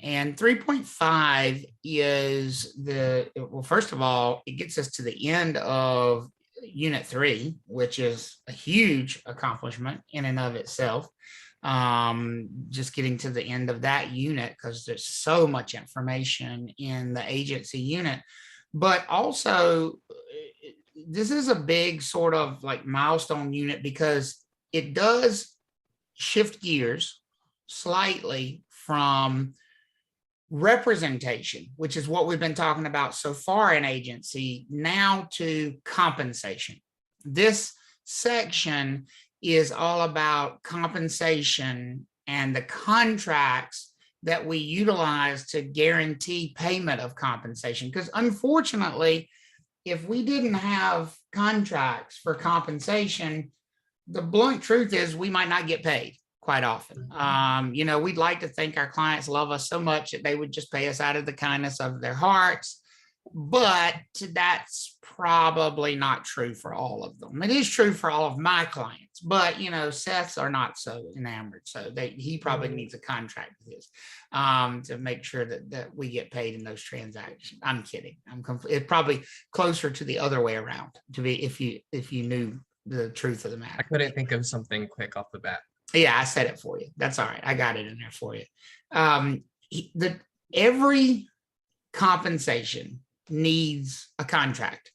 And 3.5 is well, first of all, it gets us to the end of Unit 3, which is a huge accomplishment in and of itself. Just getting to the end of that unit because there's so much information in the agency unit. But also, this is a big sort of like milestone unit because it does shift gears slightly from representation, which is what we've been talking about so far in agency, now to compensation. This section is all about compensation and the contracts that we utilize to guarantee payment of compensation. Because unfortunately, if we didn't have contracts for compensation, the blunt truth is we might not get paid quite often. We'd like to think our clients love us so much that they would just pay us out of the kindness of their hearts, but that's probably not true for all of them. It is true for all of my clients, but Seth's are not so enamored, so he probably needs a contract with his to make sure that we get paid in those transactions. I'm kidding. It's probably closer to the other way around to be if you knew the truth of the matter. I couldn't think of something quick off the bat. Yeah, I said it for you. That's all right. I got it in there for you. Every compensation needs a contract.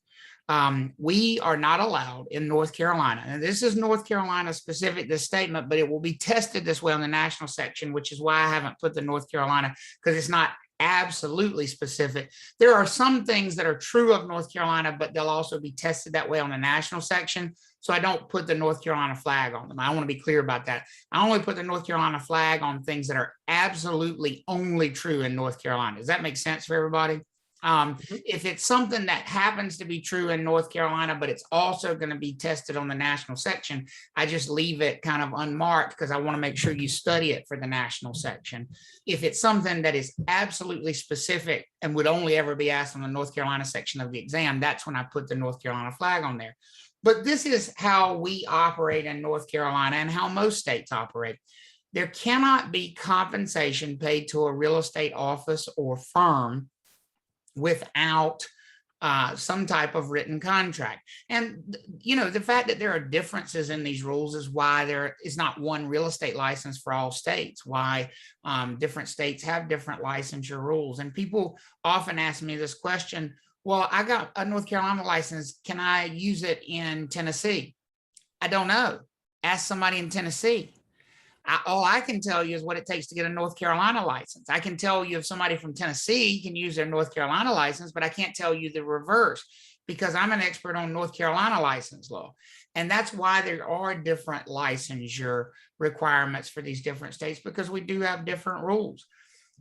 We are not allowed in North Carolina, and this is North Carolina specific, this statement, but it will be tested this way on the national section, which is why I haven't put the North Carolina, because it's not absolutely specific. There are some things that are true of North Carolina, but they'll also be tested that way on the national section. So I don't put the North Carolina flag on them. I want to be clear about that. I only put the North Carolina flag on things that are absolutely only true in North Carolina. Does that make sense for everybody? If it's something that happens to be true in North Carolina, but it's also going to be tested on the national section, I just leave it kind of unmarked because I want to make sure you study it for the national section. If it's something that is absolutely specific and would only ever be asked on the North Carolina section of the exam, that's when I put the North Carolina flag on there. But this is how we operate in North Carolina and how most states operate. There cannot be compensation paid to a real estate office or firm without some type of written contract. And, the fact that there are differences in these rules is why there is not one real estate license for all states, why different states have different licensure rules. And people often ask me this question, well, I got a North Carolina license. Can I use it in Tennessee? I don't know. Ask somebody in Tennessee. All I can tell you is what it takes to get a North Carolina license. I can tell you if somebody from Tennessee can use their North Carolina license, but I can't tell you the reverse because I'm an expert on North Carolina license law. And that's why there are different licensure requirements for these different states, because we do have different rules.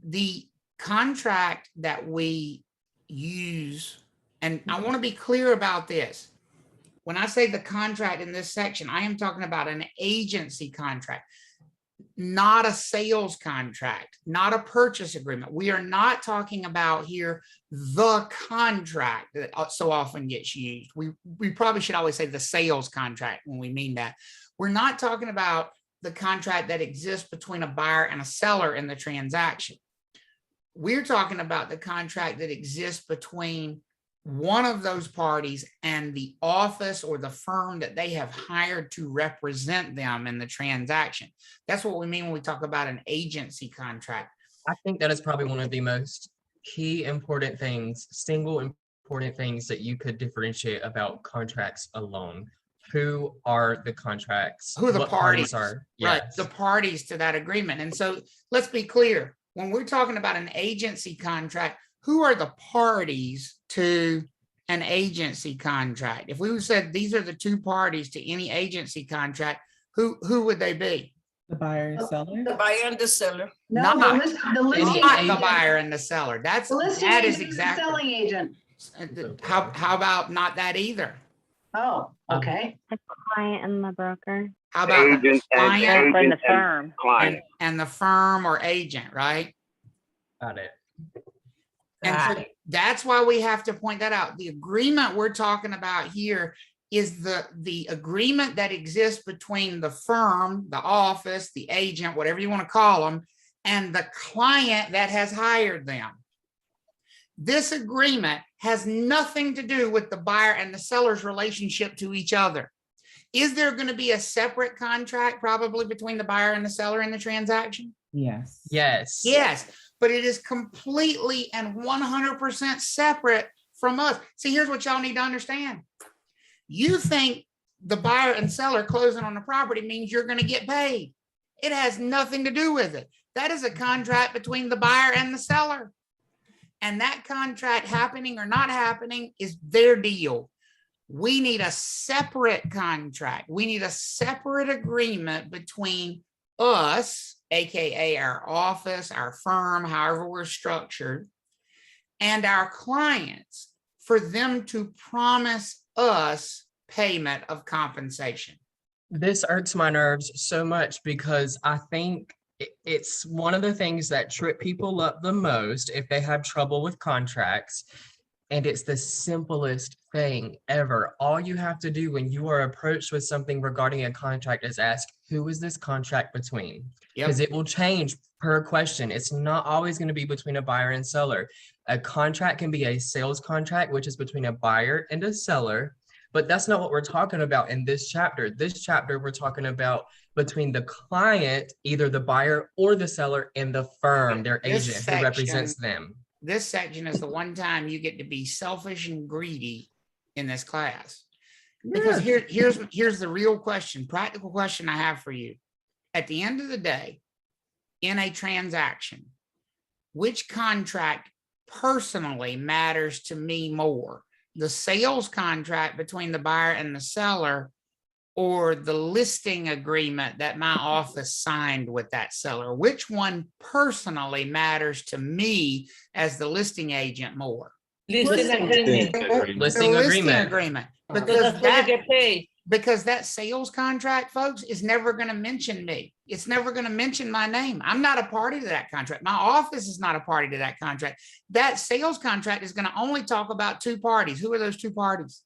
The contract that we use, and I want to be clear about this. When I say the contract in this section, I am talking about an agency contract, not a sales contract, not a purchase agreement. We are not talking about here the contract that so often gets used. We probably should always say the sales contract when we mean that. We're not talking about the contract that exists between a buyer and a seller in the transaction. We're talking about the contract that exists between one of those parties and the office or the firm that they have hired to represent them in the transaction. That's what we mean when we talk about an agency contract. I think that is probably one of the most key important things, single important things that you could differentiate about contracts alone. Who are the contracts? Who the parties are? Right, the parties to that agreement. And so let's be clear. When we're talking about an agency contract, who are the parties to an agency contract? If we said these are the two parties to any agency contract, who would they be? The buyer and seller. The buyer and the seller. No, Not the listing not agent. the buyer and the seller. The listing That agent is the exactly. selling agent. How about not that either? Oh, okay. The client and the broker. How about the Agent client and And the agent and firm. client. and the firm or agent, right? Got it. And so that's why we have to point that out. The agreement we're talking about here is the agreement that exists between the firm, the office, the agent, whatever you want to call them, and the client that has hired them. This agreement has nothing to do with the buyer and the seller's relationship to each other. Is there going to be a separate contract probably between the buyer and the seller in the transaction? Yes. Yes. Yes, but it is completely and 100% separate from us. See, here's what y'all need to understand. You think the buyer and seller closing on the property means you're going to get paid. It has nothing to do with it. That is a contract between the buyer and the seller. And that contract happening or not happening is their deal. We need a separate contract. We need a separate agreement between us, AKA our office, our firm, however we're structured, and our clients for them to promise us payment of compensation. This irks my nerves so much because I think it's one of the things that trip people up the most if they have trouble with contracts. And it's the simplest thing ever. All you have to do when you are approached with something regarding a contract is ask, who is this contract between? Because it will change per question. It's not always going to be between a buyer and seller. A contract can be a sales contract, which is between a buyer and a seller. But that's not what we're talking about in this chapter. This chapter, we're talking about between the client, either the buyer or the seller, and the firm, their agent who represents them. This section is the one time you get to be selfish and greedy in this class. Because here's the real question, practical question I have for you. At the end of the day, in a transaction, which contract personally matters to me more? The sales contract between the buyer and the seller, or the listing agreement that my office signed with that seller? Which one personally matters to me as the listing agent more? Listing agreement. The Listing listing agreement. agreement. So Because that's what you that, get paid. because that sales contract, folks, is never going to mention me. It's never going to mention my name. I'm not a party to that contract. My office is not a party to that contract. That sales contract is going to only talk about two parties. Who are those two parties?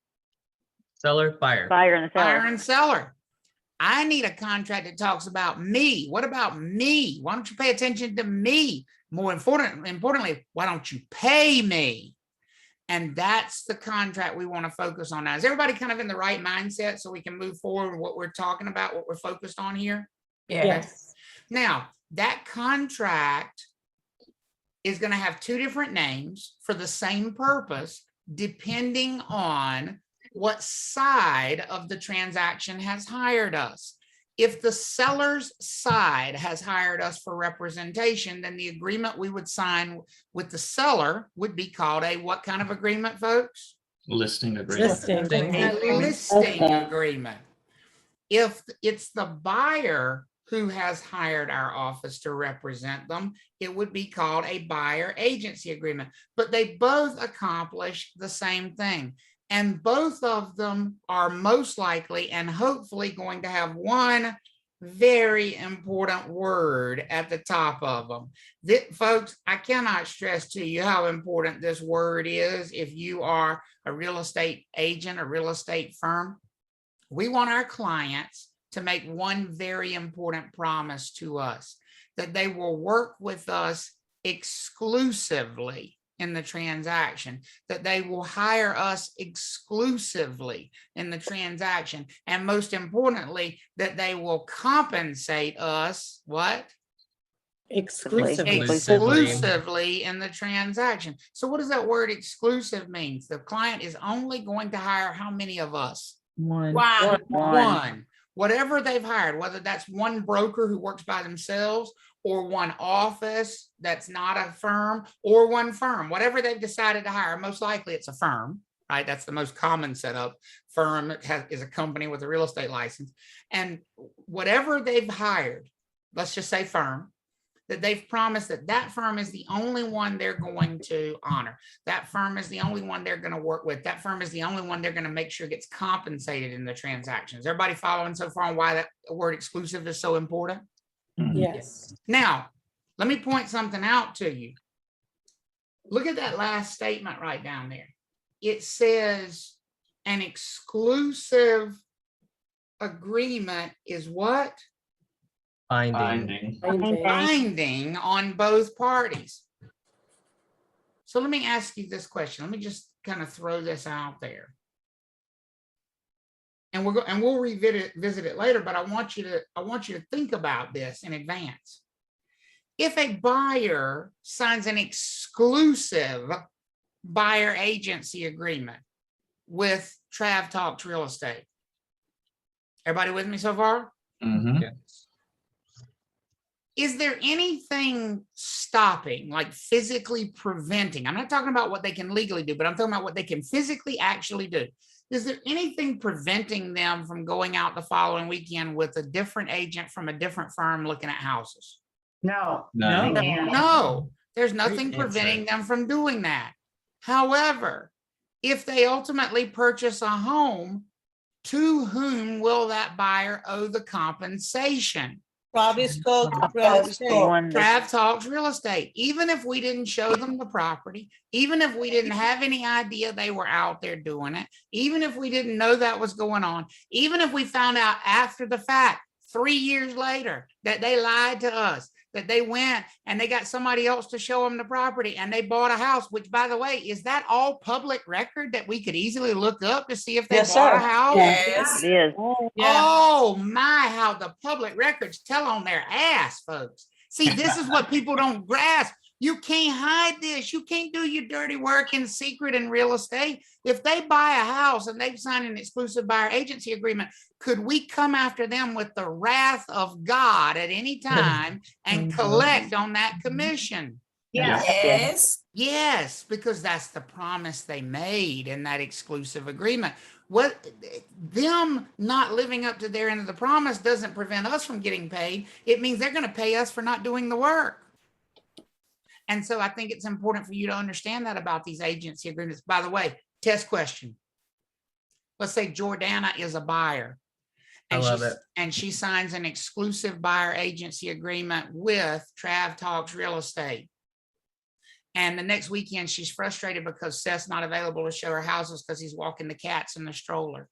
Seller, buyer. Buyer and the Buyer seller. and seller. I need a contract that talks about me. What about me? Why don't you pay attention to me? More importantly, why don't you pay me? And that's the contract we want to focus on now. Is everybody kind of in the right mindset so we can move forward with what we're talking about, what we're focused on here? Yes. Now, that contract is going to have two different names for the same purpose, depending on what side of the transaction has hired us. If the seller's side has hired us for representation, then the agreement we would sign with the seller would be called a what kind of agreement, folks? Listing agreement. A listing agreement. If it's the buyer who has hired our office to represent them, it would be called a buyer agency agreement. But they both accomplish the same thing. And both of them are most likely and hopefully going to have one very important word at the top of them. Folks, I cannot stress to you how important this word is if you are a real estate agent, a real estate firm. We want our clients to make one very important promise to us, that they will work with us exclusively in the transaction, that they will hire us exclusively in the transaction, and most importantly, that they will compensate us, what? Exclusively. Exclusively in the transaction. So what does that word exclusive mean? The client is only going to hire how many of us? One. One. Whatever they've hired, whether that's one broker who works by themselves, or one office that's not a firm, or one firm, whatever they've decided to hire, most likely it's a firm, right? That's the most common setup. Firm is a company with a real estate license. And whatever they've hired, let's just say firm, that they've promised that that firm is the only one they're going to honor. That firm is the only one they're going to work with. That firm is the only one they're going to make sure gets compensated in the transactions. Everybody following so far on why that word exclusive is so important? Yes. Now, let me point something out to you. Look at that last statement right down there. It says an exclusive agreement is what? Binding. binding on both parties. So let me ask you this question. Let me just kind of throw this out there. And we'll visit it later, but I want you to think about this in advance. If a buyer signs an exclusive buyer agency agreement with Trav Talks Real Estate. Everybody with me so far? Yes. Is there anything stopping, like physically preventing? I'm not talking about what they can legally do, but I'm talking about what they can physically actually do. Is there anything preventing them from going out the following weekend with a different agent from a different firm looking at houses? No. No, there's nothing Great preventing answer. them from doing that. However, if they ultimately purchase a home, to whom will that buyer owe the compensation? Travis Talks Real Estate. Trav Talks Real Estate. Even if we didn't show them the property, even if we didn't have any idea they were out there doing it, even if we didn't know that was going on, even if we found out after the fact, 3 years later, that they lied to us, that they went and they got somebody else to show them the property and they bought a house, which, by the way, is that all public record that we could easily look up to see if they bought a house? Yes, it is. Oh my, how the public records tell on their ass, folks. See, this is what people don't grasp. You can't hide this. You can't do your dirty work in secret in real estate. If they buy a house and they've signed an exclusive buyer agency agreement, could we come after them with the wrath of God at any time and collect on that commission? Yes. Yes, because that's the promise they made in that exclusive agreement. What them not living up to their end of the promise doesn't prevent us from getting paid. It means they're going to pay us for not doing the work. And so I think it's important for you to understand that about these agency agreements. By the way, test question. Let's say Jordana is a buyer. I love it. And she signs an exclusive buyer agency agreement with Trav Talks Real Estate. And the next weekend, she's frustrated because Seth's not available to show her houses because he's walking the cats in the stroller.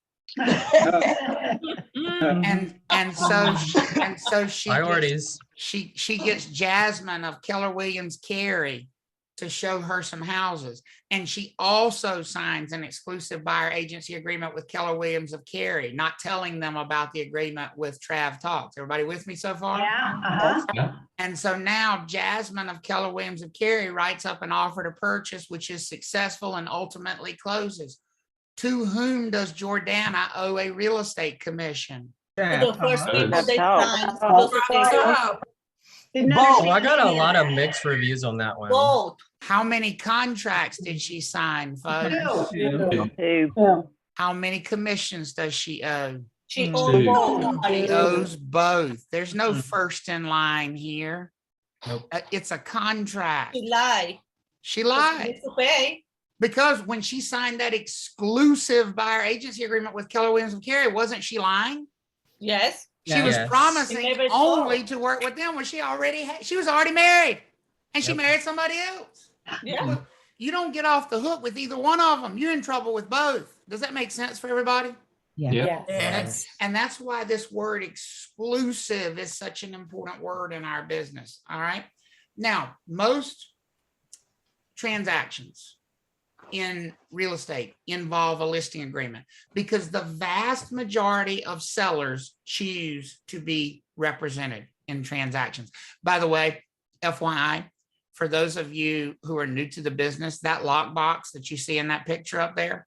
And so Priorities. she gets Jasmine of Keller Williams Carey to show her some houses. And she also signs an exclusive buyer agency agreement with Keller Williams of Carey, not telling them about the agreement with Trav Talks. Everybody with me so far? Yeah. And so now Jasmine of Keller Williams of Carey writes up an offer to purchase, which is successful and ultimately closes. To whom does Jordana owe a real estate commission? The first people That's they all. signed. Oh, I got a lot of mixed reviews on that one. Both. How many contracts did she sign, folks? Two. How many commissions does she owe? She Two. owns both. She owes both. There's no first in line here. Nope. It's a contract. She lied. She She lied. needs to pay. Because when she signed that exclusive buyer agency agreement with Keller Williams of Carey, wasn't she lying? Yes. She was Yes. promising She never told. only to work with them when she was already married, and she Yep. married somebody else. Yeah. You don't get off the hook with either one of them. You're in trouble with both. Does that make sense for everybody? Yes. And that's why this word exclusive is such an important word in our business. All right. Now, most transactions in real estate involve a listing agreement because the vast majority of sellers choose to be represented in transactions. By the way, FYI, for those of you who are new to the business, that lockbox that you see in that picture up there,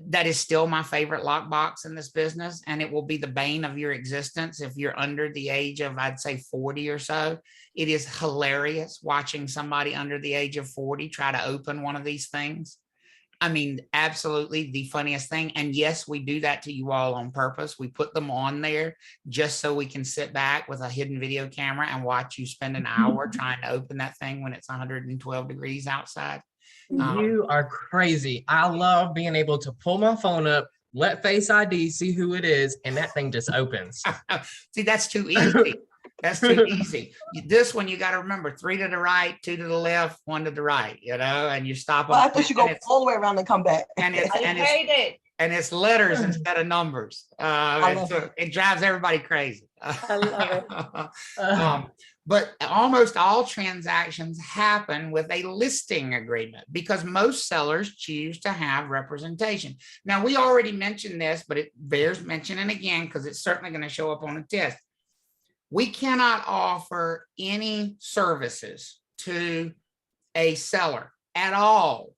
that is still my favorite lockbox in this business. And it will be the bane of your existence if you're under the age of, I'd say 40 or so. It is hilarious watching somebody under the age of 40 try to open one of these things. I mean, absolutely the funniest thing. And yes, we do that to you all on purpose. We put them on there just so we can sit back with a hidden video camera and watch you spend an hour trying to open that thing when it's 112 degrees outside. You are crazy. I love being able to pull my phone up, let Face ID see who it is, and that thing just opens. See, that's too easy. That's too easy. This one, you got to remember 3 to the right, 2 to the left, 1 to the right, and you stop. Well, I thought you go all the way around and come back. And I hate it. and it's letters instead of numbers. And love so it drives everybody crazy. I love it. But almost all transactions happen with a listing agreement because most sellers choose to have representation. Now, we already mentioned this, but it bears mentioning again because it's certainly going to show up on the test. We cannot offer any services to a seller at all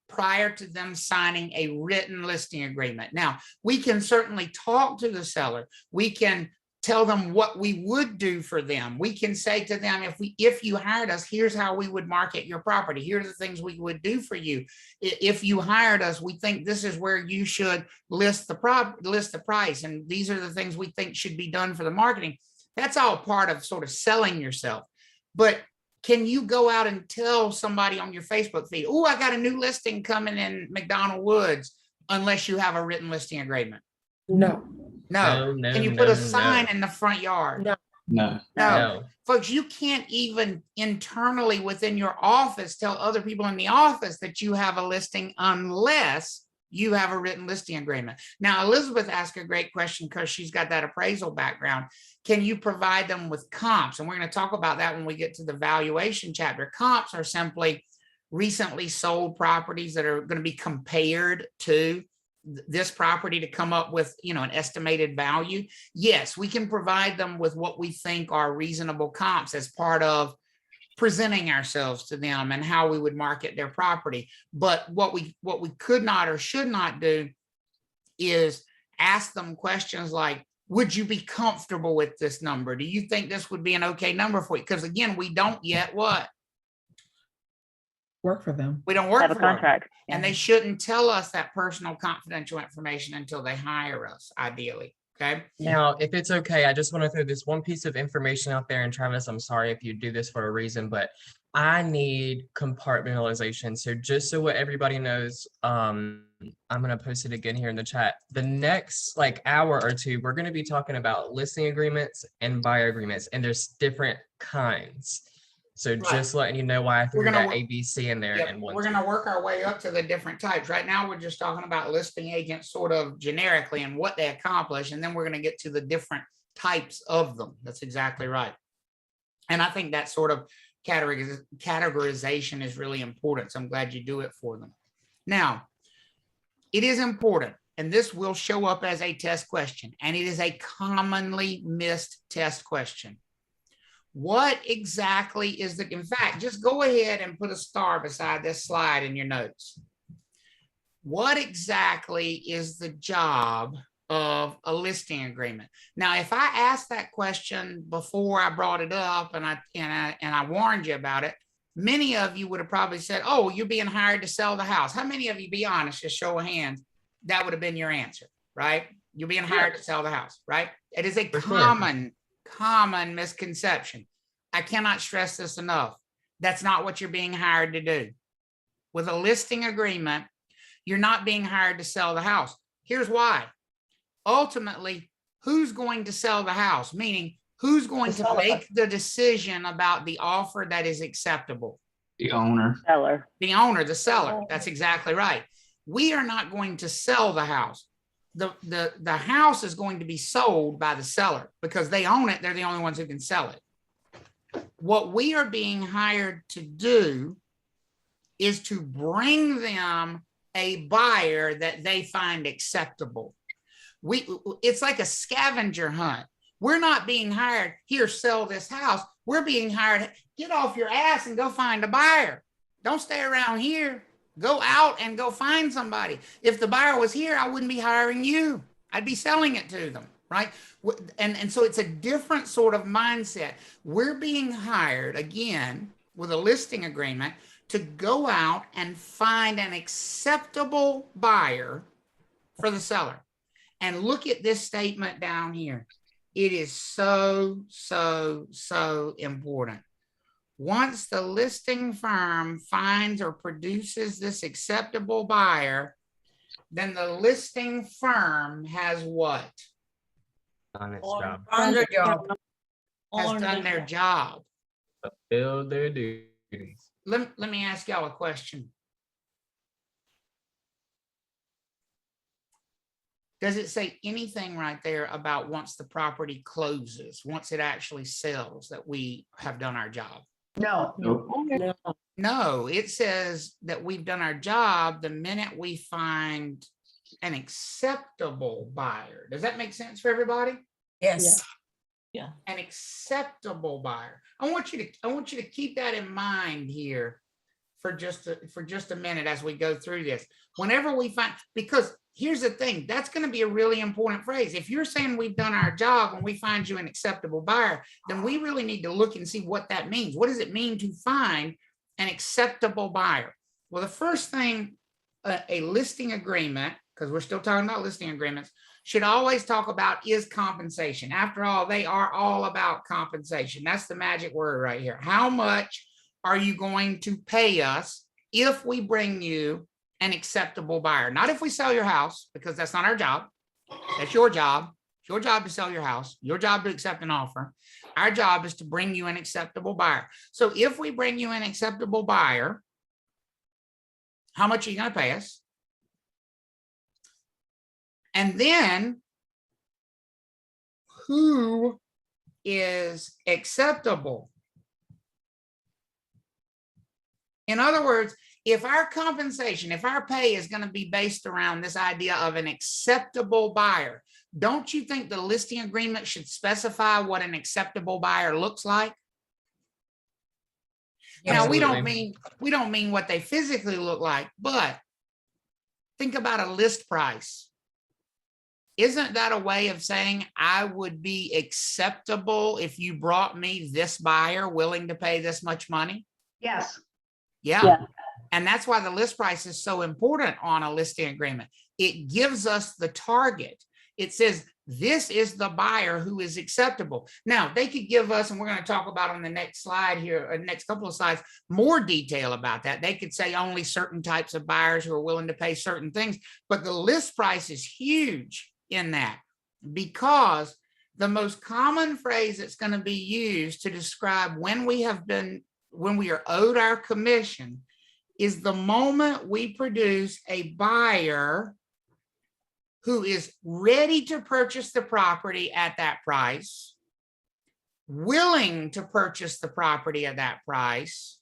prior to them signing a written listing agreement. Now, we can certainly talk to the seller. We can tell them what we would do for them. We can say to them, if you hired us, here's how we would market your property. Here's the things we would do for you. If you hired us, we think this is where you should list the price, and these are the things we think should be done for the marketing. That's all part of sort of selling yourself. But can you go out and tell somebody on your Facebook feed, oh, I got a new listing coming in McDonald Woods, unless you have a written listing agreement? No. No. No, Can you no, put a no, sign no. in the front yard? No. No. No. Folks, you can't even internally within your office tell other people in the office that you have a listing unless you have a written listing agreement. Now, Elizabeth asked a great question because she's got that appraisal background. Can you provide them with comps? And we're going to talk about that when we get to the valuation chapter. Comps are simply recently sold properties that are going to be compared to this property to come up with, an estimated value. Yes, we can provide them with what we think are reasonable comps as part of presenting ourselves to them and how we would market their property. But what we could not or should not do is ask them questions like, would you be comfortable with this number? Do you think this would be an okay number for you? Because again, we don't yet what? Work for them. We don't work Have a for them. contract. And they shouldn't tell us that personal confidential information until they hire us, ideally. Okay. Now, if it's okay, I just want to throw this one piece of information out there. And Travis, I'm sorry if you do this for a reason, but I need compartmentalization. So just so what everybody knows, I'm going to post it again here in the chat. The next hour or two, we're going to be talking about listing agreements and buyer agreements, and there's different kinds. So just letting you know why I threw that ABC in there. Yep, we're going to work our way up to the different types. Right now, we're just talking about listing agents sort of generically and what they accomplish. And then we're going to get to the different types of them. That's exactly right. And I think that sort of categorization is really important. So I'm glad you do it for them. Now, it is important, and this will show up as a test question, and it is a commonly missed test question. What exactly is in fact, just go ahead and put a star beside this slide in your notes. What exactly is the job of a listing agreement? Now, if I asked that question before I brought it up and I warned you about it, many of you would have probably said, oh, you're being hired to sell the house. How many of you, be honest, just show of hands, that would have been your answer, right? You're being hired to sell the house, right? It is a common misconception. I cannot stress this enough. That's not what you're being hired to do. With a listing agreement, you're not being hired to sell the house. Here's why. Ultimately, who's going to sell the house? Meaning, who's going to make the decision about the offer that is acceptable? The owner. Seller. The owner, the seller. That's exactly right. We are not going to sell the house. The house is going to be sold by the seller because they own it. They're the only ones who can sell it. What we are being hired to do is to bring them a buyer that they find acceptable. It's like a scavenger hunt. We're not being hired, here, sell this house. We're being hired, get off your ass and go find a buyer. Don't stay around here. Go out and go find somebody. If the buyer was here, I wouldn't be hiring you. I'd be selling it to them, right? And so it's a different sort of mindset. We're being hired, again, with a listing agreement to go out and find an acceptable buyer for the seller. And look at this statement down here. It is so important. Once the listing firm finds or produces this acceptable buyer, then the listing firm has what? On its job. On the job. Has done their job. Fulfill their duties. Let me ask y'all a question. Does it say anything right there about once the property closes, once it actually sells, that we have done our job? No. No. No, it says that we've done our job the minute we find an acceptable buyer. Does that make sense for everybody? Yes. An acceptable buyer. I want you to keep that in mind here for just a minute as we go through this. Whenever we find, because here's the thing, that's going to be a really important phrase. If you're saying we've done our job when we find you an acceptable buyer, then we really need to look and see what that means. What does it mean to find an acceptable buyer? Well, the first thing, a listing agreement, because we're still talking about listing agreements, should always talk about is compensation. After all, they are all about compensation. That's the magic word right here. How much are you going to pay us if we bring you an acceptable buyer? Not if we sell your house, because that's not our job. That's your job. It's your job to sell your house, your job to accept an offer. Our job is to bring you an acceptable buyer. So if we bring you an acceptable buyer, how much are you going to pay us? And then, who is acceptable? In other words, if our compensation, if our pay is going to be based around this idea of an acceptable buyer, don't you think the listing agreement should specify what an acceptable buyer looks like? Now, we don't mean what they physically look like, but think about a list price. Isn't that a way of saying I would be acceptable if you brought me this buyer willing to pay this much money? Yes. Yeah. And that's why the list price is so important on a listing agreement. It gives us the target. It says, this is the buyer who is acceptable. Now, they could give us, and we're going to talk about on the next slide here, next couple of slides, more detail about that. They could say only certain types of buyers who are willing to pay certain things, but the list price is huge in that, because the most common phrase that's going to be used to describe when we are owed our commission is the moment we produce a buyer who is ready to purchase the property at that price, willing to purchase the property at that price,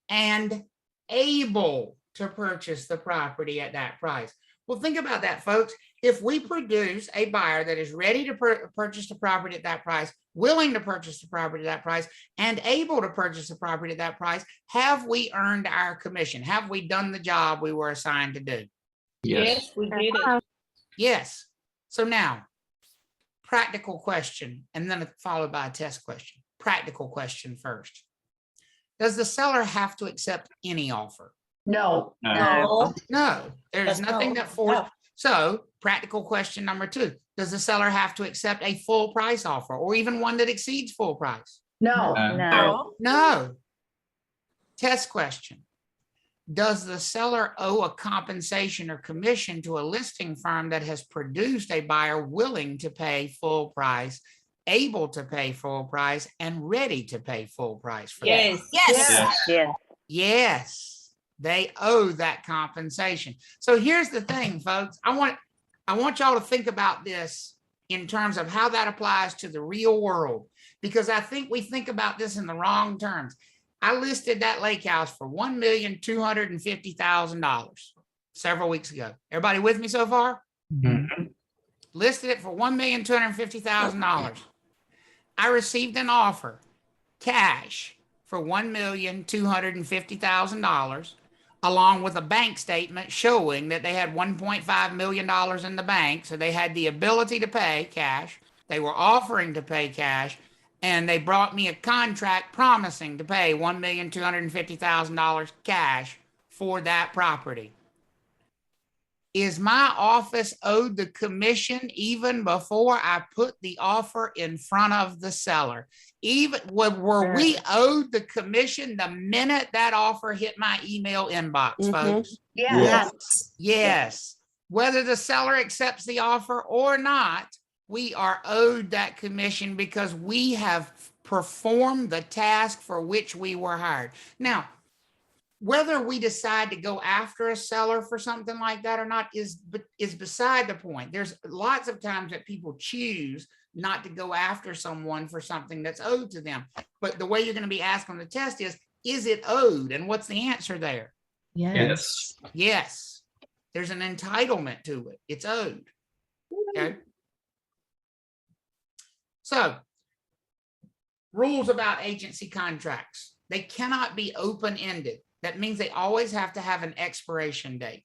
and able to purchase the property at that price. Well, think about that, folks. If we produce a buyer that is ready to purchase the property at that price, willing to purchase the property at that price, and able to purchase the property at that price, have we earned our commission? Have we done the job we were assigned to do? Yes, we did it. Yes. So now, practical question, and then followed by a test question. Practical question first. Does the seller have to accept any offer? No. No. No, there's That's nothing no. that forces. No. So practical question number 2, does the seller have to accept a full price offer or even one that exceeds full price? No. No. No. Test question. Does the seller owe a compensation or commission to a listing firm that has produced a buyer willing to pay full price, able to pay full price, and ready to pay full price for that? Yes. Yes. Yes. Yes, they owe that compensation. So here's the thing, folks. I want y'all to think about this in terms of how that applies to the real world, because I think we think about this in the wrong terms. I listed that lake house for $1,250,000 several weeks ago. Everybody with me so far? Mm-hmm. Listed it for $1,250,000. I received an offer, cash, for $1,250,000, along with a bank statement showing that they had $1.5 million in the bank. So they had the ability to pay cash. They were offering to pay cash, and they brought me a contract promising to pay $1,250,000 cash for that property. Is my office owed the commission even before I put the offer in front of the seller? Even were we owed the commission the minute that offer hit my email inbox, folks? Yes. Yes. Whether the seller accepts the offer or not, we are owed that commission because we have performed the task for which we were hired. Now, Whether we decide to go after a seller for something like that or not is beside the point. There's lots of times that people choose not to go after someone for something that's owed to them. But the way you're going to be asked on the test is it owed? And what's the answer there? Yes. Yes. There's an entitlement to it. It's owed. Okay. So, rules about agency contracts. They cannot be open-ended. That means they always have to have an expiration date.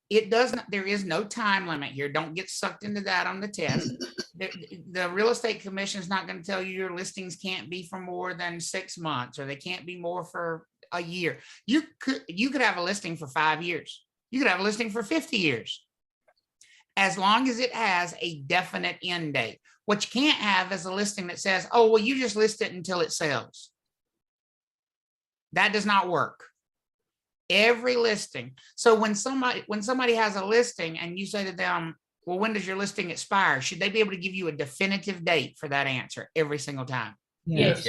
It doesn't, there is no time limit here. Don't get sucked into that on the test. The Real Estate Commission is not going to tell you your listings can't be for more than 6 months, or they can't be more for a year. You could have a listing for 5 years. You could have a listing for 50 years. As long as it has a definite end date. What you can't have is a listing that says, oh, well, you just list it until it sells. That does not work. Every listing. So when somebody has a listing and you say to them, well, when does your listing expire? Should they be able to give you a definitive date for that answer every single time? Yes.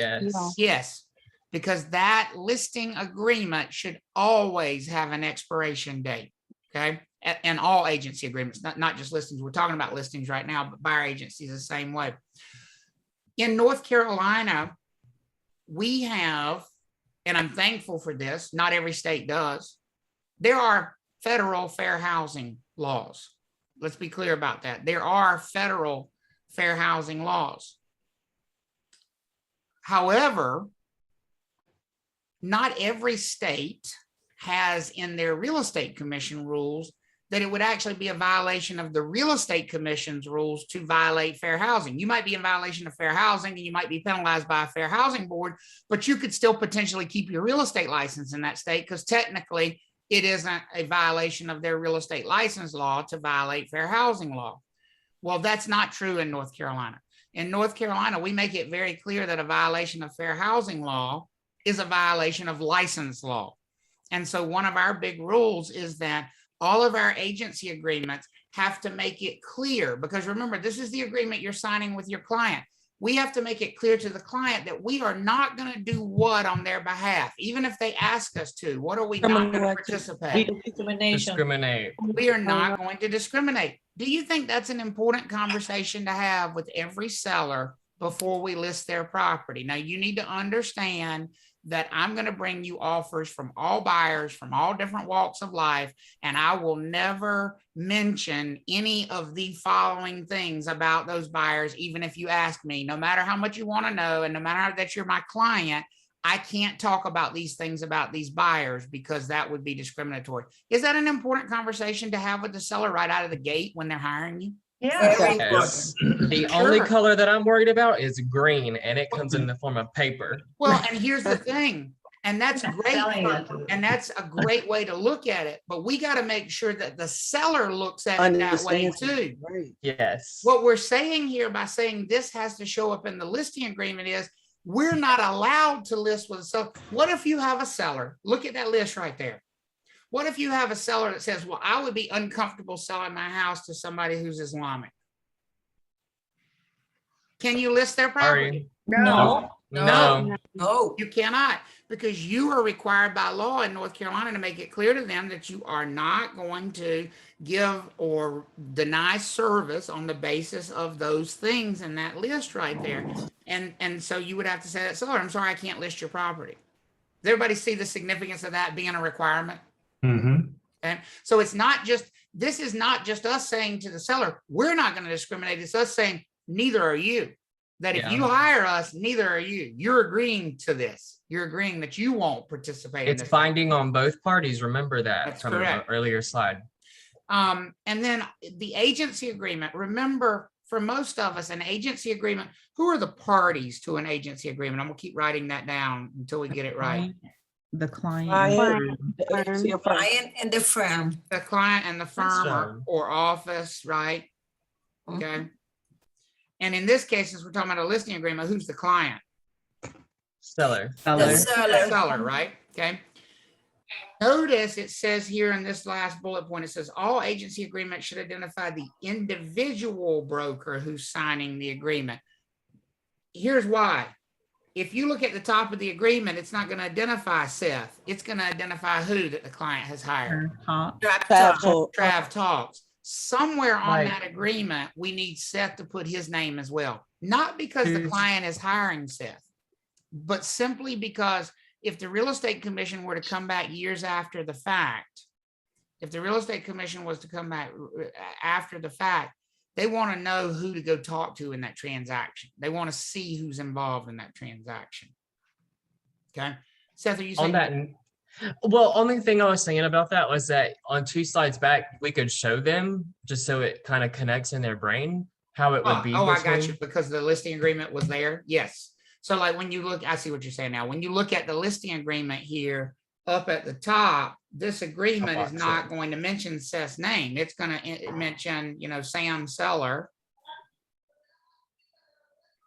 Yes, because that listing agreement should always have an expiration date. Okay. And all agency agreements, not just listings. We're talking about listings right now, but buyer agencies the same way. In North Carolina, we have, and I'm thankful for this, not every state does, there are federal fair housing laws. Let's be clear about that. There are federal fair housing laws. However, not every state has in their real estate commission rules that it would actually be a violation of the real estate commission's rules to violate fair housing. You might be in violation of fair housing and you might be penalized by a fair housing board, but you could still potentially keep your real estate license in that state because technically it isn't a violation of their real estate license law to violate fair housing law. Well, that's not true in North Carolina. In North Carolina, we make it very clear that a violation of fair housing law is a violation of license law. And so one of our big rules is that all of our agency agreements have to make it clear, because remember, this is the agreement you're signing with your client. We have to make it clear to the client that we are not going to do what on their behalf, even if they ask us to. What are we not going to participate? Discriminate. We are not going to discriminate. Do you think that's an important conversation to have with every seller before we list their property? Now, you need to understand that I'm going to bring you offers from all buyers from all different walks of life, and I will never mention any of the following things about those buyers, even if you ask me. No matter how much you want to know, and no matter that you're my client, I can't talk about these things about these buyers because that would be discriminatory. Is that an important conversation to have with the seller right out of the gate when they're hiring you? Yes. The only color that I'm worried about is green, and it comes in the form of paper. Well, and here's the thing, and that's great, and that's a great way to look at it, but we got to make sure that the seller looks at it that way too. Yes. What we're saying here by saying this has to show up in the listing agreement is we're not allowed to list with a seller. What if you have a seller? Look at that list right there. What if you have a seller that says, well, I would be uncomfortable selling my house to somebody who's Islamic? Can you list their property? No. No, you cannot, because you are required by law in North Carolina to make it clear to them that you are not going to give or deny service on the basis of those things in that list right there. And so you would have to say that seller, I'm sorry, I can't list your property. Does everybody see the significance of that being a requirement? Mm-hmm. Okay. So it's not just, this is not just us saying to the seller, we're not going to discriminate. It's us saying, neither are you. That if you hire us, neither are you. You're agreeing to this. You're agreeing that you won't participate in this. It's binding on both parties. Remember that. That's from correct. the earlier slide. And then the agency agreement. Remember, for most of us, an agency agreement, who are the parties to an agency agreement? I'm going to keep writing that down until we get it right. The client, The client and the firm. The client and the firm Firm. or office, right? Okay. And in this case, since we're talking about a listing agreement, who's the client? Seller. The The seller. seller, right? Okay. Notice it says here in this last bullet point, it says all agency agreements should identify the individual broker who's signing the agreement. Here's why. if you look at the top of the agreement, it's not going to identify Seth. It's going to identify who that the client has hired. Trav Talks. Somewhere on Right. that agreement, we need Seth to put his name as well. Not because the Who's- client is hiring Seth, but simply because if the real estate commission were to come back years after the fact, if the real estate commission was to come back after the fact, they want to know who to go talk to in that transaction. They want to see who's involved in that transaction. Okay. Seth, are you saying? On that, well, only thing I was saying about that was that on 2 slides back, we could show them just so it kind of connects in their brain how it would be. Oh, I got you, between- because the listing agreement was there. Yes. So like when you look, I see what you're saying now. When you look at the listing agreement here up at the top, this agreement is not going to mention Seth's name. It's going to mention, Sam Seller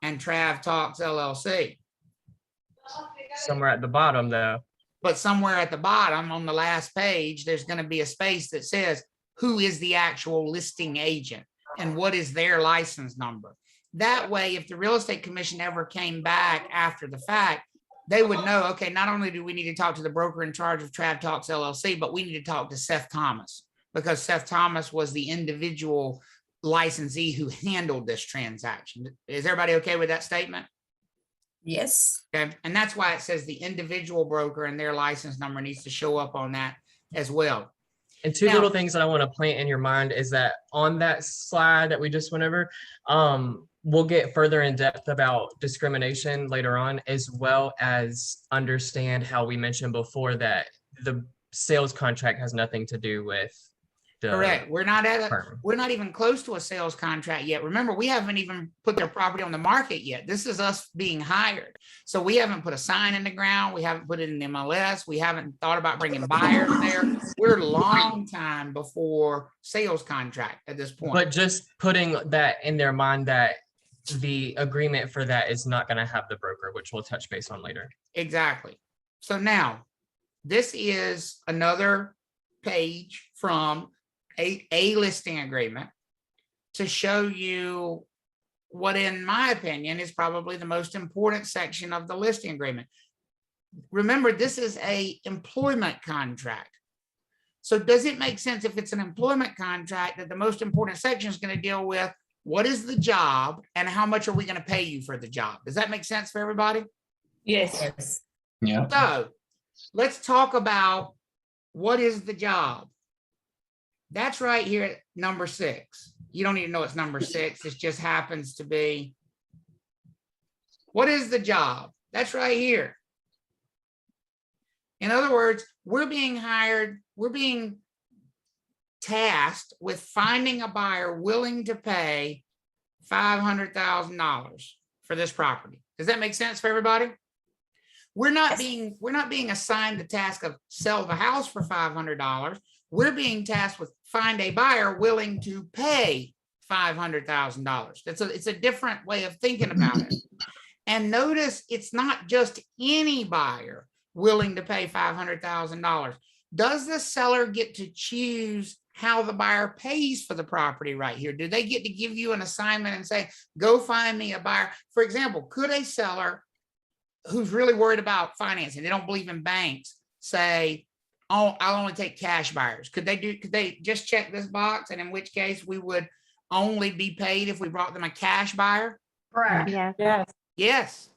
and Trav Talks LLC. Somewhere at the bottom, though. But somewhere at the bottom on the last page, there's going to be a space that says who is the actual listing agent and what is their license number. That way, if the real estate commission ever came back after the fact, they would know, okay, not only do we need to talk to the broker in charge of Trav Talks LLC, but we need to talk to Seth Thomas, because Seth Thomas was the individual licensee who handled this transaction. Is everybody okay with that statement? Yes. Okay, and that's why it says the individual broker and their license number needs to show up on that as well. And two Now- little things that I want to plant in your mind is that on that slide that we just went over, we'll get further in depth about discrimination later on, as well as understand how we mentioned before that the sales contract has nothing to do with the Correct. We're firm. not even close to a sales contract yet. Remember, we haven't even put their property on the market yet. This is us being hired. So we haven't put a sign in the ground. We haven't put it in MLS. We haven't thought about bringing buyers there. We're a long time before sales contract at this point. But just putting that in their mind that the agreement for that is not going to have the broker, which we'll touch base on later. Exactly. So now this is another page from a listing agreement to show you what, in my opinion, is probably the most important section of the listing agreement. Remember, this is a employment contract. So does it make sense, if it's an employment contract, that the most important section is going to deal with what is the job and how much are we going to pay you for the job? Does that make sense for everybody? Yes. Yeah. So let's talk about what is the job. That's right here at number 6. You don't even know it's number 6. It just happens to be. What is the job? That's right here. In other words, we're being hired, we're being tasked with finding a buyer willing to pay $500,000 for this property. Does that make sense for everybody? We're not being assigned the task of sell the house for $500. We're being tasked with find a buyer willing to pay $500,000. It's a different way of thinking about it. And notice it's not just any buyer willing to pay $500,000. Does the seller get to choose how the buyer pays for the property right here? Do they get to give you an assignment and say, go find me a buyer? For example, could a seller who's really worried about financing, they don't believe in banks, say, oh, I'll only take cash buyers? Could they just check this box, and in which case we would only be paid if we brought them a cash buyer? Correct. Yes. Yes.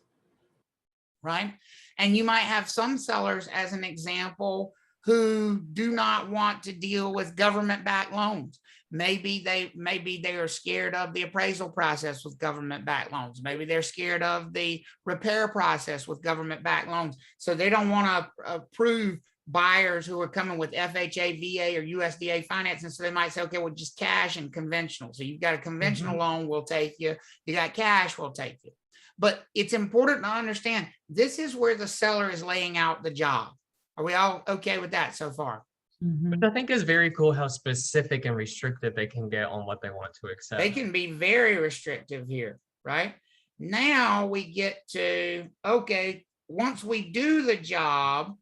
Right. And you might have some sellers, as an example, who do not want to deal with government-backed loans. Maybe they are scared of the appraisal process with government-backed loans. Maybe they're scared of the repair process with government-backed loans. So they don't want to approve buyers who are coming with FHA, VA, or USDA financing. So they might say, okay, well, just cash and conventional. So you've got a conventional loan, we'll take you. You got cash, we'll take you. But it's important to understand, this is where the seller is laying out the job. Are we all okay with that so far? Which I think is very cool how specific and restricted they can get on what they want to accept. They can be very restrictive here, right? Now we get to, okay, once we do the job,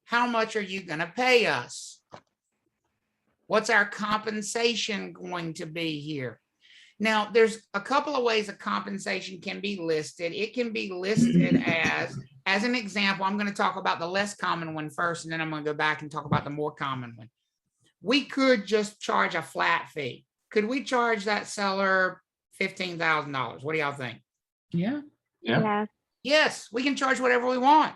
how much are you going to pay us? What's our compensation going to be here? Now, there's a couple of ways a compensation can be listed. It can be listed as an example, I'm going to talk about the less common one first, and then I'm going to go back and talk about the more common one. We could just charge a flat fee. Could we charge that seller $15,000? What do y'all think? Yeah. Yeah. Yes. Yes, we can charge whatever we want,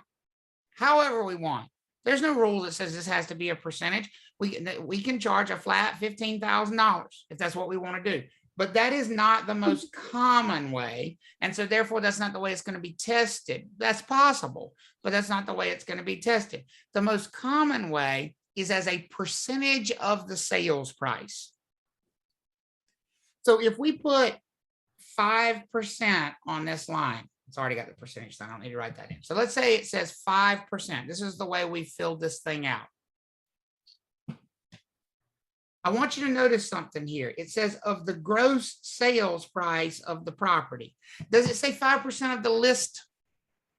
however we want. There's no rule that says this has to be a percentage. We can charge a flat $15,000 if that's what we want to do. But that is not the most common way. And so therefore, that's not the way it's going to be tested. That's possible, but that's not the way it's going to be tested. The most common way is as a percentage of the sales price. So if we put 5% on this line, it's already got the percentage, so I don't need to write that in. So let's say it says 5%. This is the way we filled this thing out. I want you to notice something here. It says of the gross sales price of the property. Does it say 5% of the list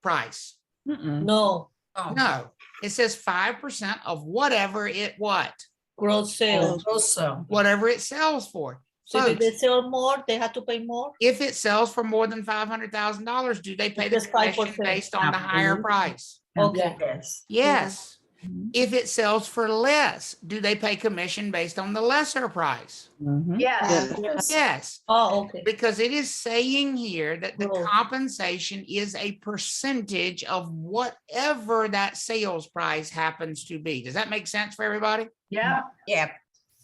price? No, No, it says 5% of whatever it what? gross sales. Also. Whatever it sells for. So if Folks, they sell more, they have to pay more? if it sells for more than $500,000, do they pay the Just commission 5%. based on the higher price? Okay. Yes. Yes. Mhm. If it sells for less, do they pay commission based on the lesser price? Yes. Yes, Oh, okay. because it is saying here that the Oh. compensation is a percentage of whatever that sales price happens to be. Does that make sense for everybody? Yeah. Yeah.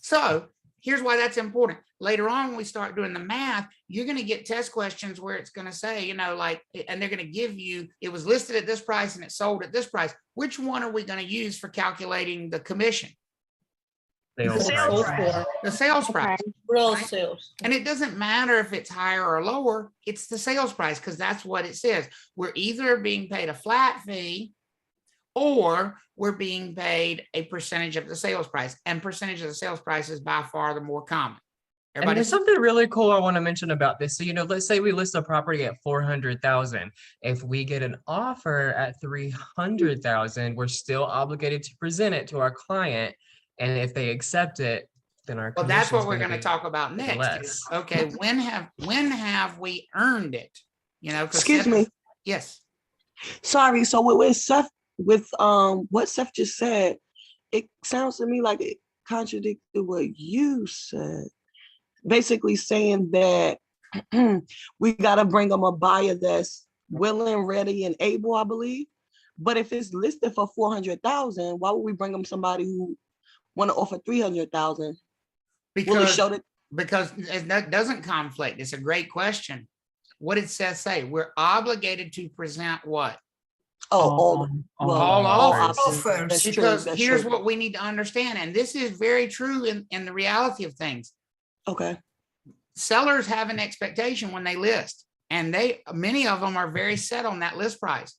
So here's why that's important. Later on, when we start doing the math, you're going to get test questions where it's going to say, you know, like, and they're going to give you, it was listed at this price and it sold at this price. Which one are we going to use for calculating the commission? Sales price. The sales price. Gross Right. sales. And it doesn't matter if it's higher or lower, it's the sales price, because that's what it says. We're either being paid a flat fee or we're being paid a percentage of the sales price. And percentage of the sales price is by far the more common. And Everybody, there's something really cool I want to mention about this. So, you know, let's say we list a property at 400,000. If we get an offer at 300,000, we're still obligated to present it to our client. And if they accept it, then our well, that's what commission's we're gonna going to be talk about next. less. Okay, when have we earned it? You know, 'cause Excuse Seth- me. Yes. Sorry. So with Seth, with what Seth just said, it sounds to me like it contradicted what you said. Basically saying that we got to bring them a buyer that's willing, ready, and able, I believe. But if it's listed for 400,000, why would we bring them somebody who want to offer 300,000? Will it Because show that? because that doesn't conflict. It's a great question. What did Seth say? We're obligated to present what? All all offers. offers. That's true. Because That's here's true. what we need to understand, and this is very true in the reality of things. Okay. Sellers have an expectation when they list, and many of them are very set on that list price.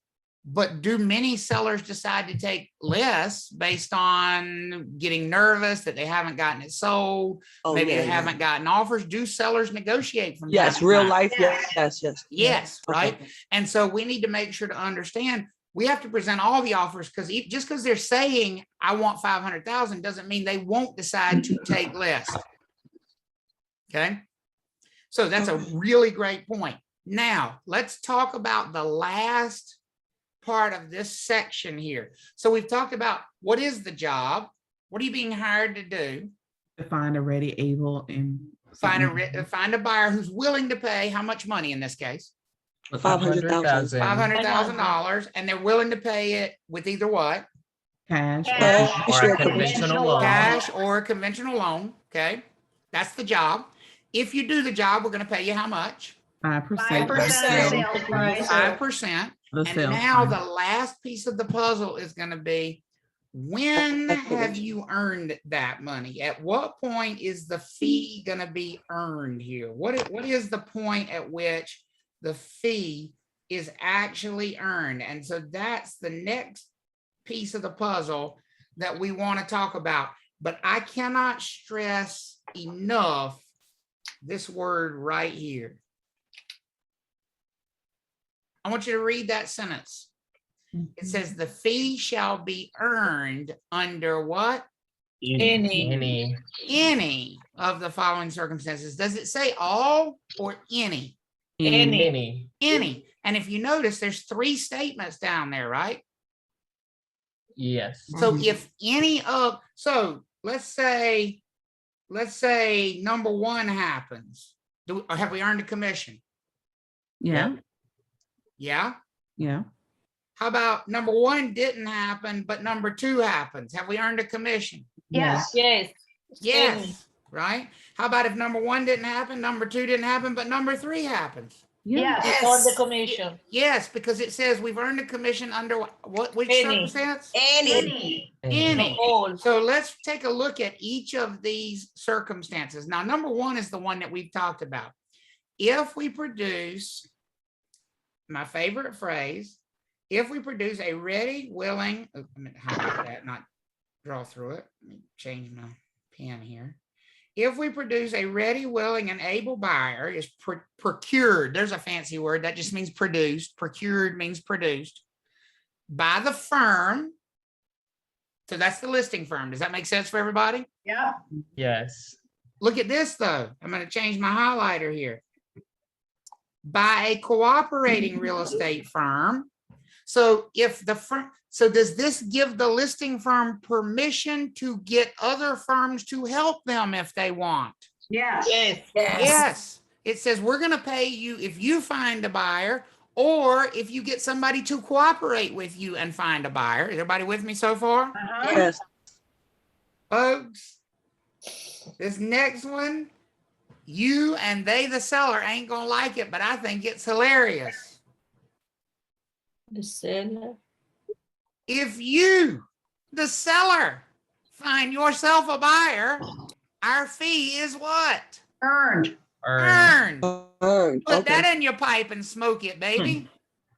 But do many sellers decide to take less based on getting nervous that they haven't gotten it sold? Oh, Maybe yeah, they yeah. haven't gotten offers. Do sellers negotiate from Yes, time to real time? life. Yeah. Yes. Yes, Okay. right. And so we need to make sure to understand we have to present all the offers, because just because they're saying I want 500,000 doesn't mean they won't decide to take less. Okay. So that's a really great point. Now let's talk about the last part of this section here. So we've talked about what is the job? What are you being hired to do? To find a ready, able, and Find a buyer who's willing to pay how much money in this case? 500,000. $500,000, and they're willing to pay it with either what? cash. Cash. Or a conventional loan. Cash or a conventional loan. Okay. That's the job. If you do the job, we're going to pay you how much? 5%. 5% sales price. 5%. The And sales now price. the last piece of the puzzle is going to be, when have you earned that money? At what point is the fee going to be earned here? What is the point at which the fee is actually earned? And so that's the next piece of the puzzle that we want to talk about. But I cannot stress enough this word right here. I want you to read that sentence. It says the fee shall be earned under what? any of the following circumstances. Does it say all or any? Any. Any. And if you notice, there's 3 statements down there, right? Yes. So if any of, so let's say number 1 happens. Have we earned a commission? Yeah, Yeah. yeah. How about number 1 didn't happen, but number 2 happens? Have we earned a commission? Yes. Yes. Right? How about if number 1 didn't happen, number 2 didn't happen, but number 3 happens? Yeah. Yes. Yes, because it says we've earned a commission under which circumstance? Any. Any. So let's take a look at each of these circumstances. Now, number 1 is the one that we've talked about. If we produce, my favorite phrase, if we produce a ready, willing, I'm going to highlight that, not draw through it. Let me change my pen here. If we produce a ready, willing, and able buyer is procured. There's a fancy word that just means produced. Procured means produced by the firm. So that's the listing firm. Does that make sense for everybody? Yeah. Yes. Look at this though. I'm going to change my highlighter here. By a cooperating real estate firm. So if the firm, so does this give the listing firm permission to get other firms to help them if they want? Yes. Yes. It says we're going to pay you if you find a buyer or if you get somebody to cooperate with you and find a buyer. Is everybody with me so far? Yes. Folks, this next one, you and they, the seller, ain't going to like it, but I think it's hilarious. The seller. If you, the seller, find yourself a buyer, our fee is what? Earned. Earned. Earned. Put Okay. that in your pipe and smoke it, baby.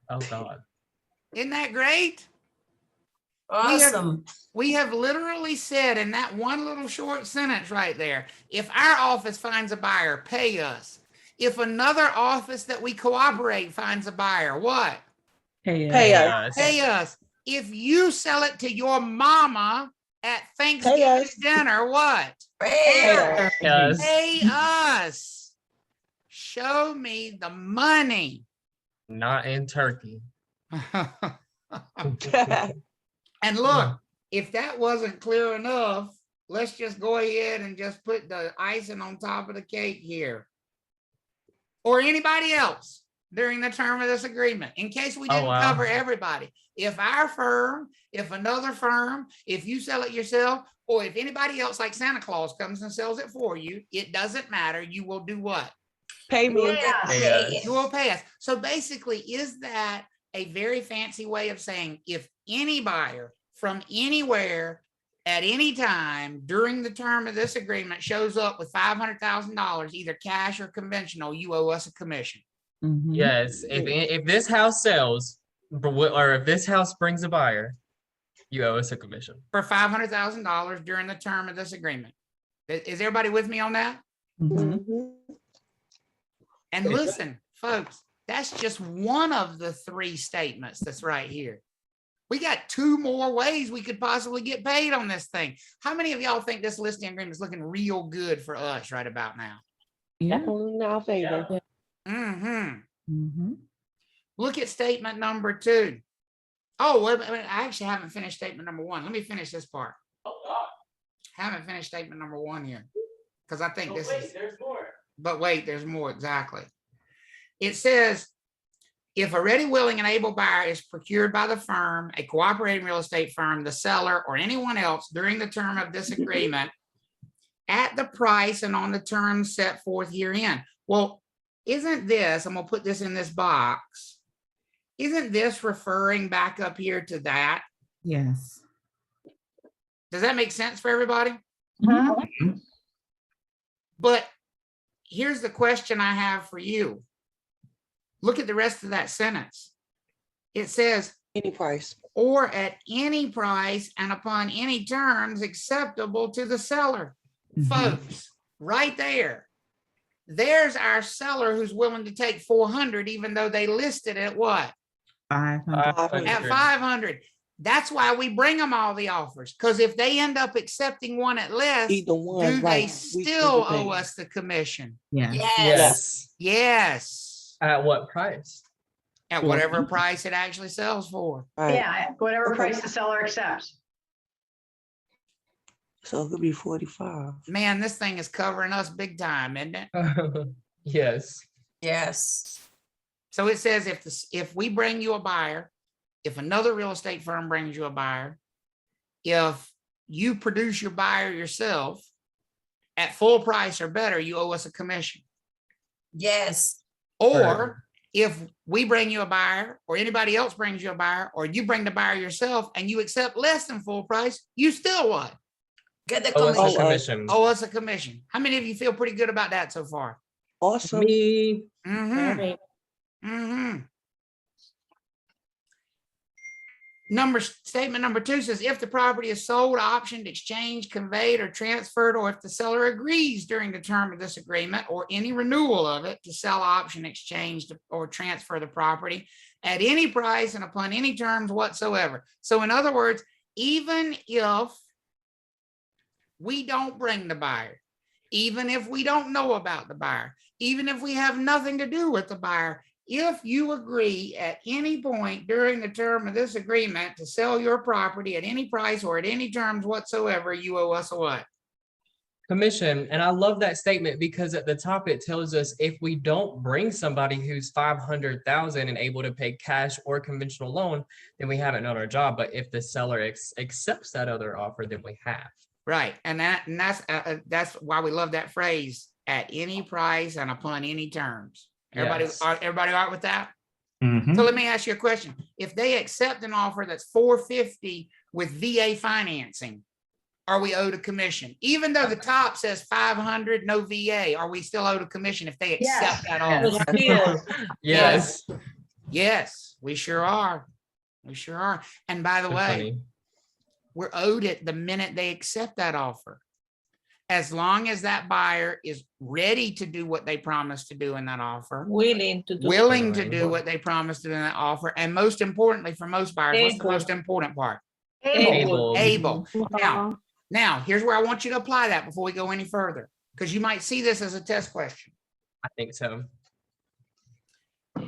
Oh God. Isn't that great? Awesome. We have literally said in that one little short sentence right there, if our office finds a buyer, pay us. If another office that we cooperate finds a buyer, what? Pay us. Pay us. Pay us. If you sell it to your mama at Thanksgiving us. dinner, what? Pay. Yes. Pay us. Show me the money. Not in Turkey. And look, if that wasn't clear enough, let's just go ahead and just put the icing on top of the cake here. Or anybody else during the term of this agreement, in case we didn't wow. cover everybody. If our firm, if another firm, if you sell it yourself, or if anybody else like Santa Claus comes and sells it for you, it doesn't matter. You will do what? Pay me. Yes. You will pay us. So basically, is that a very fancy way of saying if any buyer from anywhere at any time during the term of this agreement shows up with $500,000, either cash or conventional, you owe us a commission. Mhm. Yes. If this house sells, or if this house brings a buyer, you owe us a commission. For $500,000 during the term of this agreement. Is everybody with me on that? Mhm. Mhm. And listen, folks, that's just one of the 3 statements that's right here. We got 2 more ways we could possibly get paid on this thing. How many of y'all think this listing agreement is looking real good for us right about now? Yeah. Definitely in our favor. Mm-hmm. Mhm. Look at statement number 2. Oh, wait a minute. I actually haven't finished statement number 1. Let me finish this part. Haven't finished statement number 1 here. Because I think this is. There's more. But wait, there's more. Exactly. It says, if a ready, willing, and able buyer is procured by the firm, a cooperating real estate firm, the seller, or anyone else during the term of this agreement at the price and on the terms set forth herein. Well, isn't this, I'm going to put this in this box, isn't this referring back up here to that? Yes. Does that make sense for everybody? Mhm. But here's the question I have for you. Look at the rest of that sentence. It says, Any price. or at any price and upon any terms acceptable to the seller. Mhm. Folks, right there. There's our seller who's willing to take 400, even though they listed it what? 500. At 500. That's why we bring them all the offers, because if they end up accepting one at less, Either one, do they right? We still pay. owe us the commission? Yeah. Yes. Yes, At what price? at whatever price it actually sells for. Right. Yeah, whatever Okay. price the seller accepts. So it could be 45. Man, this thing is covering us big time, isn't it? Yes. Yes. So it says if we bring you a buyer, if another real estate firm brings you a buyer, if you produce your buyer yourself at full price or better, you owe us a commission. Yes. Or if we bring you a buyer or anybody else brings you a buyer, or you bring the buyer yourself and you accept less than full price, you still what? Get the Oh, it's a commission. commission. Owe us a commission. How many of you feel pretty good about that so far? Awesome. Me. Mm-hmm. Mm-hmm. Statement number 2 says, if the property is sold, optioned, exchanged, conveyed, or transferred, or if the seller agrees during the term of this agreement or any renewal of it to sell, option, exchange, or transfer the property at any price and upon any terms whatsoever. So in other words, even if we don't bring the buyer, even if we don't know about the buyer, even if we have nothing to do with the buyer, if you agree at any point during the term of this agreement to sell your property at any price or at any terms whatsoever, you owe us a what? Commission. And I love that statement because at the top it tells us if we don't bring somebody who's 500,000 and able to pay cash or conventional loan, then we haven't done our job. But if the seller accepts that other offer, then we have. Right. And that's why we love that phrase, at any price and upon any terms. Everybody, Yes. everybody all right with that? Mhm. So let me ask you a question. If they accept an offer that's $450 with VA financing, are we owed a commission? Even though the top says 500, no VA, are we still owed a commission if they accept that offer? Yes. Yes, we sure are. We sure are. And by the So way, funny. we're owed it the minute they accept that offer. As long as that buyer is ready to do what they promised to do in that offer, Willing to do. willing to do what they promised to do in that offer, and most importantly for most buyers, what's the Able. most important part? Able. Able. Able. Now, here's where I want you to apply that before we go any further, because you might see this as a test question. I think so.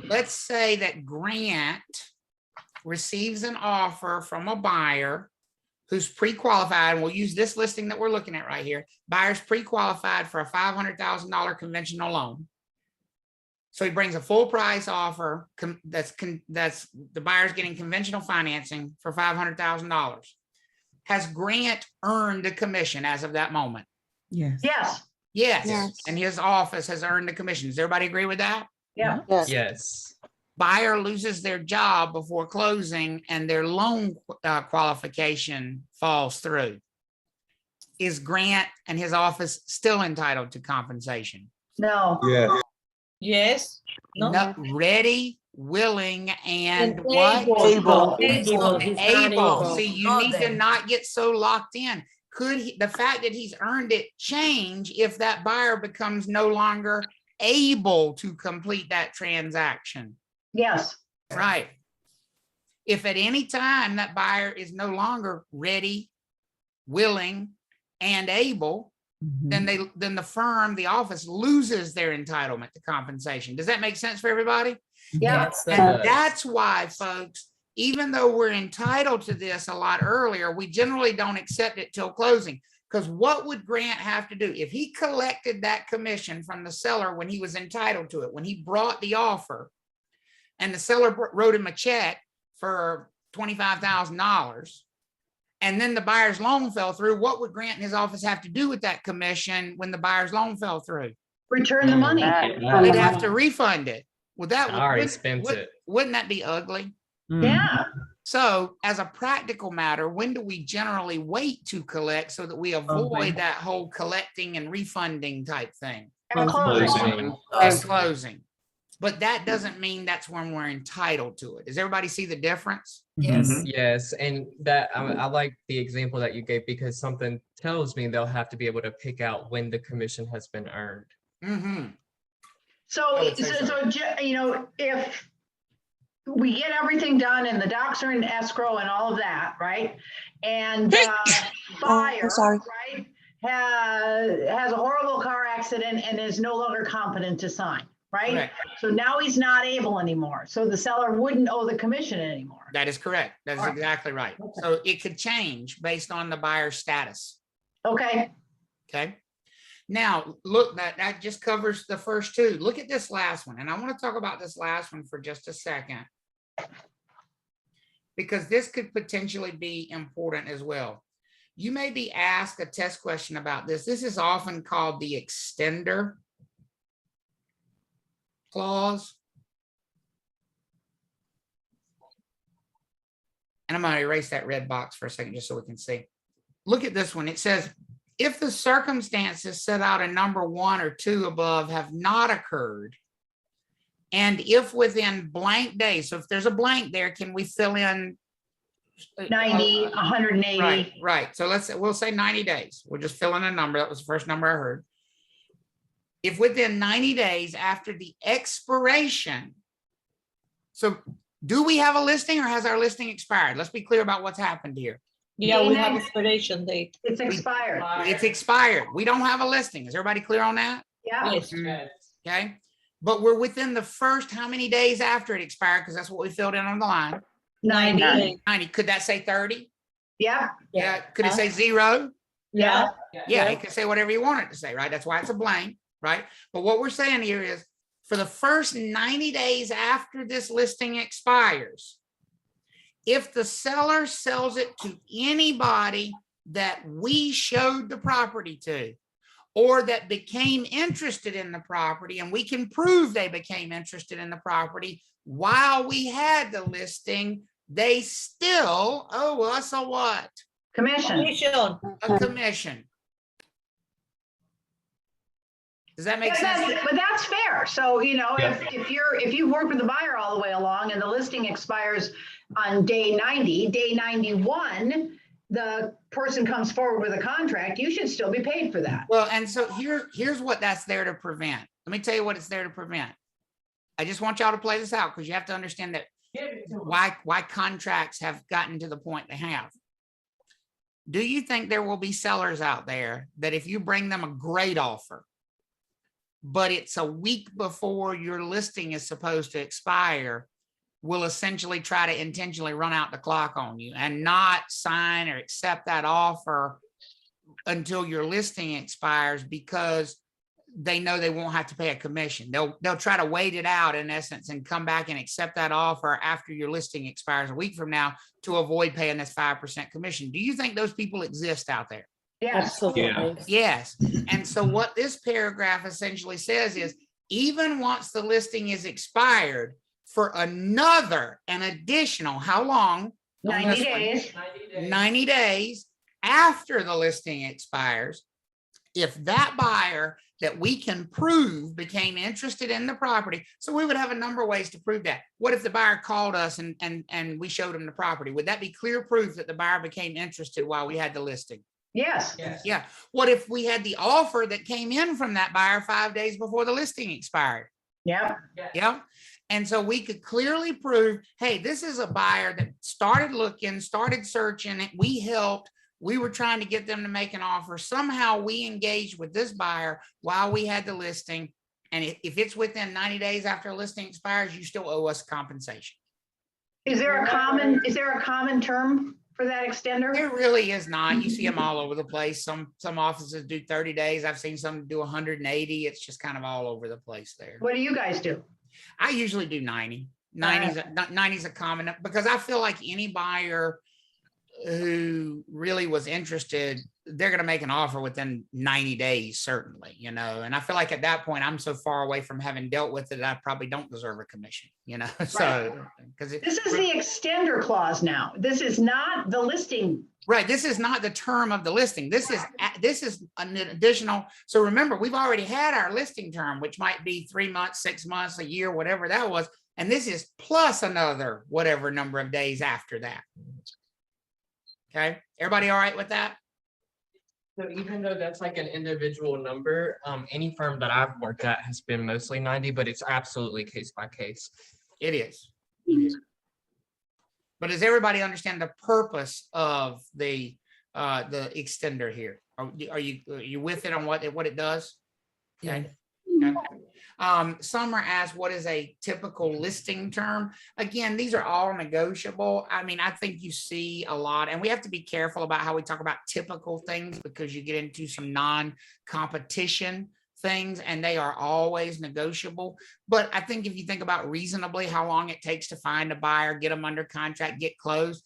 Let's say that Grant receives an offer from a buyer who's pre-qualified, and we'll use this listing that we're looking at right here. Buyer's pre-qualified for a $500,000 conventional loan. So he brings a full price offer that's the buyer's getting conventional financing for $500,000. Has Grant earned a commission as of that moment? Yes. Yes, Yes. And his office has earned a commission. Does everybody agree with that? yeah. Yes. Yes. Buyer loses their job before closing and their loan qualification falls through. Is Grant and his office still entitled to compensation? No, Yeah. Yes. No. Ready, willing, and And what? Able. Able. He's not Able. See, you Not need to there. not get so locked in. Could the fact that he's earned it change if that buyer becomes no longer able to complete that transaction? yes, Right. If at any time that buyer is no longer ready, willing, and able, Mhm. then the firm, the office loses their entitlement to compensation. Does that make sense for everybody? yeah. Yes. And that's why, folks, even though we're entitled to this a lot earlier, we generally don't accept it till closing. Because what would Grant have to do if he collected that commission from the seller when he was entitled to it, when he brought the offer, and the seller wrote him a check for $25,000, and then the buyer's loan fell through? What would Grant and his office have to do with that commission when the buyer's loan fell through? Return the money. They'd have to refund it. Well, that I already spent it. wouldn't that be ugly? Mm. Yeah, So as a practical matter, when do we generally wait to collect so that we avoid that whole collecting and refunding type thing? and closing. At closing. But that doesn't mean that's when we're entitled to it. Does everybody see the difference? Yes. Mhm. Yes. And that I like the example that you gave because something tells me they'll have to be able to pick out when the commission has been earned. Mm-hmm. I So, would say so. so, you know, if we get everything done and the docs are in escrow and all of that, right? And buyer, sorry. right, has a horrible car accident and is no longer competent to sign, right? Correct. So now he's not able anymore. So the seller wouldn't owe the commission anymore. That is correct. That is All right. exactly right. Okay. So it could change based on the buyer's status. Okay, Okay. Now, look, that just covers the first two. Look at this last one. And I want to talk about this last one for just a second, because this could potentially be important as well. You may be asked a test question about this. This is often called the extender clause. And I'm going to erase that red box for a second just so we can see. Look at this one. It says, if the circumstances set out in number 1 or 2 above have not occurred, and if within blank days, so if there's a blank there, can we fill in 90, 180. Right. So we'll say 90 days. We'll just fill in a number. That was the first number I heard. If within 90 days after the expiration, so do we have a listing or has our listing expired? Let's be clear about what's happened here. Yeah, we have expiration date. It's expired. It's expired. We don't have a listing. Is everybody clear on that? Yeah. Yes. Okay. But we're within the first how many days after it expired? Because that's what we filled in on the line. 90. 90. Could that say 30? Yeah. Yeah. Could it say 0? Yeah. Yeah. It could say whatever you want it to say, right? That's why it's a blank, right? But what we're saying here is for the first 90 days after this listing expires, if the seller sells it to anybody that we showed the property to, or that became interested in the property, and we can prove they became interested in the property while we had the listing, they still owe us a what? Commission. Commission. A commission. Does that make sense? But that's fair. So, if you've worked with the buyer all the way along and the listing expires on day 90, day 91, the person comes forward with a contract, you should still be paid for that. Well, and so here's what that's there to prevent. Let me tell you what it's there to prevent. I just want y'all to play this out because you have to understand that why contracts have gotten to the point they have. Do you think there will be sellers out there that if you bring them a great offer, but it's a week before your listing is supposed to expire, will essentially try to intentionally run out the clock on you and not sign or accept that offer until your listing expires because they know they won't have to pay a commission? They'll try to wait it out in essence and come back and accept that offer after your listing expires a week from now to avoid paying this 5% commission. Do you think those people exist out there? Yes. Absolutely. Yes. And so what this paragraph essentially says is even once the listing is expired for an additional, how long? 90 days. 90 days after the listing expires, if that buyer that we can prove became interested in the property. So we would have a number of ways to prove that. What if the buyer called us and we showed him the property? Would that be clear proof that the buyer became interested while we had the listing? Yes. Yeah. What if we had the offer that came in from that buyer 5 days before the listing expired? Yep. Yeah. And so we could clearly prove, hey, this is a buyer that started looking, started searching. We helped. We were trying to get them to make an offer. Somehow we engaged with this buyer while we had the listing. And if it's within 90 days after a listing expires, you still owe us compensation. Is there a common term for that extender? There really is not. You see them all over the place. Some offices do 30 days. I've seen some do 180. It's just kind of all over the place there. What do you guys do? I usually do 90. 90 is a common, because I feel like any buyer who really was interested, they're going to make an offer within 90 days, certainly, and I feel like at that point, I'm so far away from having dealt with it, I probably don't deserve a commission, so because This is the extender clause now. This is not the listing. Right. This is not the term of the listing. This is an additional. So remember, we've already had our listing term, which might be 3 months, 6 months, a year, whatever that was. And this is plus another whatever number of days after that. Okay. Everybody all right with that? So even though that's like an individual number, any firm that I've worked at has been mostly 90, but it's absolutely case by case. It is. But does everybody understand the purpose of the extender here? Are you with it on what it does? Okay. Okay. Summer asked, what is a typical listing term? Again, these are all negotiable. I mean, I think you see a lot, and we have to be careful about how we talk about typical things because you get into some non-competition things and they are always negotiable. But I think if you think about reasonably how long it takes to find a buyer, get them under contract, get closed,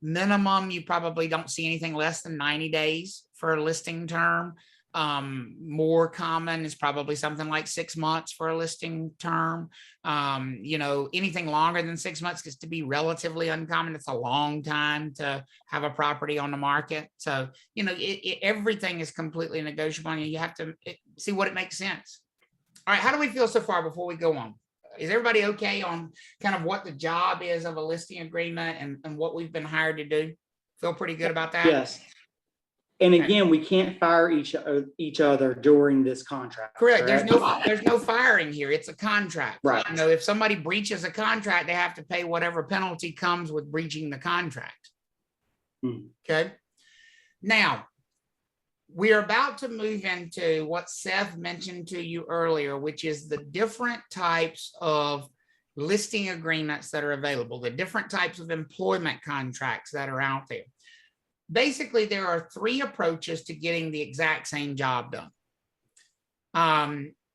minimum, you probably don't see anything less than 90 days for a listing term. More common is probably something like 6 months for a listing term. Anything longer than 6 months is to be relatively uncommon. It's a long time to have a property on the market. So, everything is completely negotiable and you have to see what it makes sense. All right. How do we feel so far before we go on? Is everybody okay on kind of what the job is of a listing agreement and what we've been hired to do? Feel pretty good about that? Yes. And again, we can't fire each other during this contract. Correct. There's no firing here. It's a contract. Right. If somebody breaches a contract, they have to pay whatever penalty comes with breaching the contract. Okay. Now, we're about to move into what Seth mentioned to you earlier, which is the different types of listing agreements that are available, the different types of employment contracts that are out there. Basically, there are 3 approaches to getting the exact same job done.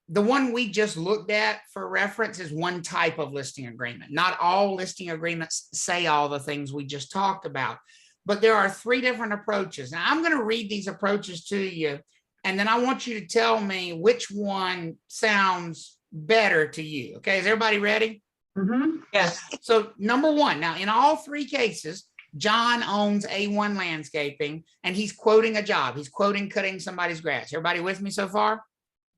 The one we just looked at for reference is one type of listing agreement. Not all listing agreements say all the things we just talked about, but there are 3 different approaches. Now, I'm going to read these approaches to you, and then I want you to tell me which one sounds better to you. Okay, is everybody ready? Mm-hmm. Yes. So number 1, now in all 3 cases, John owns A1 Landscaping and he's quoting a job. He's quoting cutting somebody's grass. Everybody with me so far?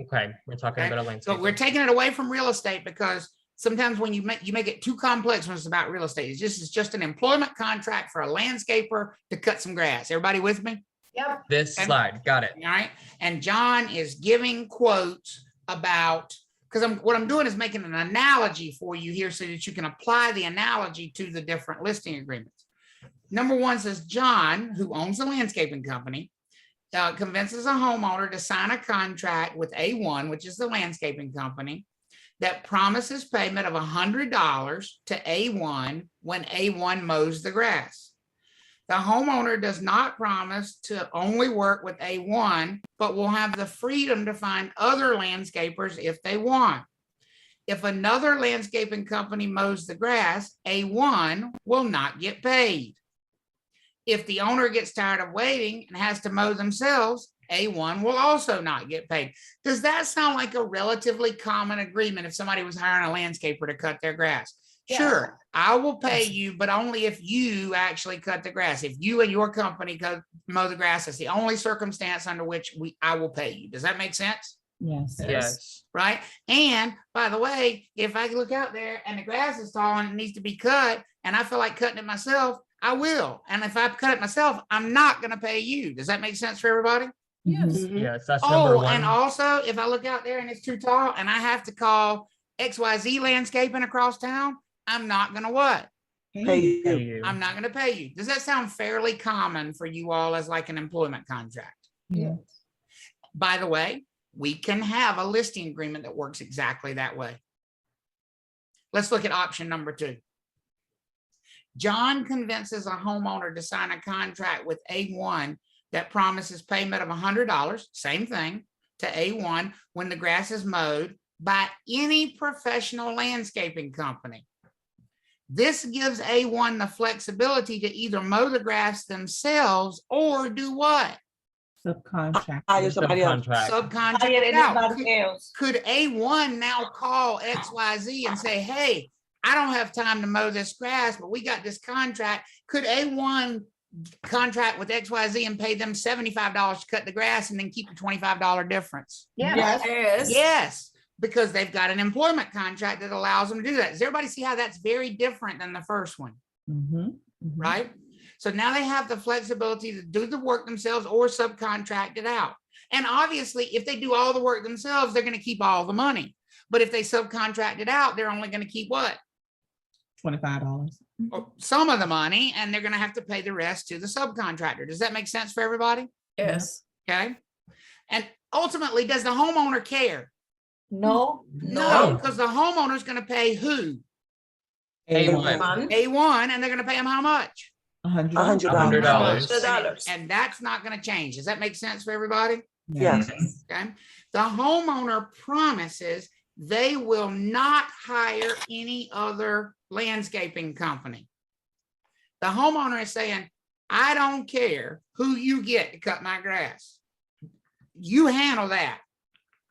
Okay, we're talking about a landscape. So we're taking it away from real estate because sometimes when you make it too complex when it's about real estate, it's just an employment contract for a landscaper to cut some grass. Everybody with me? Yep. This slide, got it. All right. And John is giving quotes about, because what I'm doing is making an analogy for you here so that you can apply the analogy to the different listing agreements. Number 1 says John, who owns the landscaping company, convinces a homeowner to sign a contract with A1, which is the landscaping company, that promises payment of $100 to A1 when A1 mows the grass. The homeowner does not promise to only work with A1, but will have the freedom to find other landscapers if they want. If another landscaping company mows the grass, A1 will not get paid. If the owner gets tired of waiting and has to mow themselves, A1 will also not get paid. Does that sound like a relatively common agreement if somebody was hiring a landscaper to cut their grass? Yeah. Sure, I will pay you, but only if you actually cut the grass. If you and your company mow the grass, that's the only circumstance under which I will pay you. Does that make sense? Yes. Yes. Right. And by the way, if I look out there and the grass is tall and it needs to be cut and I feel like cutting it myself, I will. And if I cut it myself, I'm not going to pay you. Does that make sense for everybody? Yes. Yes, that's number 1. And also if I look out there and it's too tall and I have to call XYZ Landscaping across town, I'm not going to what? Pay you. I'm not going to pay you. Does that sound fairly common for you all as like an employment contract? Yes. By the way, we can have a listing agreement that works exactly that way. Let's look at option number 2. John convinces a homeowner to sign a contract with A1 that promises payment of $100, same thing, to A1 when the grass is mowed by any professional landscaping company. This gives A1 the flexibility to either mow the grass themselves or do what? Subcontract. Hire somebody else. Subcontract Hire it out. anybody else. Could A1 now call XYZ and say, hey, I don't have time to mow this grass, but we got this contract. Could A1 contract with XYZ and pay them $75 to cut the grass and then keep the $25 difference? Yeah. Yes, because they've got an employment contract that allows them to do that. Does everybody see how that's very different than the first one? Right? So now they have the flexibility to do the work themselves or subcontract it out. And obviously, if they do all the work themselves, they're going to keep all the money. But if they subcontract it out, they're only going to keep what? $25. or some of the money, and they're going to have to pay the rest to the subcontractor. Does that make sense for everybody? Yes. Okay. And ultimately, does the homeowner care? No. No, because the homeowner is going to pay who? A1. A1, and they're going to pay them how much? $100. $100. $100. And that's not going to change. Does that make sense for everybody? Yes. Okay. The homeowner promises they will not hire any other landscaping company. The homeowner is saying, I don't care who you get to cut my grass. You handle that.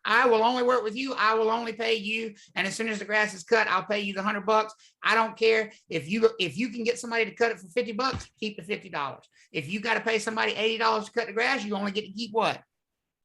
I will only work with you. I will only pay you. And as soon as the grass is cut, I'll pay you the $100. I don't care if you can get somebody to cut it for $50, keep the $50. If you got to pay somebody $80 to cut the grass, you only get to keep what?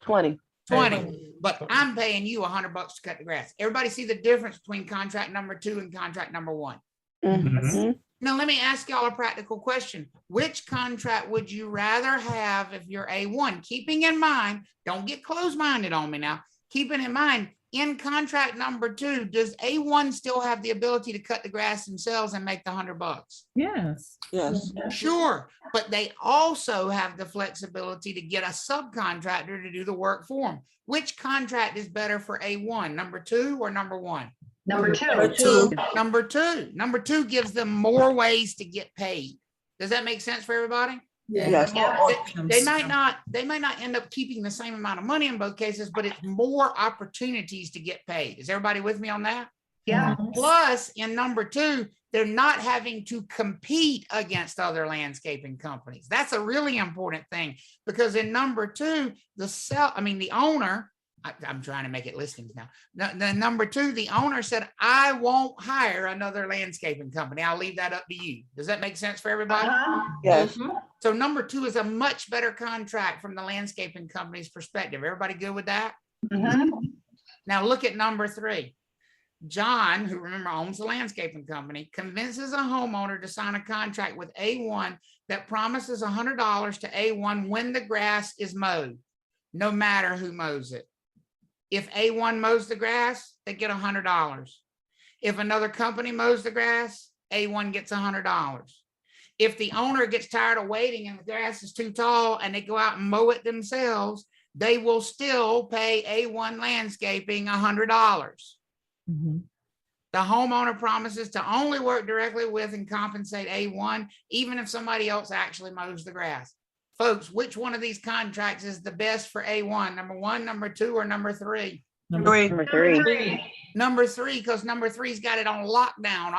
20. 20, but I'm paying you $100 to cut the grass. Everybody see the difference between contract number 2 and contract number 1? Mhm. Now, let me ask y'all a practical question. Which contract would you rather have if you're A1? Keeping in mind, don't get closed-minded on me now. Keeping in mind, in contract number 2, does A1 still have the ability to cut the grass themselves and make the $100? Yes. Yes. Sure, but they also have the flexibility to get a subcontractor to do the work for them. Which contract is better for A1, number 2 or number 1? Number 2. Number 2. Number 2 gives them more ways to get paid. Does that make sense for everybody? Yes. They might not end up keeping the same amount of money in both cases, but it's more opportunities to get paid. Is everybody with me on that? Yeah. Plus, in number 2, they're not having to compete against other landscaping companies. That's a really important thing, because in number 2, the owner, I'm trying to make it listings now. The number 2, the owner said, I won't hire another landscaping company. I'll leave that up to you. Does that make sense for everybody? Yes. So number 2 is a much better contract from the landscaping company's perspective. Everybody good with that? Now look at number 3. John, who remember owns the landscaping company, convinces a homeowner to sign a contract with A1 that promises $100 to A1 when the grass is mowed, no matter who mows it. If A1 mows the grass, they get $100. If another company mows the grass, A1 gets $100. If the owner gets tired of waiting and the grass is too tall and they go out and mow it themselves, they will still pay A1 Landscaping $100. Mhm. The homeowner promises to only work directly with and compensate A1, even if somebody else actually mows the grass. Folks, which one of these contracts is the best for A1? Number 1, number 2, or number 3? Number 3. Number 3, because number 3's got it on lockdown.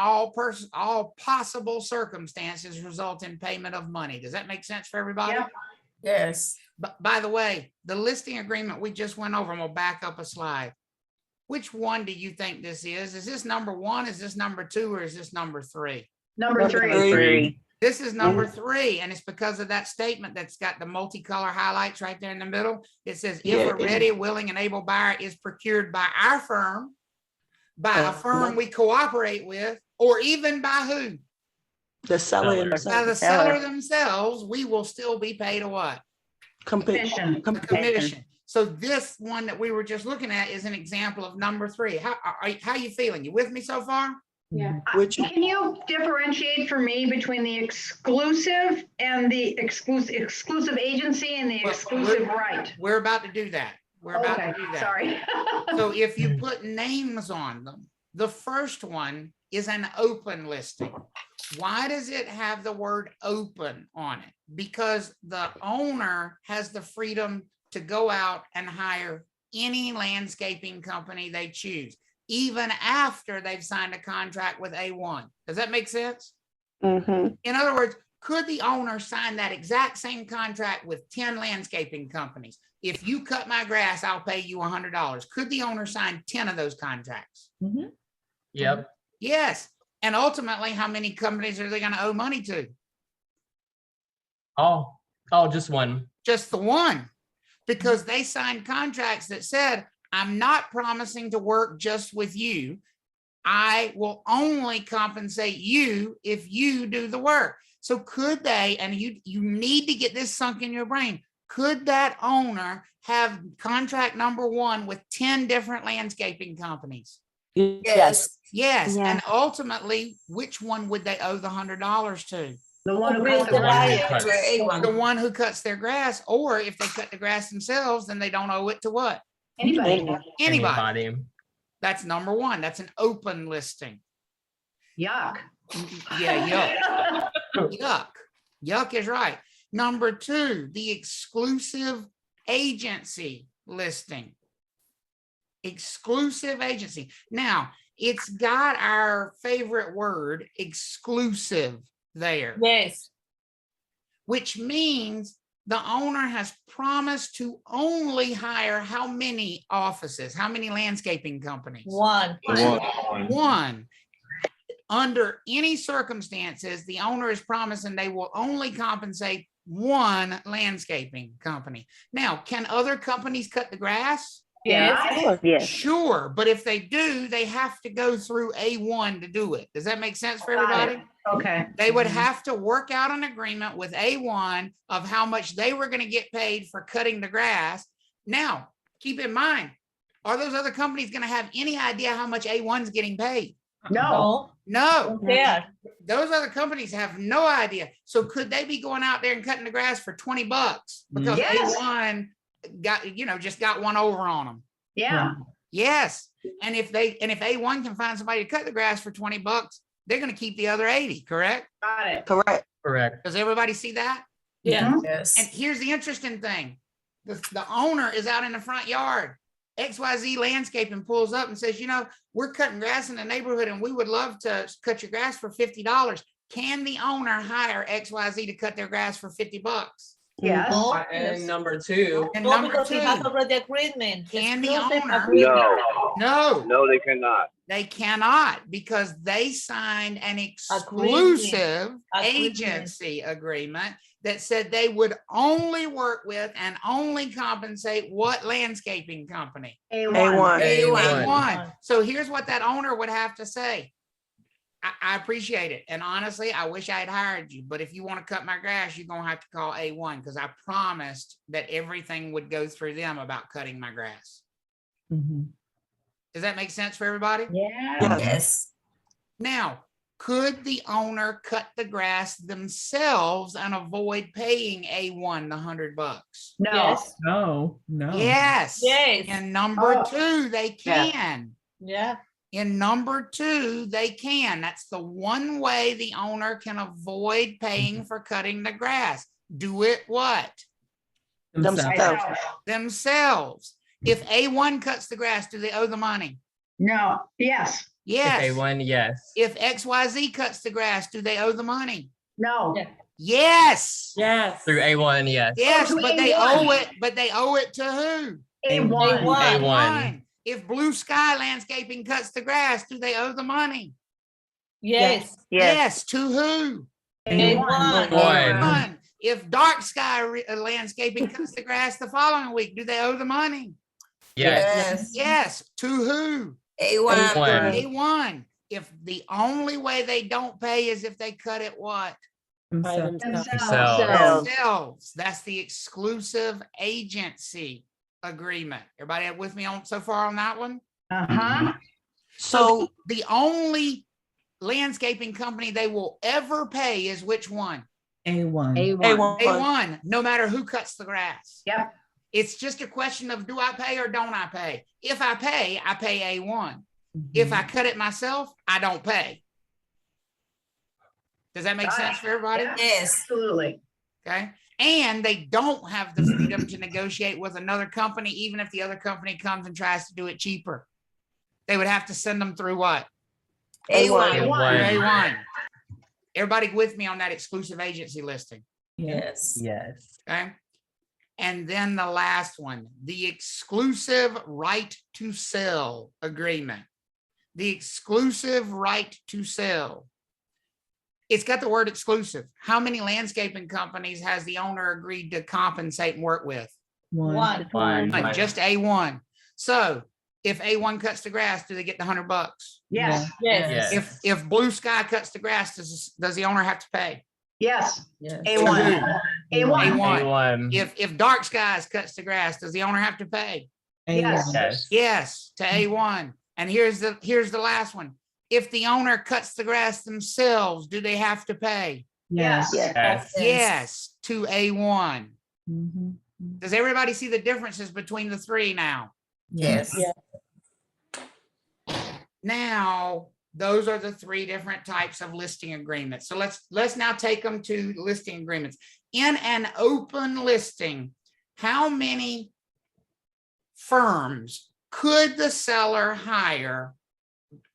All possible circumstances result in payment of money. Does that make sense for everybody? Yeah. Yes. But by the way, the listing agreement we just went over, I'm gonna back up a slide. Which one do you think this is? Is this number 1? Is this number 2? Or is this number 3? Number 3. 3. This is number 3, and it's because of that statement that's got the multicolor highlights right there in the middle. It says, if a ready, willing, and able buyer is procured by our firm, by a firm we cooperate with, or even by who? The seller By himself. the seller themselves, we will still be paid a what? Commission. A commission. So this one that we were just looking at is an example of number 3. How you feeling? You with me so far? Yeah. Which Can you differentiate for me between the exclusive and the exclusive agency and the Well, exclusive right? We're about to do that. We're about Okay, to do that. sorry. So if you put names on them, the first one is an open listing. Why does it have the word open on it? Because the owner has the freedom to go out and hire any landscaping company they choose, even after they've signed a contract with A1. Does that make sense? Mhm. In other words, could the owner sign that exact same contract with 10 landscaping companies? If you cut my grass, I'll pay you $100. Could the owner sign 10 of those contracts? Mhm. Yep. Yes. And ultimately, how many companies are they going to owe money to? Oh, just one. Just the one, because they signed contracts that said, I'm not promising to work just with you. I will only compensate you if you do the work. So could they, and you need to get this sunk in your brain, could that owner have contract number 1 with 10 different landscaping companies? Yes. Yes, Yeah. and ultimately, which one would they owe the $100 to? The one who Who cut the the grass. buyer to The A1. one who cuts their grass, or if they cut the grass themselves, then they don't owe it to what? Anybody. Anybody. That's number one. That's an open listing. Yuck. Yeah, yuck. Yuck is right. Number two, the exclusive agency listing. Exclusive agency. Now, it's got our favorite word, exclusive, there, Yes. which means the owner has promised to only hire how many offices, how many landscaping companies? One. One. Under any circumstances, the owner is promising they will only compensate one landscaping company. Now, can other companies cut the grass? Yes. Yes. Sure, but if they do, they have to go through A1 to do it. Does that make sense for Got it. everybody? Okay. They would have to work out an agreement with A1 of how much they were going to get paid for cutting the grass. Now, keep in mind, are those other companies going to have any idea how much A1's getting paid? No. No, Yeah. those other companies have no idea. So could they be going out there and cutting the grass for $20 because Yes. A1 got, just got one over on them? Yeah. Yes. And if A1 can find somebody to cut the grass for $20, they're going to keep the other 80, correct? Got it. Correct. Correct. Does everybody see that? Yeah. Mhm. Yes. And here's the interesting thing. The owner is out in the front yard. XYZ Landscaping pulls up and says, we're cutting grass in the neighborhood and we would love to cut your grass for $50. Can the owner hire XYZ to cut their grass for $50? Yes. No. And number two, And No, number because he has two, already agreement. Can the Exclusive owner- agreement. no, they cannot. they cannot because they signed an exclusive Agreement. agency agreement that said they would only work with and only compensate what landscaping company? A1. A1. So here's what that owner would have to say. I appreciate it. And honestly, I wish I had hired you, but if you want to cut my grass, you're going to have to call A1 because I promised that everything would go through them about cutting my grass. Mhm. Does that make sense for everybody? Yeah. Yes. Now, could the owner cut the grass themselves and avoid paying A1 the $100? No. Yes. No, no. Yes. Yes. And number Oh. two, they Yeah. can. Yeah. In number two, they can. That's the one way the owner can avoid paying for cutting the grass. Do it what? Themselves. Myself. Themselves. If A1 cuts the grass, do they owe the money? No. Yes. Yes. if A1, yes. If XYZ cuts the grass, do they owe the money? No. Yeah. Yes. Yes. Through A1, yes. Yes, to but they A1. owe it, to who? A1. A1. If Blue Sky Landscaping cuts the grass, do they owe the money? Yes. Yes, to who? A1. One. If Dark Sky Landscaping cuts the grass the following week, do they owe the money? Yes. Yes, to who? A1. A1. If the only way they don't pay is if they cut it what? Themselves. Themselves. Themselves. That's the exclusive agency agreement. Everybody with me on so far on that one? Uh-huh. So The only landscaping company they will ever pay is which one? A1. A1. A1, no matter who cuts the grass. Yep. It's just a question of do I pay or don't I pay? If I pay A1. Mhm. If I cut it myself, I don't pay. Does that make Got sense it. for everybody? Yeah. Yes. Absolutely. Okay. And they don't have the freedom to negotiate with another company, even if the other company comes and tries to do it cheaper. They would have to send them through what? A1. A1. A1. Everybody with me on that exclusive agency listing. Yes. Yes. Okay. And then the last one, the exclusive right to sell agreement. The exclusive right to sell. It's got the word exclusive. How many landscaping companies has the owner agreed to compensate and work with? One. One. Just A1. So if A1 cuts the grass, do they get the $100? Yes. Yes. Yes. If Blue Sky cuts the grass, does the owner have to pay? Yes. Yes. A1. A1. A1. If Dark Skies cuts the grass, does the owner have to pay? Yes. Yes. Yes, to A1. And here's the last one. If the owner cuts the grass themselves, do they have to pay? Yes. Yes. Yes, to A1. Mhm. Does everybody see the differences between the three now? Yes. Now, those are the three different types of listing agreements. So let's now take them to listing agreements. In an open listing, how many firms could the seller hire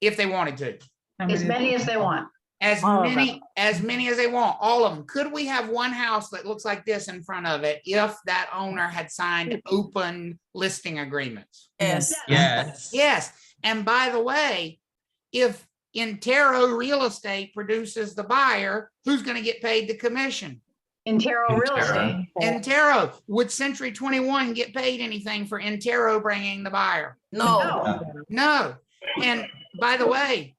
if they wanted to? How As many as they want. As All of many as they want, all of them. Could we have one house that looks like this in front of it if that owner had signed open listing agreements? Yes. Yes. Yes. And by the way, if Intero Real Estate produces the buyer, who's going to get paid the commission? Intero Real Estate. Intero. Would Century 21 get paid anything for Intero bringing the buyer? No. No. And by the way,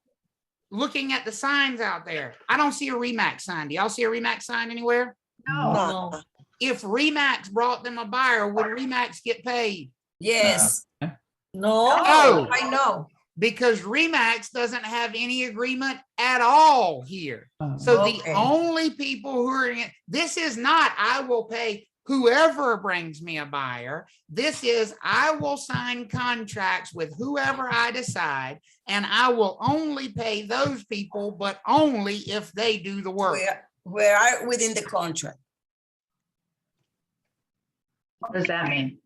looking at the signs out there, I don't see a Remax sign. Do y'all see a Remax sign anywhere? No. No. If Remax brought them a buyer, would Remax get paid? Yes. No. No. No. I know. Because Remax doesn't have any agreement at all here. So Okay. the only people who are in this is not, I will pay whoever brings me a buyer. This is, I will sign contracts with whoever I decide, and I will only pay those people, but only if they do the work. Where are within the contract? What does that mean?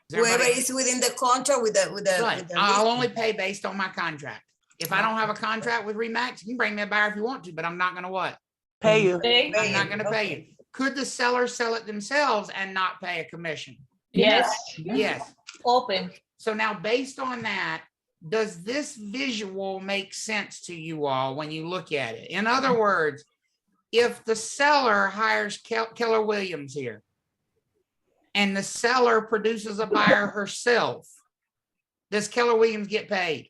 Does Whoever everybody- is within the contract with the Right. with the I'll listing. only pay based on my contract. If I don't have a contract with Remax, you can bring me a buyer if you want to, but I'm not going to what? Pay you. I'm not going to pay you. Could the seller sell it themselves and not pay a commission? Yes. Yes. Open. So now based on that, does this visual make sense to you all when you look at it? In other words, if the seller hires Keller Williams here and the seller produces a buyer herself, does Keller Williams get paid?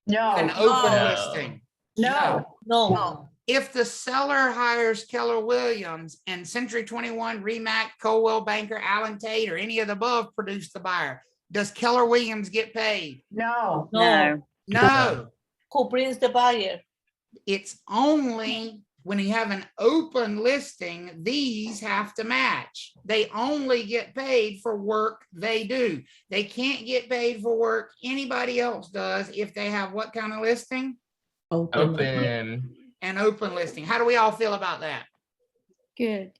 An No. open No. listing? No. No. If the seller hires Keller Williams and Century 21, Remax, Coldwell Banker, Allen Tate, or any of the above produce the buyer, does Keller Williams get paid? No. No. No. Who brings the buyer? It's only when you have an open listing, these have to match. They only get paid for work they do. They can't get paid for work anybody else does if they have what kind of listing? Open. An open listing. How do we all feel about that? Good.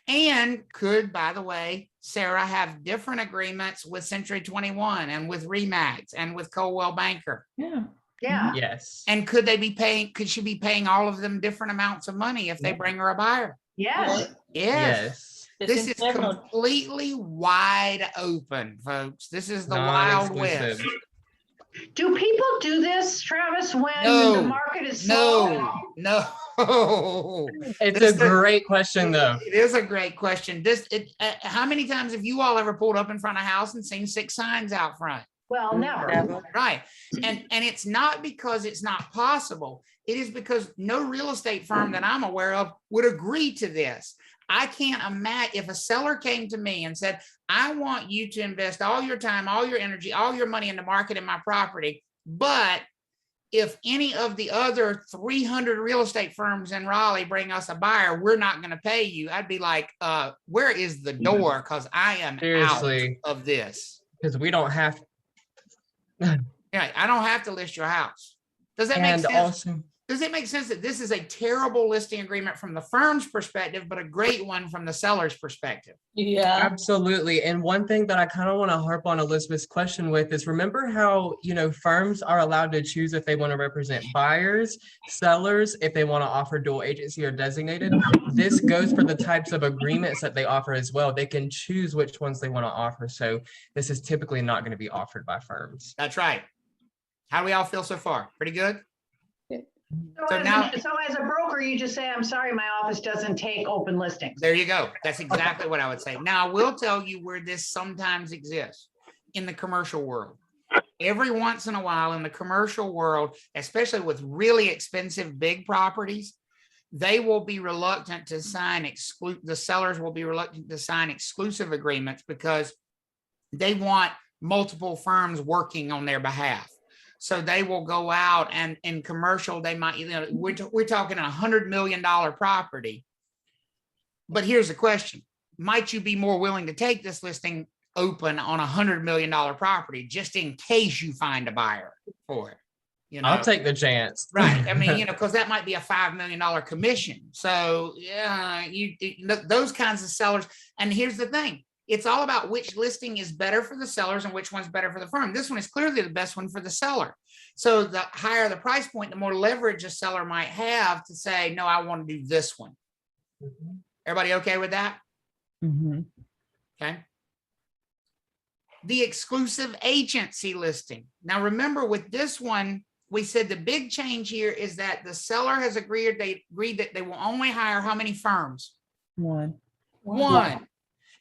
And could, by the way, Sarah have different agreements with Century 21 and with Remax and with Coldwell Banker? Yeah. Yeah. Yes. And could she be paying all of them different amounts of money if they bring her a buyer? Yes. Yes. Yes. This is completely wide open, folks. This is the Wild West. Non-exclusive. Do people do this, Travis, when No. the market is slow? No. It's This a great question, though. It is a great question. How many times have you all ever pulled up in front of a house and seen 6 signs out front? Well, never. Right. And it's not because it's not possible. It is because no real estate firm that I'm aware of would agree to this. I can't imagine if a seller came to me and said, I want you to invest all your time, all your energy, all your money into marketing my property. But if any of the other 300 real estate firms in Raleigh bring us a buyer, we're not going to pay you. I'd be like, where is the door? Because I am Seriously. out of this. Because we don't have. Yeah, I don't have to list your house. Does that make And sense? also, Does it make sense that this is a terrible listing agreement from the firm's perspective, but a great one from the seller's perspective? Yeah. absolutely. And one thing that I kind of want to harp on Elizabeth's question with is remember how, firms are allowed to choose if they want to represent buyers, sellers, if they want to offer dual agency or designated. This goes for the types of agreements that they offer as well. They can choose which ones they want to offer. So this is typically not going to be offered by firms. That's right. How do we all feel so far? Pretty good? So now- as a broker, you just say, I'm sorry, my office doesn't take open listings. There you go. That's exactly what I would say. Now, I will tell you where this sometimes exists in the commercial world. Every once in a while in the commercial world, especially with really expensive big properties, they will be reluctant to sign the sellers will be reluctant to sign exclusive agreements because they want multiple firms working on their behalf. So they will go out and in commercial, they might, we're talking $100 million property. But here's the question. Might you be more willing to take this listing open on $100 million property just in case you find a buyer for it? I'll take the chance. Right. I mean, because that might be a $5 million commission. So yeah, those kinds of sellers. And here's the thing. It's all about which listing is better for the sellers and which one's better for the firm. This one is clearly the best one for the seller. So the higher the price point, the more leverage a seller might have to say, no, I want to do this one. Everybody okay with that? Okay. The exclusive agency listing. Now, remember with this one, we said the big change here is that the seller has agreed that they will only hire how many firms? One.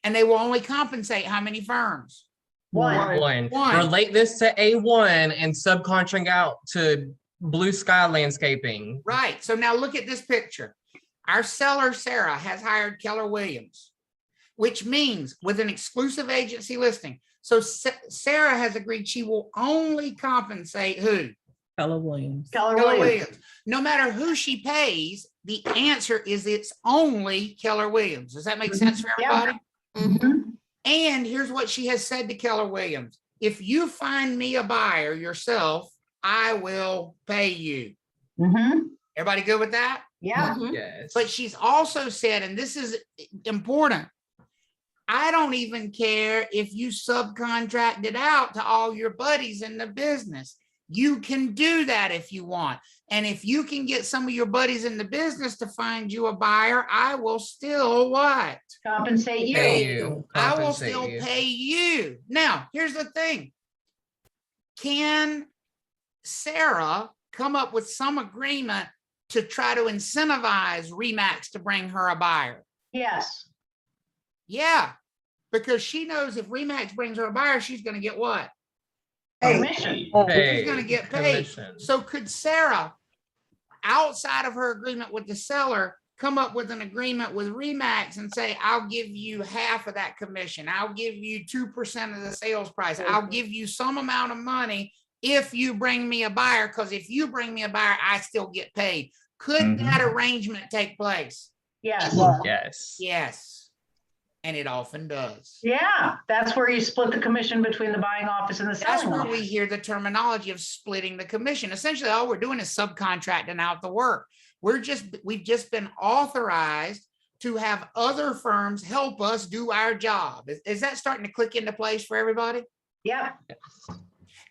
And they will only compensate how many firms? One. Relate this to A1 and subcontract out to Blue Sky Landscaping. Right. So now look at this picture. Our seller, Sarah, has hired Keller Williams, which means with an exclusive agency listing. So Sarah has agreed she will only compensate who? Keller Williams. Keller Williams. No matter who she pays, the answer is it's only Keller Williams. Does that make sense for everybody? And here's what she has said to Keller Williams. If you find me a buyer yourself, I will pay you. Everybody good with that? Yeah. Yes. But she's also said, and this is important, I don't even care if you subcontract it out to all your buddies in the business. You can do that if you want. And if you can get some of your buddies in the business to find you a buyer, I will still what? Compensate you. Pay you. I will Compensate still you. pay you. Now, here's the thing. Can Sarah come up with some agreement to try to incentivize RE/MAX to bring her a buyer? Yes. Yeah, because she knows if RE/MAX brings her a buyer, she's going to get what? Commission. She's going to get paid. Commission. So could Sarah, outside of her agreement with the seller, come up with an agreement with RE/MAX and say, I'll give you half of that commission. I'll give you 2% of the sales price. I'll give you some amount of money if you bring me a buyer, because if you bring me a buyer, I still get paid. Could that arrangement take place? Yes. Yes. Yes. And it often does. Yeah, that's where you split the commission between the buying office and the That's selling where office. we hear the terminology of splitting the commission. Essentially, all we're doing is subcontracting out the work. We've just been authorized to have other firms help us do our job. Is that starting to click into place for everybody? Yep.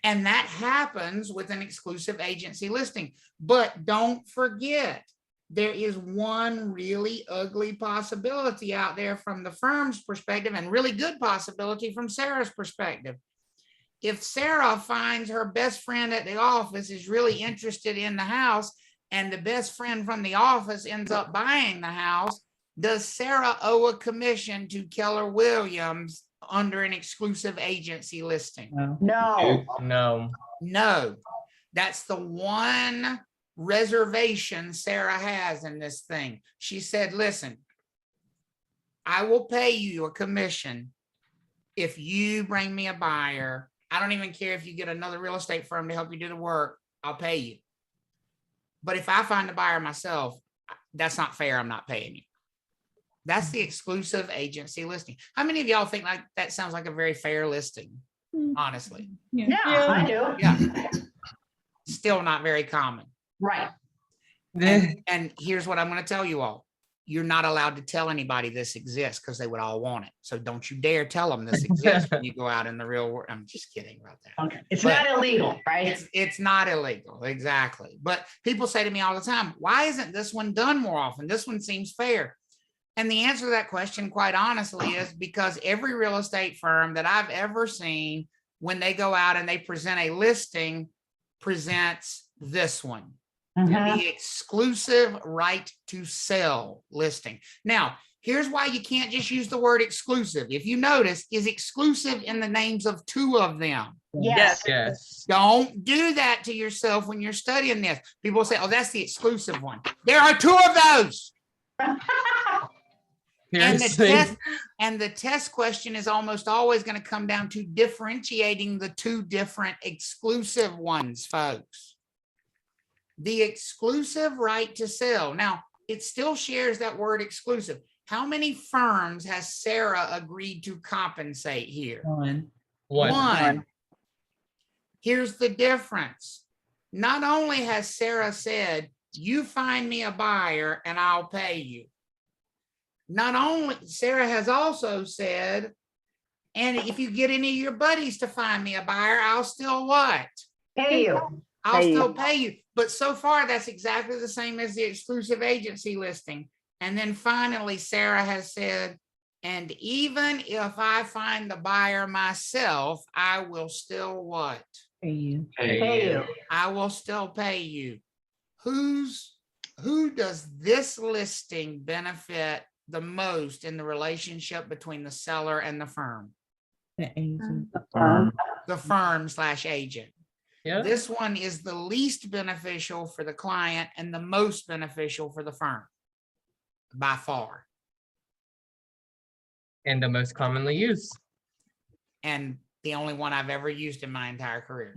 And that happens with an exclusive agency listing. But don't forget, there is one really ugly possibility out there from the firm's perspective and really good possibility from Sarah's perspective. If Sarah finds her best friend at the office is really interested in the house and the best friend from the office ends up buying the house, does Sarah owe a commission to Keller Williams under an exclusive agency listing? No. No. No. That's the one reservation Sarah has in this thing. She said, listen, I will pay you a commission if you bring me a buyer. I don't even care if you get another real estate firm to help you do the work. I'll pay you. But if I find a buyer myself, that's not fair. I'm not paying you. That's the exclusive agency listing. How many of y'all think like that sounds like a very fair listing? Honestly. Yeah, I do. Yeah. Still not very common. Right. And here's what I'm going to tell you all. You're not allowed to tell anybody this exists because they would all want it. So don't you dare tell them this exists when you go out in the real world. I'm just kidding about that. Okay. It's not illegal, right? It's not illegal. Exactly. But people say to me all the time, why isn't this one done more often? This one seems fair. And the answer to that question, quite honestly, is because every real estate firm that I've ever seen, when they go out and they present a listing, presents this one. The exclusive right to sell listing. Now, here's why you can't just use the word exclusive. If you notice, is exclusive in the names of two of them. Yes. Yes. Don't do that to yourself when you're studying this. People say, oh, that's the exclusive one. There are two of those. And the Seriously. test question is almost always going to come down to differentiating the two different exclusive ones, folks. The exclusive right to sell. Now, it still shares that word exclusive. How many firms has Sarah agreed to compensate here? One. One. Here's the difference. Not only has Sarah said, you find me a buyer and I'll pay you. Not only, Sarah has also said, and if you get any of your buddies to find me a buyer, I'll still what? Pay you. I'll still pay you. But so far, that's exactly the same as the exclusive agency listing. And then finally, Sarah has said, and even if I find the buyer myself, I will still what? Pay you. Pay you. I will still pay you. Who does this listing benefit the most in the relationship between the seller and the firm? The agent. The firm/agent. Yeah. This one is the least beneficial for the client and the most beneficial for the firm by far. And the most commonly used. And the only one I've ever used in my entire career.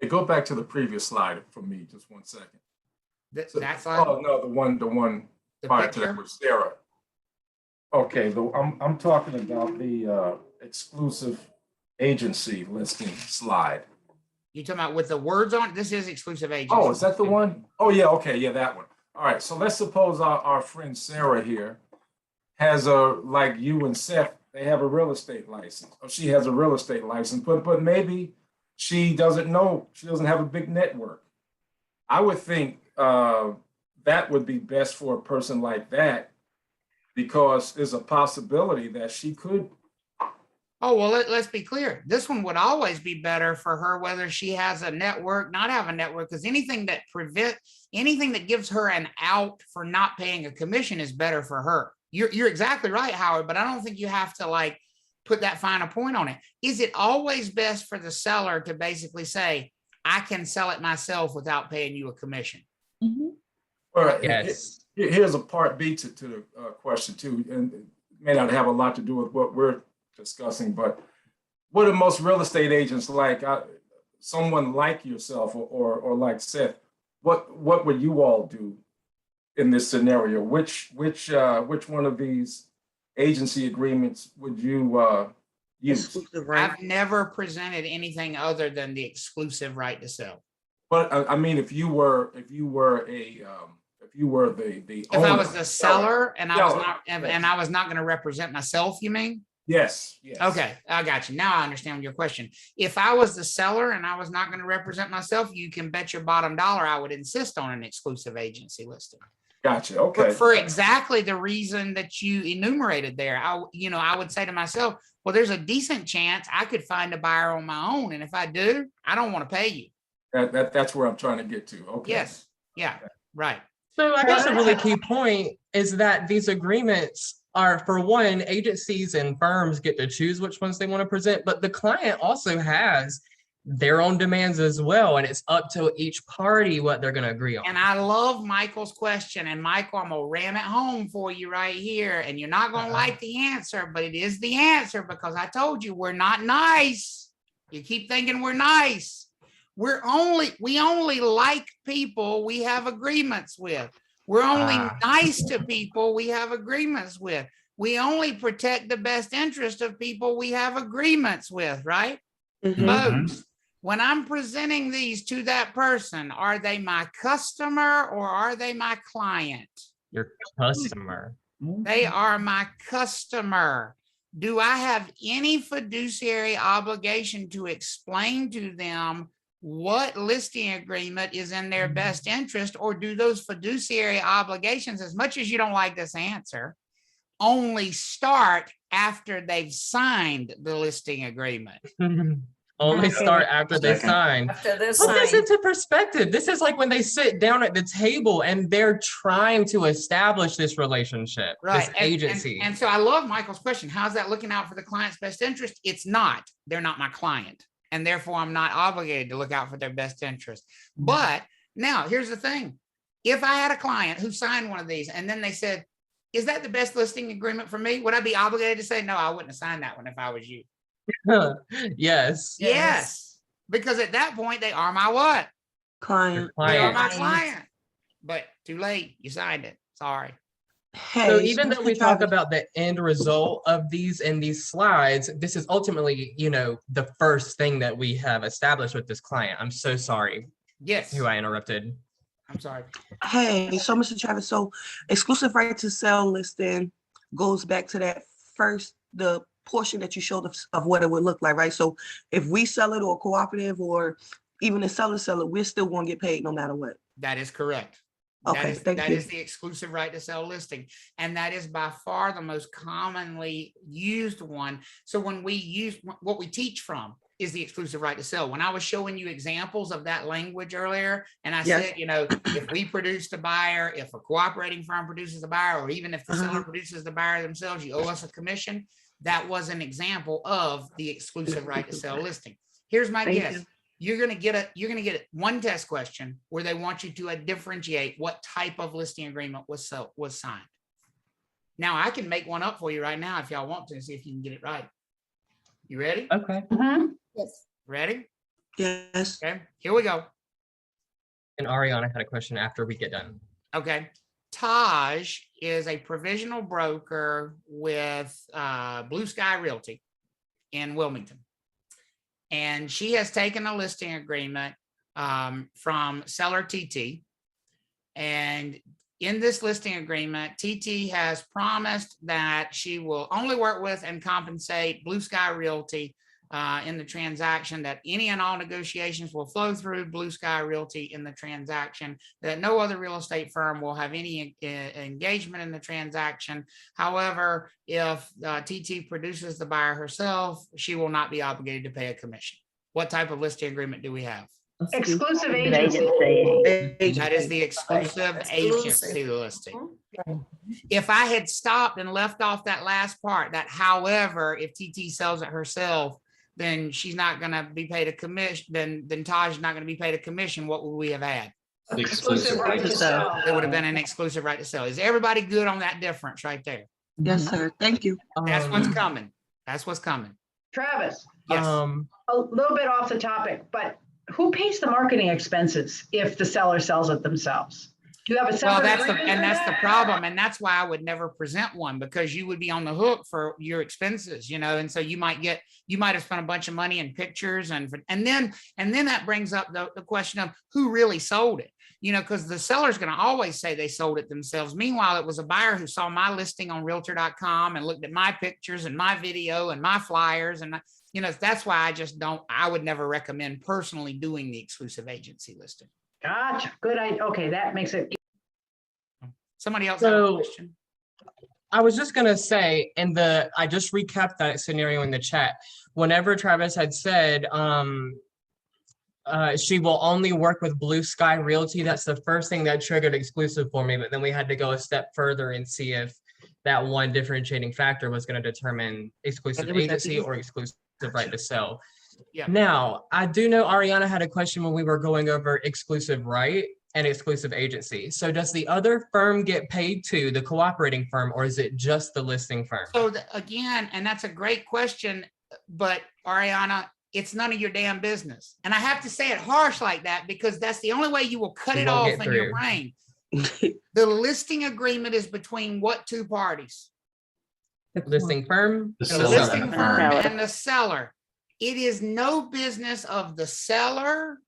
Hey, go back to the previous slide for me, just 1 second. That's Oh, no, the one the prior to that picture. with Sarah. Okay, I'm talking about the exclusive agency listing slide. You talking about with the words on it? This is exclusive agency. Oh, is that the one? Oh, yeah, okay, yeah, that one. All right, so let's suppose our friend Sarah here has like you and Seth, they have a real estate license, or she has a real estate license, but maybe she doesn't know, she doesn't have a big network. I would think that would be best for a person like that, because there's a possibility that she could. Oh, well, let's be clear. This one would always be better for her, whether she has a network, not have a network, because anything that gives her an out for not paying a commission is better for her. You're exactly right, Howard, but I don't think you have to like put that final point on it. Is it always best for the seller to basically say, I can sell it myself without paying you a commission? Mhm. All right, Yes. here's a part B to the question too, and it may not have a lot to do with what we're discussing, but what are most real estate agents like? Someone like yourself or like Seth, what would you all do in this scenario? Which one of these agency agreements would you use? Exclusive right. I've never presented anything other than the exclusive right to sell. But I mean, if you were the If I owner, was the seller and I was Seller, not, yes. and I was not going to represent myself, you mean? yes. Okay, I got you. Now I understand your question. If I was the seller and I was not going to represent myself, you can bet your bottom dollar I would insist on an exclusive agency listing. Gotcha. Okay. For exactly the reason that you enumerated there. I would say to myself, well, there's a decent chance I could find a buyer on my own. And if I do, I don't want to pay you. That's where I'm trying to get to. Okay. Yes. Yeah. Right. So I guess a really key point is that these agreements are, for one, agencies and firms get to choose which ones they want to present, but the client also has their own demands as well. And it's up to each party what they're going to agree on. And I love Michael's question. And Michael, I'm going to ram it home for you right here. And you're not going to like the answer, but it is the answer because I told you we're not nice. You keep thinking we're nice. We only like people we have agreements with. We're only nice to people we have agreements with. We only protect the best interest of people we have agreements with, right? Folks, when I'm presenting these to that person, are they my customer or are they my client? Your customer. They are my customer. Do I have any fiduciary obligation to explain to them what listing agreement is in their best interest, or do those fiduciary obligations, as much as you don't like this answer, only start after they've signed the listing agreement? Only start after they sign. After they Put this sign. into perspective. This is like when they sit down at the table and they're trying to establish this relationship, Right. this agency. And so I love Michael's question. How's that looking out for the client's best interest? It's not. They're not my client. And therefore, I'm not obligated to look out for their best interest. But now here's the thing. If I had a client who signed one of these and then they said, is that the best listing agreement for me? Would I be obligated to say, no, I wouldn't have signed that one if I was you? Yes. Yes. Because at that point, they are my what? Client. They are Client. my client. But too late. You signed it. Sorry. Hey, So even though Mr. we talk Travis, about the end result of these in these slides, this is ultimately, the first thing that we have established with this client. I'm so sorry Yes. who I interrupted. I'm sorry. hey, so Mr. Travis, so exclusive right to sell listing goes back to that first, the portion that you showed of what it would look like, right? So if we sell it or cooperative or even the seller sell it, we're still going to get paid no matter what. That is correct. Okay, thank That you. is the exclusive right to sell listing. And that is by far the most commonly used one. So when we use what we teach from is the exclusive right to sell. When I was showing you examples of that language earlier, and I Yes. said, if we produce the buyer, if a cooperating firm produces the buyer, or even if the seller produces the buyer themselves, you owe us a commission. That was an example of the exclusive right to sell listing. Here's my Thank guess. you. You're gonna get one test question where they want you to differentiate what type of listing agreement was signed. Now I can make one up for you right now if y'all want to see if you can get it right. You ready? Okay. Yes. Ready? Yes. Okay, here we go. And Ariana had a question after we get done. Okay. Taj is a provisional broker with Blue Sky Realty in Wilmington. And she has taken a listing agreement from seller TT. And in this listing agreement, TT has promised that she will only work with and compensate Blue Sky Realty in the transaction, that any and all negotiations will flow through Blue Sky Realty in the transaction, that no other real estate firm will have any engagement in the transaction. However, if TT produces the buyer herself, she will not be obligated to pay a commission. What type of listing agreement do we have? Exclusive agency. That is the exclusive agency listing. If I had stopped and left off that last part, that however, if TT sells it herself, then she's not going to be paid a commission, then Taj is not going to be paid a commission, what would we have had? Exclusive right to sell. It would have been an exclusive right to sell. Is everybody good on that difference right there? Yes, sir. Thank you. That's what's coming. That's what's coming. Travis, Yes. a little bit off the topic, but who pays the marketing expenses if the seller sells it themselves? Do you have a Well, separate that's agreement for that? problem. And that's why I would never present one, because you would be on the hook for your expenses, and so you might have spent a bunch of money in pictures and then that brings up the question of who really sold it, because the seller's going to always say they sold it themselves. Meanwhile, it was a buyer who saw my listing on realtor.com and looked at my pictures and my video and my flyers. And, that's why I would never recommend personally doing the exclusive agency listing. Gotcha. Good. Okay, that makes it. Somebody else have a So question? I was just gonna say, I just recapped that scenario in the chat. Whenever Travis had said, she will only work with Blue Sky Realty, that's the first thing that triggered exclusive for me. But then we had to go a step further and see if that one differentiating factor was going to determine exclusive agency or exclusive right to sell. Yeah. Now, I do know Ariana had a question when we were going over exclusive right and exclusive agency. So does the other firm get paid too, the cooperating firm, or is it just the listing firm? So again, and that's a great question, but Ariana, it's none of your damn business. And I have to say it harsh like that because that's the only way you will cut it off in your brain. The listing agreement is between what two parties? Listing firm? The listing firm and the seller. It is no business of the seller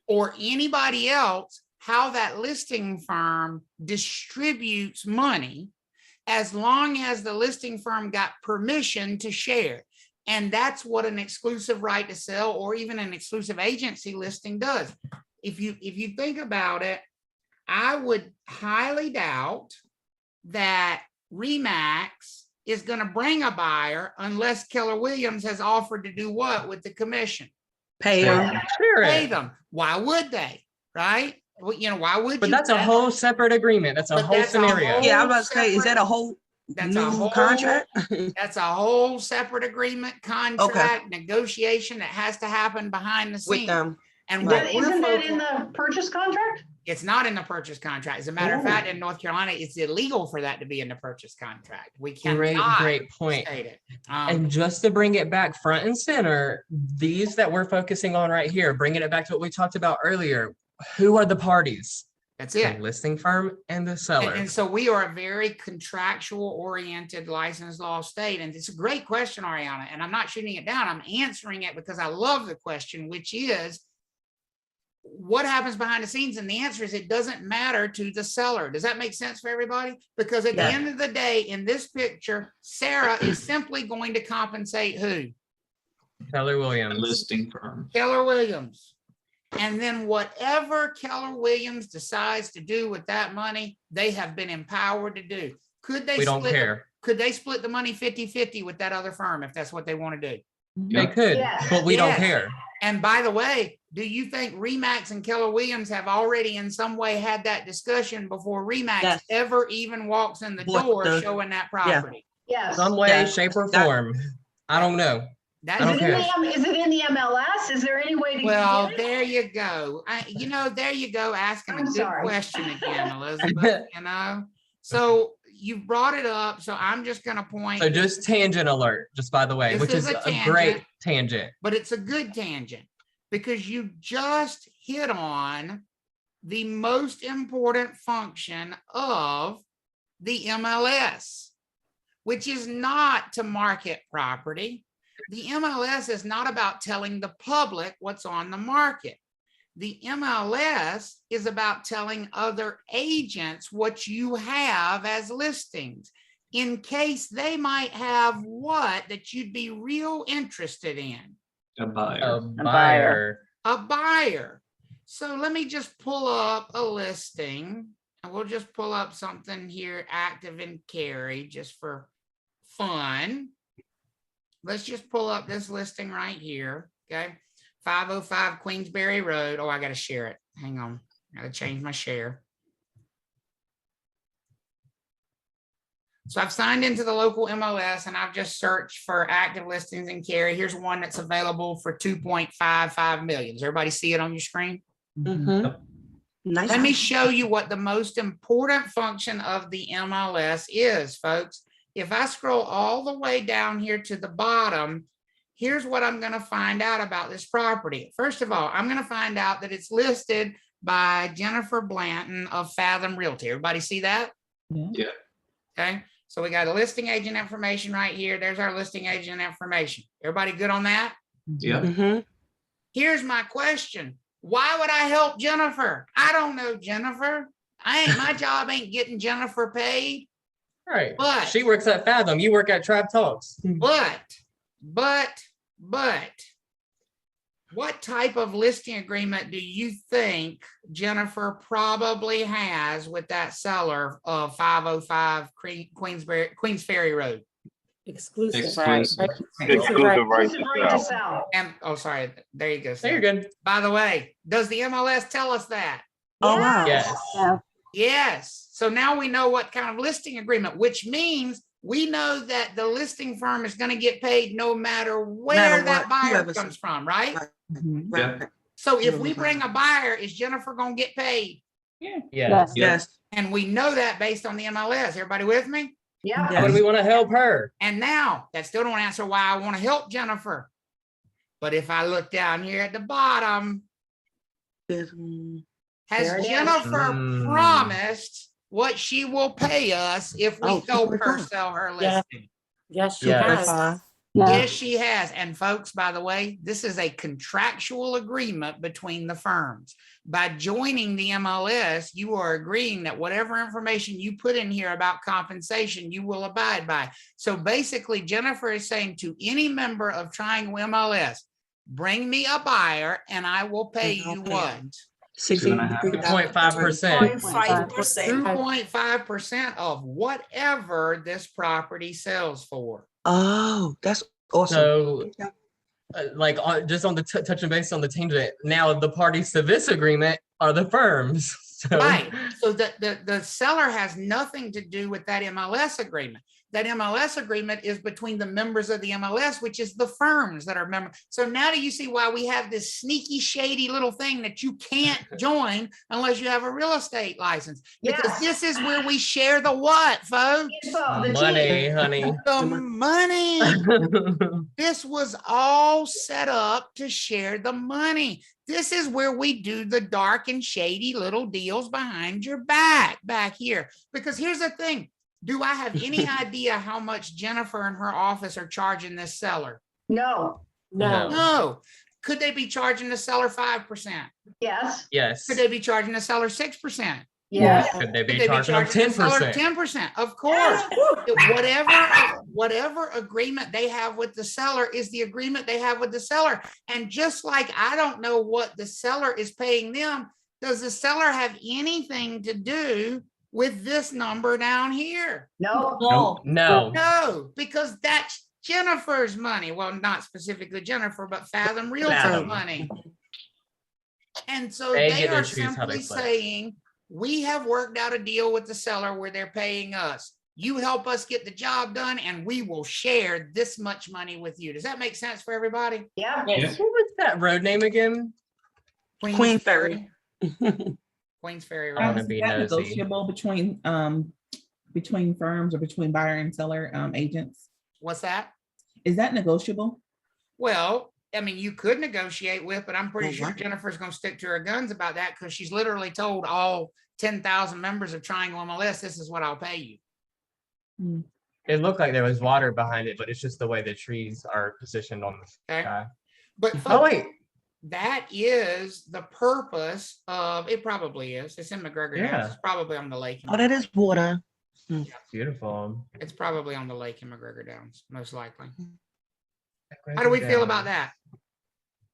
or anybody else how that listing firm distributes money, as long as the listing firm got permission to share. And that's what an exclusive right to sell or even an exclusive agency listing does. If you think about it, I would highly doubt that RE/MAX is going to bring a buyer unless Keller Williams has offered to do what with the commission? Pay them. Pay them. Why would they? Right? Well, why would But you? that's a whole separate agreement. That's a But whole that's a scenario. whole- Yeah, I was about to say, is that a whole That's new a whole contract? That's a whole separate agreement, contract, negotiation that has to happen behind the With scenes. them. And Right. what we're Isn't that focused, in the purchase contract? It's not in the purchase contract. As a matter of fact, in North Carolina, it's illegal for that to be in the purchase contract. We cannot Great point. state it. And just to bring it back front and center, these that we're focusing on right here, bringing it back to what we talked about earlier, who are the parties? That's The it. listing firm and the seller. And so we are a very contractual oriented licensed law state. And it's a great question, Ariana, and I'm not shooting it down. I'm answering it because I love the question, which is, what happens behind the scenes? And the answer is, it doesn't matter to the seller. Does that make sense for everybody? Because at the end of the day, in this picture, Sarah is simply going to compensate who? Keller Williams. Listing firm. Keller Williams. And then whatever Keller Williams decides to do with that money, they have been empowered to do. Could they We don't care. Could they split the money 50-50 with that other firm if that's what they want to do? They could, Yes. but we don't Yes. care. And by the way, do you think Remax and Keller Williams have already in some way had that discussion before Remax Yes. ever even walks in the What door the- showing that property? Yes. Some way, Yeah. shape, or That- form. I don't know. That I don't Is it care. is it in the MLS? Is there any way to? Well, get it? there you go. There you go, asking a I'm good sorry. question again, Elizabeth, So you brought it up, so I'm just gonna point. So just tangent alert, just by the way, This which is is a a great tangent. But it's a good tangent because you just hit on the most important function of the MLS, which is not to market property. The MLS is not about telling the public what's on the market. The MLS is about telling other agents what you have as listings in case they might have what that you'd be real interested in. A buyer. A buyer. A buyer. So let me just pull up a listing and we'll just pull up something here, active and carry, just for fun. Let's just pull up this listing right here. Okay. 505 Queensberry Road. Oh, I got to share it. Hang on. I got to change my share. So I've signed into the local MLS and I've just searched for active listings and carry. Here's one that's available for 2.55 million. Does everybody see it on your screen? Mhm. Nice. Let me show you what the most important function of the MLS is, folks. If I scroll all the way down here to the bottom, here's what I'm going to find out about this property. First of all, I'm going to find out that it's listed by Jennifer Blanton of Fathom Realty. Everybody see that? Yeah. Okay. So we got a listing agent information right here. There's our listing agent information. Everybody good on that? Yeah. Mhm. Here's my question. Why would I help Jennifer? I don't know Jennifer. My job ain't getting Jennifer paid. Right. But- She works at Fathom. You work at Trav Talks. But, what type of listing agreement do you think Jennifer probably has with that seller of 505 Queens Ferry Road? Exclusive. Right to sell. And, oh, sorry, there you go. There you're Sarah. good. By the way, does the MLS tell us that? Oh, wow. Yes. Yes. So now we know what kind of listing agreement, which means we know that the listing firm is going to get paid no matter where Matter that what, buyer whoever- comes from, right? Mhm. Yeah. Right. So if we bring a buyer, is Jennifer going to get paid? Yes. Yeah. Yes. And we know that based on the MLS. Everybody with me? Yeah. Yeah. Why do we want to help her? And now that still don't answer why I want to help Jennifer. But if I look down here at the bottom, Yes. has There it is. Jennifer Mm. promised what she will pay us if we Oh, help her 2.5. sell her Yeah. listing? Yes, she Yes. has. Yes, she has. And folks, by the way, this is a contractual agreement between the firms. By joining the MLS, you are agreeing that whatever information you put in here about compensation, you will abide by. So basically, Jennifer is saying to any member of Triangle MLS, bring me a buyer and I will pay you Okay. what? 2.5%. 0.5%. 2.5% of whatever this property sells for. Oh, that's awesome. So, just on the touching base on the tangent, now the parties to this agreement are the firms. So, Right. So the seller has nothing to do with that MLS agreement. that MLS agreement is between the members of the MLS, which is the firms that are members. So now do you see why we have this sneaky, shady little thing that you can't join unless you have a real estate license? Because Yes. this is where we share the what, folks? Info, the Money, tea. honey. The money. This was all set up to share the money. This is where we do the dark and shady little deals behind your back here. Because here's the thing. Do I have any idea how much Jennifer and her office are charging this seller? No. No. Could they be charging the seller 5%? Yes. Yes. Could they be charging the seller 6%? Yes. Could they Could be they be charging them charging the seller 10%? 10%? Of course. Whatever agreement they have with the seller is the agreement they have with the seller. And just like I don't know what the seller is paying them, does the seller have anything to do with this number down here? No. No. No, because that's Jennifer's money. Well, not specifically Jennifer, but Fathom Realty Fathom. money. And so They they get to are choose how they simply play. saying, we have worked out a deal with the seller where they're paying us. You help us get the job done and we will share this much money with you. Does that make sense for everybody? Yeah. Yes. What was that road name again? Queen Ferry. Queens Ferry I wanna Road. Is be that nosy. negotiable between firms or between buyer and seller agents? What's that? Is that negotiable? Well, I mean, you could negotiate with, but I'm pretty Oh, sure wow. Jennifer's going to stick to her guns about that because she's literally told all 10,000 members of Triangle MLS, this is what I'll pay you. It looked like there was water behind it, but it's just the way the trees are positioned on the Okay. sky. But Oh, folks, wait. that is the purpose of, it probably is. It's in McGregor Downs. Yeah. It's probably on the lake. in Oh, that is water. Beautiful. It's probably on the lake in McGregor Downs, most likely. How do we feel about that?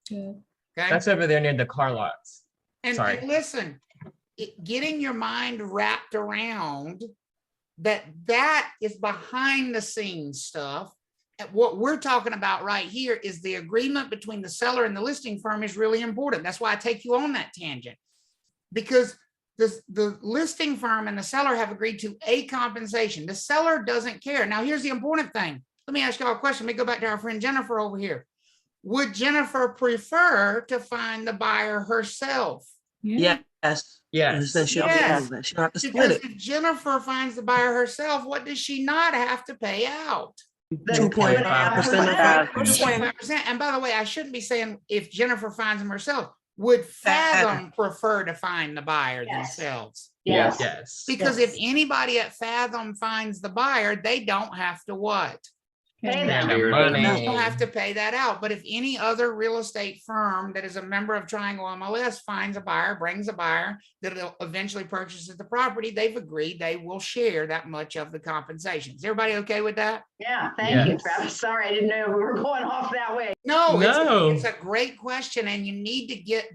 Good. Okay. That's over there near the car lots. And Sorry. listen, getting your mind wrapped around that is behind the scenes stuff. And what we're talking about right here is the agreement between the seller and the listing firm is really important. That's why I take you on that tangent. Because the listing firm and the seller have agreed to a compensation. The seller doesn't care. Now, here's the important thing. Let me ask y'all a question. Let me go back to our friend Jennifer over here. Would Jennifer prefer to find the buyer herself? Yeah. Yes. Yes. Then she don't Yes. have that. She don't have to split Because it. if Jennifer finds the buyer herself, what does she not have to pay out? 2.5% of that. 2.5%. And by the way, I shouldn't be saying if Jennifer finds them herself. Would Fathom prefer to find the buyer Yes. themselves? Yes. Yes. Because if anybody at Fathom finds the buyer, they don't have to what? Pay And them. the They money. They don't have to pay that out. But if any other real estate firm that is a member of Triangle MLS finds a buyer, brings a buyer that eventually purchases the property, they've agreed they will share that much of the compensation. Is everybody okay with that? Yeah. Thank you, Yes. Travis. Sorry, I didn't know we were going off that way. No, No. it's a great question, and you need to get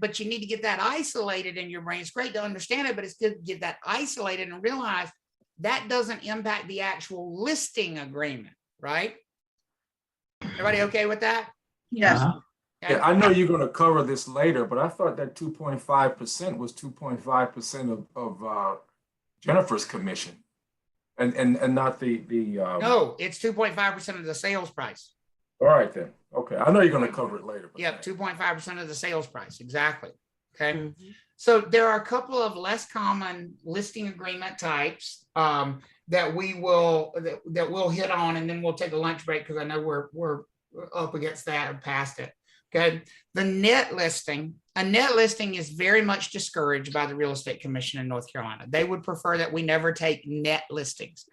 that isolated in your brain. It's great to understand it, but it's good to get that isolated and realize that doesn't impact the actual listing agreement, right? Everybody okay with that? Yes. Okay. Yeah, I know you're gonna cover this later, but I thought that 2.5% was 2.5% of Jennifer's commission. And not the No, it's 2.5% of the sales price. all right then. Okay, I know you're gonna cover it later. but Yep, 2.5% of the sales price, exactly. Okay. Mhm. So there are a couple of less common listing agreement types that we'll hit on, and then we'll take a lunch break because I know we're up against that and past it. Okay. The net listing, a net listing is very much discouraged by the Real Estate Commission in North Carolina. They would prefer that we never take net listings.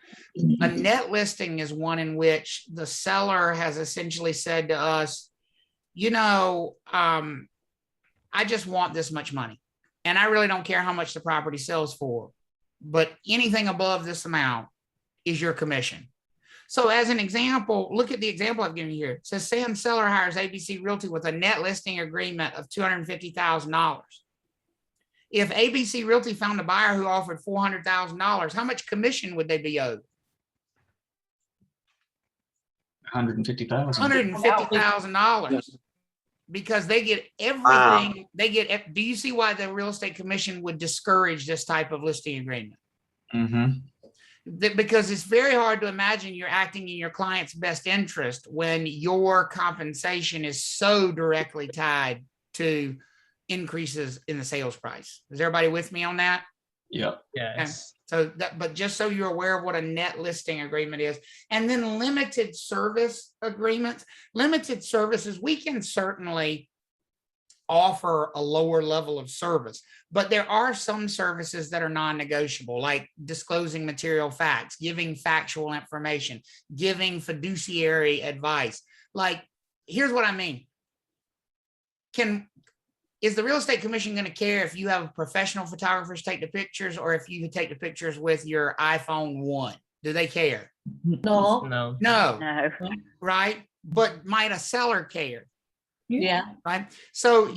A net listing is one in which the seller has essentially said to us, you know, I just want this much money. And I really don't care how much the property sells for, but anything above this amount is your commission. So as an example, look at the example I've given you here. It says Sam seller hires ABC Realty with a net listing agreement of $250,000. If ABC Realty found a buyer who offered $400,000, how much commission would they be owed? 150,000. $150,000. Because they get everything, do you see why the Real Estate Commission would discourage this type of listing agreement? Mm-hmm. Because it's very hard to imagine you're acting in your client's best interest when your compensation is so directly tied to increases in the sales price. Is everybody with me on that? Yep. Yes. So that, but just so you're aware of what a net listing agreement is, and then limited service agreements, limited services, we can certainly offer a lower level of service, but there are some services that are non-negotiable, like disclosing material facts, giving factual information, giving fiduciary advice. Like, here's what I mean. Is the real estate commission going to care if you have professional photographers take the pictures or if you take the pictures with your iPhone 1? Do they care? No, No. No, no, right? But might a seller care? yeah, Right? So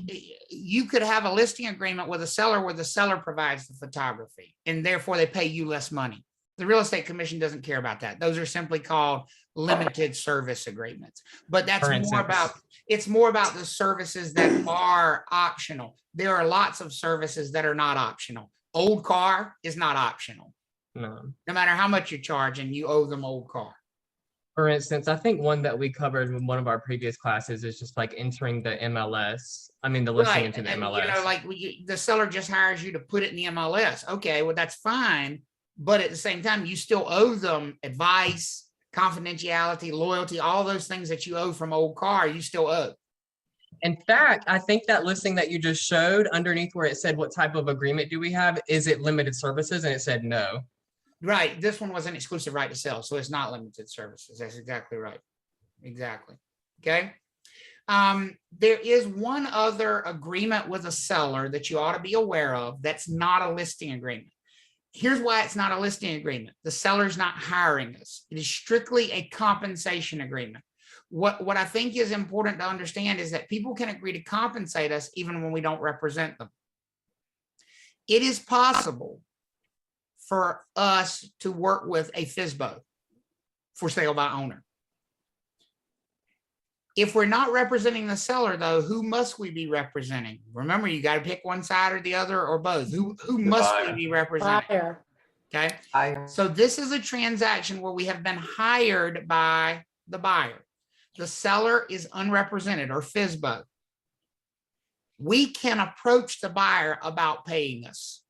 you could have a listing agreement with a seller where the seller provides the photography and therefore they pay you less money. The real estate commission doesn't care about that. Those are simply called limited service agreements. But that's For more instance. about, it's more about the services that are optional. There are lots of services that are not optional. Old car is not optional. No. No matter how much you're charging, you owe them old car. For instance, I think one that we covered in one of our previous classes is just like entering the MLS. I mean, the listing Right. into the And, MLS. you know, like the seller just hires you to put it in the MLS. Okay, well, that's fine. But at the same time, you still owe them advice, confidentiality, loyalty, all those things that you owe from old car, you still owe. In fact, I think that listing that you just showed underneath where it said, what type of agreement do we have? Is it limited services? And it said no. Right. This one was an exclusive right to sell, so it's not limited services. That's exactly right. Exactly. Okay. There is one other agreement with a seller that you ought to be aware of that's not a listing agreement. Here's why it's not a listing agreement. The seller's not hiring us. It is strictly a compensation agreement. What I think is important to understand is that people can agree to compensate us even when we don't represent them. It is possible for us to work with a FSBO, for sale by owner. If we're not representing the seller, though, who must we be representing? Remember, you got to pick one side or the other or both. Who must we be representing? buyer. Okay. So this is a transaction where we have been hired by the buyer. The seller is unrepresented or FSBO. We can approach the buyer about paying us.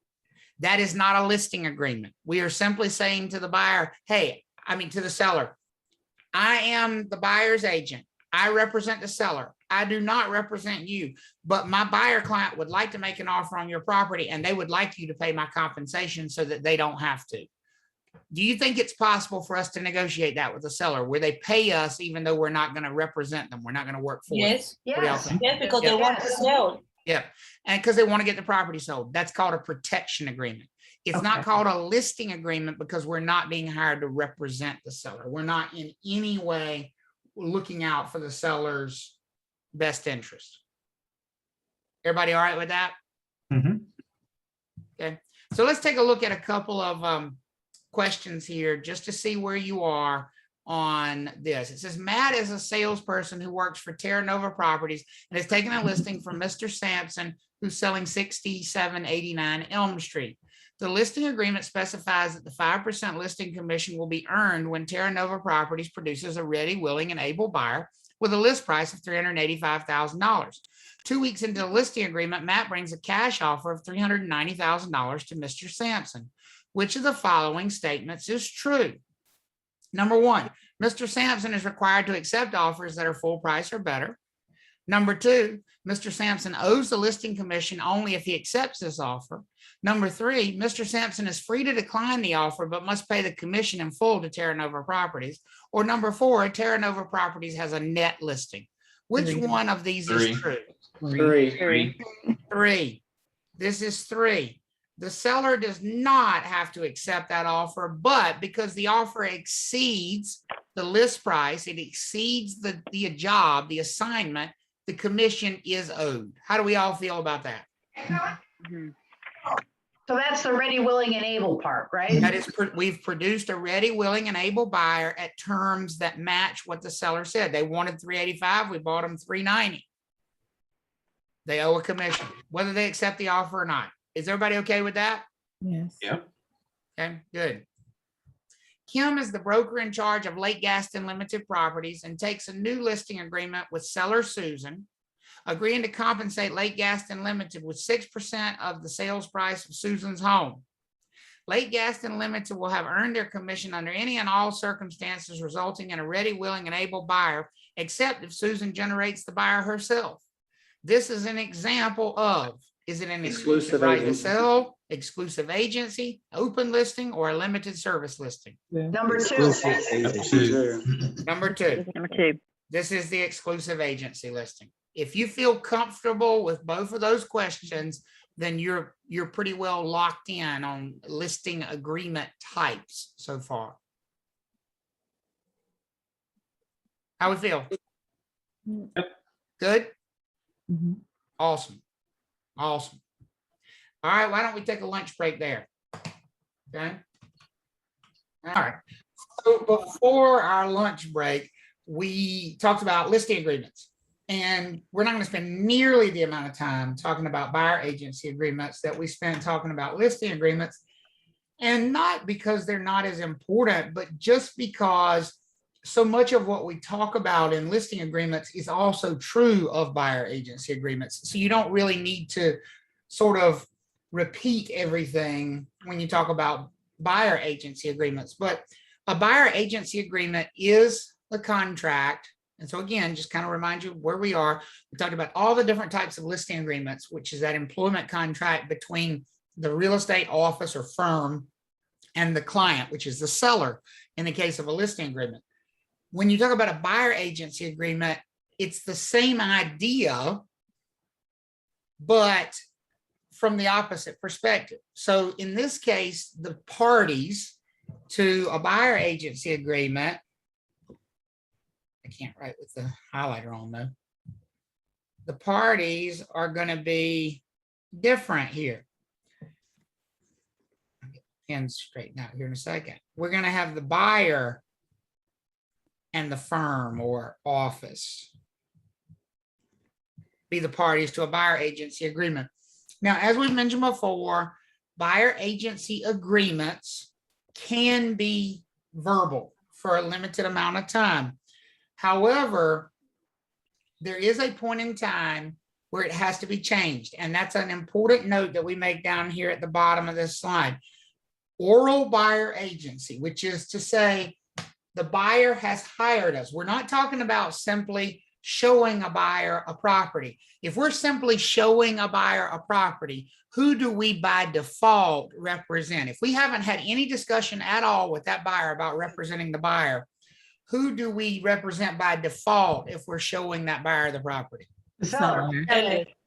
That is not a listing agreement. We are simply saying to the buyer, hey, to the seller, I am the buyer's agent. I represent the seller. I do not represent you, but my buyer client would like to make an offer on your property and they would like you to pay my compensation so that they don't have to. Do you think it's possible for us to negotiate that with the seller where they pay us even though we're not going to represent them? We're not going to work for them. Yes, What do y'all Yes. think? yes, because they want to sell. Yeah, and because they want to get the property sold. That's called a protection agreement. It's not Okay. called a listing agreement because we're not being hired to represent the seller. We're not in any way looking out for the seller's best interest. Everybody all right with that? Mhm. Okay, so let's take a look at a couple of questions here just to see where you are on this. It says Matt is a salesperson who works for Terra Nova Properties and has taken a listing from Mr. Sampson, who's selling 6789 Elm Street. The listing agreement specifies that the 5% listing commission will be earned when Terra Nova Properties produces a ready, willing, and able buyer with a list price of $385,000. 2 weeks into the listing agreement, Matt brings a cash offer of $390,000 to Mr. Sampson. Which of the following statements is true? Number one, Mr. Sampson is required to accept offers that are full price or better. Number two, Mr. Sampson owes the listing commission only if he accepts this offer. Number three, Mr. Sampson is free to decline the offer, but must pay the commission in full to Terra Nova Properties. Or number four, Terra Nova Properties has a net listing. Which one of these is Three. true? Three. Three. This is three. The seller does not have to accept that offer, but because the offer exceeds the list price, it exceeds the job, the assignment, the commission is owed. How do we all feel about that? So that's the ready, willing, and able part, right? That is, we've produced a ready, willing, and able buyer at terms that match what the seller said. They wanted 385, we bought them 390. They owe a commission, whether they accept the offer or not. Is everybody okay with that? Yes. Yep. Okay, good. Kim is the broker in charge of Lake Gaston Limited Properties and takes a new listing agreement with seller Susan, agreeing to compensate Lake Gaston Limited with 6% of the sales price of Susan's home. Lake Gaston Limited will have earned their commission under any and all circumstances, resulting in a ready, willing, and able buyer, except if Susan generates the buyer herself. This is an example of, is it an exclusive right to agency. sell, exclusive agency, open listing, or a limited service listing? Number two. Number two. Number two. This is the exclusive agency listing. If you feel comfortable with both of those questions, then you're pretty well locked in on listing agreement types so far. How we feel? Good? Mhm. Awesome. Awesome. All right, why don't we take a lunch break there? Okay. All right. So before our lunch break, we talked about listing agreements. And we're not going to spend nearly the amount of time talking about buyer agency agreements that we spent talking about listing agreements. And not because they're not as important, but just because so much of what we talk about in listing agreements is also true of buyer agency agreements. So you don't really need to sort of repeat everything when you talk about buyer agency agreements. But a buyer agency agreement is a contract. And so again, just kind of remind you where we are. We talked about all the different types of listing agreements, which is that employment contract between the real estate office or firm and the client, which is the seller in the case of a listing agreement. When you talk about a buyer agency agreement, it's the same idea, but from the opposite perspective. So in this case, the parties to a buyer agency agreement, I can't write with the highlighter on though. The parties are going to be different here. I'll get the pen straightened out here in a second. We're going to have the buyer and the firm or office be the parties to a buyer agency agreement. Now, as we've mentioned before, buyer agency agreements can be verbal for a limited amount of time. However, there is a point in time where it has to be changed. And that's an important note that we make down here at the bottom of this slide. Oral buyer agency, which is to say the buyer has hired us. We're not talking about simply showing a buyer a property. If we're simply showing a buyer a property, who do we by default represent? If we haven't had any discussion at all with that buyer about representing the buyer, who do we represent by default if we're showing that buyer the property? The seller.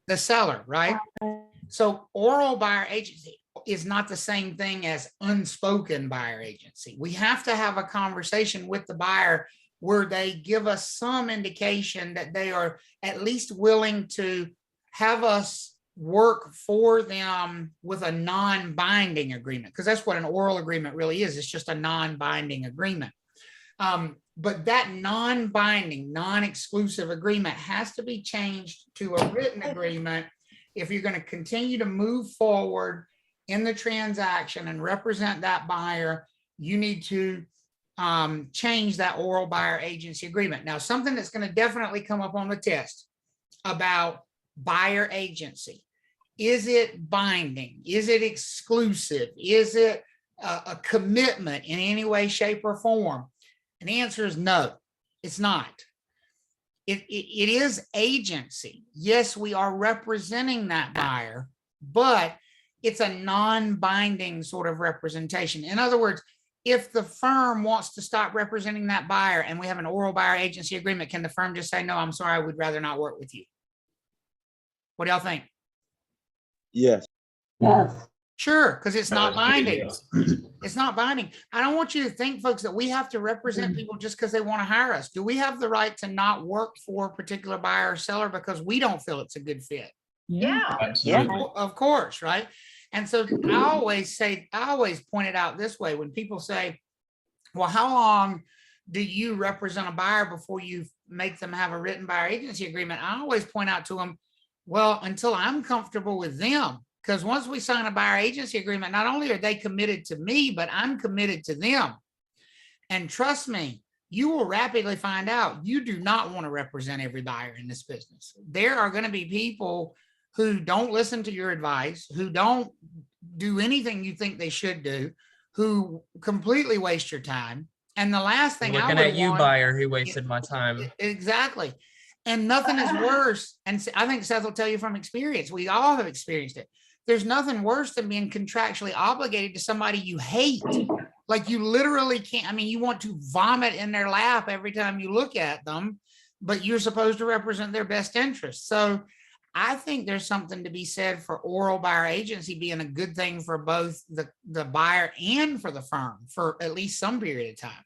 The seller, right? So oral buyer agency is not the same thing as unspoken buyer agency. We have to have a conversation with the buyer where they give us some indication that they are at least willing to have us work for them with a non-binding agreement, because that's what an oral agreement really is. It's just a non-binding agreement. But that non-binding, non-exclusive agreement has to be changed to a written agreement if you're going to continue to move forward in the transaction and represent that buyer. You need to change that oral buyer agency agreement. Now, something that's going to definitely come up on the test about buyer agency. Is it binding? Is it exclusive? Is it a commitment in any way, shape, or form? And the answer is no, it's not. It is agency. Yes, we are representing that buyer, but it's a non-binding sort of representation. In other words, if the firm wants to stop representing that buyer and we have an oral buyer agency agreement, can the firm just say, no, I'm sorry, I would rather not work with you? What do y'all think? Yes. Yes. Sure, because it's not binding. It's not binding. I don't want you to think, folks, that we have to represent people just because they want to hire us. Do we have the right to not work for a particular buyer or seller because we don't feel it's a good fit? Yeah. Absolutely. Of course, right? And so I always point it out this way when people say, well, how long do you represent a buyer before you make them have a written buyer agency agreement? I always point out to them, well, until I'm comfortable with them. Because once we sign a buyer agency agreement, not only are they committed to me, but I'm committed to them. And trust me, you will rapidly find out you do not want to represent every buyer in this business. There are going to be people who don't listen to your advice, who don't do anything you think they should do, who completely waste your time. And the last thing I Looking would at you, want, buyer, who wasted my time. exactly. And nothing is worse. And I think Seth will tell you from experience, we all have experienced it. There's nothing worse than being contractually obligated to somebody you hate. Like you literally can't, I mean, you want to vomit in their lap every time you look at them, but you're supposed to represent their best interests. So I think there's something to be said for oral buyer agency being a good thing for both the buyer and for the firm for at least some period of time.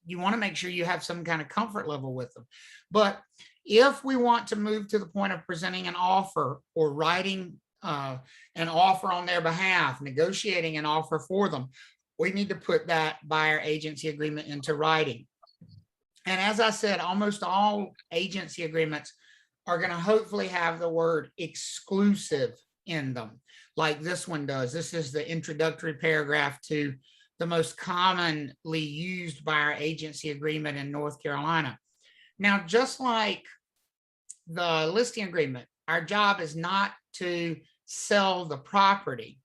You want to make sure you have some kind of comfort level with them. But if we want to move to the point of presenting an offer or writing an offer on their behalf, negotiating an offer for them, we need to put that buyer agency agreement into writing. And as I said, almost all agency agreements are going to hopefully have the word exclusive in them, like this one does. This is the introductory paragraph to the most commonly used buyer agency agreement in North Carolina. Now, just like the listing agreement, our job is not to sell the property.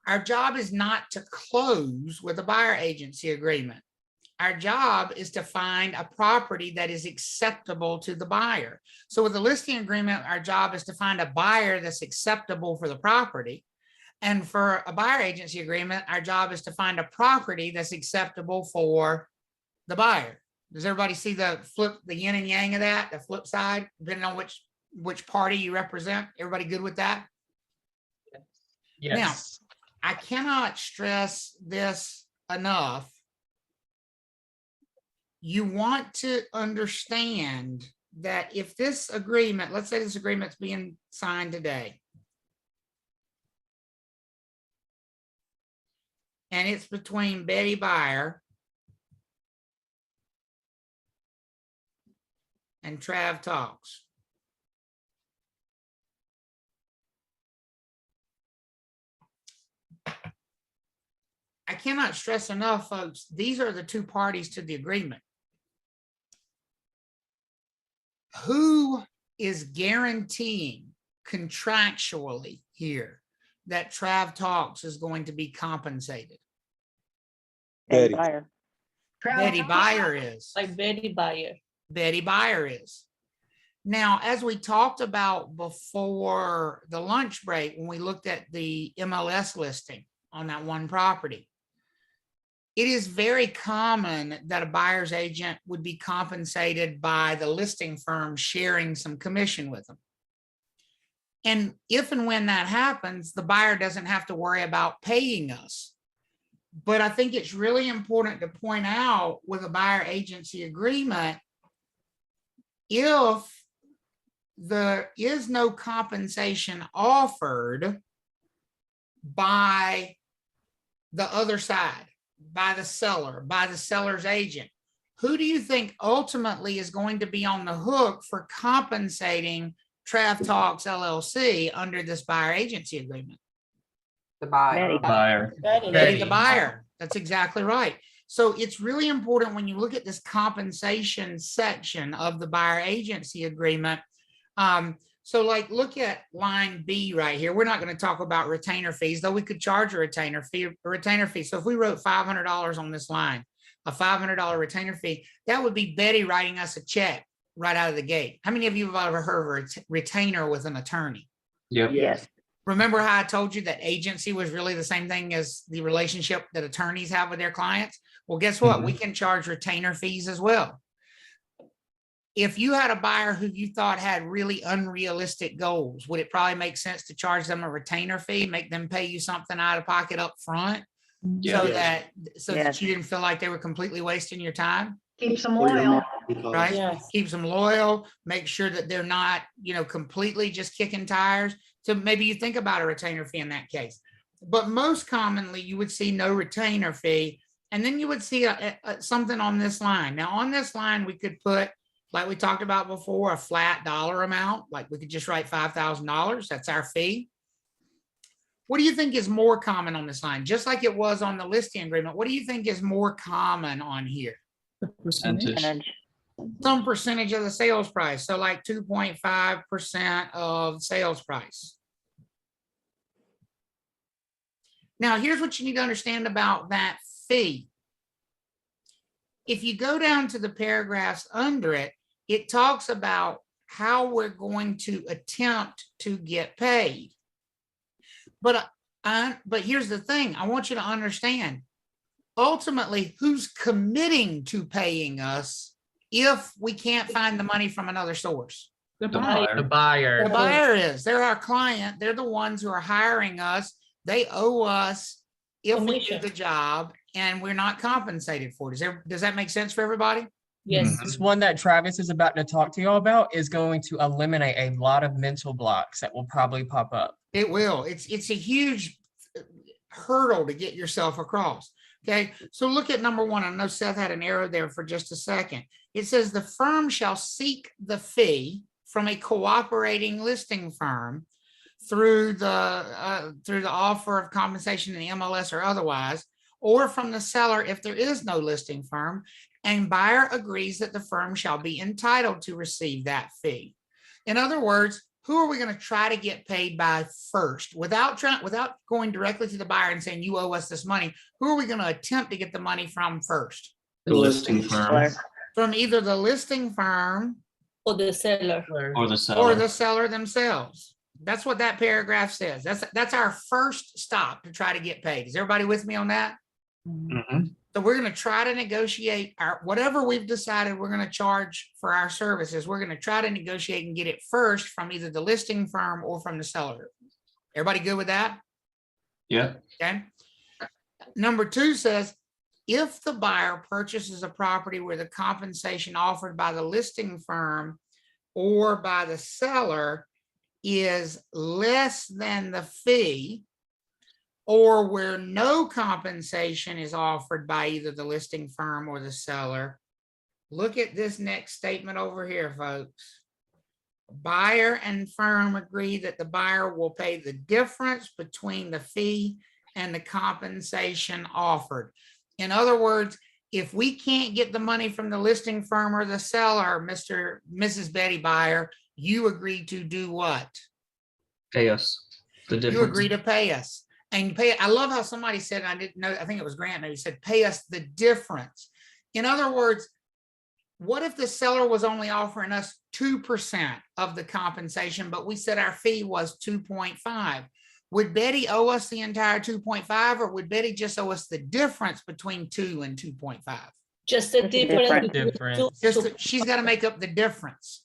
Our job is not to close with a buyer agency agreement. Our job is to find a property that is acceptable to the buyer. So with the listing agreement, our job is to find a buyer that's acceptable for the property. And for a buyer agency agreement, our job is to find a property that's acceptable for the buyer. Does everybody see the yin and yang of that, the flip side, depending on which party you represent? Everybody good with that? Yes. Now, I cannot stress this enough. You want to understand that if this agreement, let's say this agreement's being signed today, and it's between Betty Buyer and Trav Talks. I cannot stress enough, folks, these are the two parties to the agreement. Who is guaranteeing contractually here that Trav Talks is going to be compensated? Betty. Buyer. Betty Buyer is. Like Betty Buyer. Betty Buyer is. Now, as we talked about before the lunch break, when we looked at the MLS listing on that one property, it is very common that a buyer's agent would be compensated by the listing firm sharing some commission with them. And if and when that happens, the buyer doesn't have to worry about paying us. But I think it's really important to point out with a buyer agency agreement, if there is no compensation offered by the other side, by the seller, by the seller's agent, who do you think ultimately is going to be on the hook for compensating Trav Talks LLC under this buyer agency agreement? The buyer. Buyer. Betty the buyer. That's exactly right. So it's really important when you look at this compensation section of the buyer agency agreement. So like look at line B right here. We're not going to talk about retainer fees, though we could charge a retainer fee. So if we wrote $500 on this line, a $500 retainer fee, that would be Betty writing us a check right out of the gate. How many of you have ever heard of a retainer with an attorney? Yep. Yes. Remember how I told you that agency was really the same thing as the relationship that attorneys have with their clients? Well, guess what? We can charge retainer fees as well. If you had a buyer who you thought had really unrealistic goals, would it probably make sense to charge them a retainer fee, make them pay you something out of pocket up front so that you didn't feel like they were completely wasting your time? Keep some loyal. Right? Yes. Keeps them loyal, make sure that they're not, completely just kicking tires. So maybe you think about a retainer fee in that case. But most commonly, you would see no retainer fee. And then you would see something on this line. Now, on this line, we could put, like we talked about before, a flat dollar amount. Like we could just write $5,000. That's our fee. What do you think is more common on this line? Just like it was on the listing agreement, what do you think is more common on here? The percentage. Some percentage of the sales price. So like 2.5% of sales price. Now, here's what you need to understand about that fee. If you go down to the paragraphs under it, it talks about how we're going to attempt to get paid. But here's the thing, I want you to understand, ultimately, who's committing to paying us if we can't find the money from another source? The buyer. The buyer is. They're our client. They're the ones who are hiring us. They owe us if we do the job and we're not compensated for it. Does that make sense for everybody? Yes. This one that Travis is about to talk to you all about is going to eliminate a lot of mental blocks that will probably pop up. It will. It's a huge hurdle to get yourself across. Okay, so look at number one. I know Seth had an arrow there for just a second. It says the firm shall seek the fee from a cooperating listing firm through the offer of compensation in the MLS or otherwise, or from the seller if there is no listing firm, and buyer agrees that the firm shall be entitled to receive that fee. In other words, who are we going to try to get paid by first? Without going directly to the buyer and saying, you owe us this money, who are we going to attempt to get the money from first? The listing firm. From either the listing firm Or the seller. Or the seller. or the seller themselves. That's what that paragraph says. That's our first stop to try to get paid. Is everybody with me on that? Mhm. So we're going to try to negotiate whatever we've decided we're going to charge for our services. We're going to try to negotiate and get it first from either the listing firm or from the seller. Everybody good with that? Yeah. Okay. Number two says, if the buyer purchases a property where the compensation offered by the listing firm or by the seller is less than the fee, or where no compensation is offered by either the listing firm or the seller. Look at this next statement over here, folks. Buyer and firm agree that the buyer will pay the difference between the fee and the compensation offered. In other words, if we can't get the money from the listing firm or the seller, Mrs. Betty Buyer, you agree to do what? Pay us the difference. You agree to pay us. And pay. I love how somebody said, I didn't know, I think it was Grant, he said, pay us the difference. In other words, what if the seller was only offering us 2% of the compensation, but we said our fee was 2.5? Would Betty owe us the entire 2.5, or would Betty just owe us the difference between 2 and 2.5? Just the difference. She's got to make up the difference.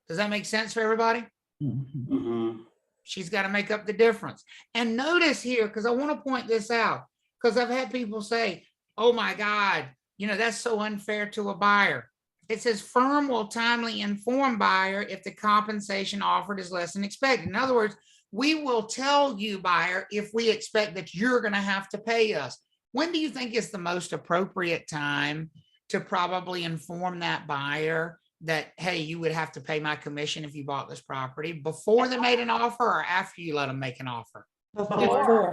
Does that make sense for everybody? Mhm. She's got to make up the difference. And notice here, because I want to point this out, because I've had people say, oh my God, that's so unfair to a buyer. It says firm will timely inform buyer if the compensation offered is less than expected. In other words, we will tell you, buyer, if we expect that you're going to have to pay us. When do you think is the most appropriate time to probably inform that buyer that, hey, you would have to pay my commission if you bought this property? Before they made an offer or after you let them make an offer? Before.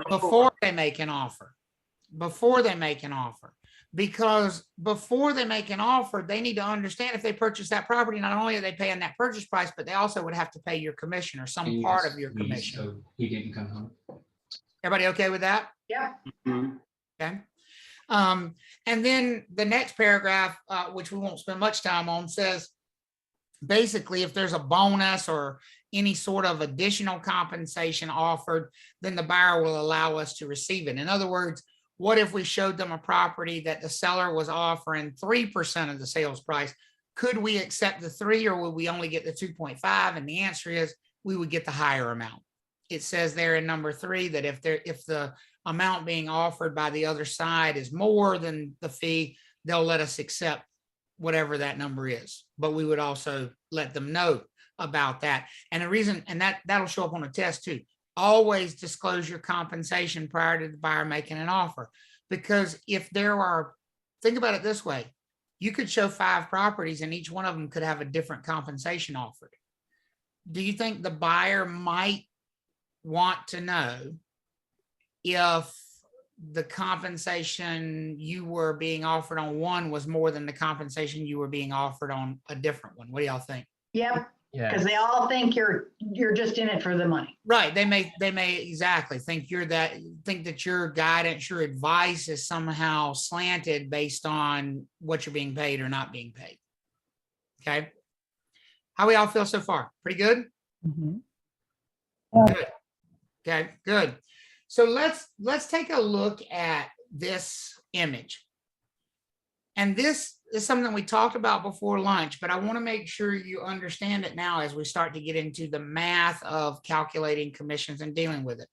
Before they make an offer. Before they make an offer. Because before they make an offer, they need to understand if they purchase that property, not only are they paying that purchase price, but they also would have to pay your commission or some part of your commission. So he didn't come home. Everybody okay with that? Yeah. Mhm. Okay. And then the next paragraph, which we won't spend much time on, says basically if there's a bonus or any sort of additional compensation offered, then the buyer will allow us to receive it. In other words, what if we showed them a property that the seller was offering 3% of the sales price? Could we accept the 3, or would we only get the 2.5? And the answer is we would get the higher amount. It says there in number 3 that if the amount being offered by the other side is more than the fee, they'll let us accept whatever that number is. But we would also let them know about that. And the reason, and that'll show up on a test too. Always disclose your compensation prior to the buyer making an offer. Because if there are, think about it this way, you could show 5 properties and each one of them could have a different compensation offered. Do you think the buyer might want to know if the compensation you were being offered on one was more than the compensation you were being offered on a different one. What do y'all think? Yep, Yeah. because they all think you're just in it for the money. Right. They may exactly think that your guidance, your advice is somehow slanted based on what you're being paid or not being paid. Okay. How we all feel so far? Pretty good? Good. Okay, good. So let's take a look at this image. And this is something we talked about before lunch, but I want to make sure you understand it now as we start to get into the math of calculating commissions and dealing with it.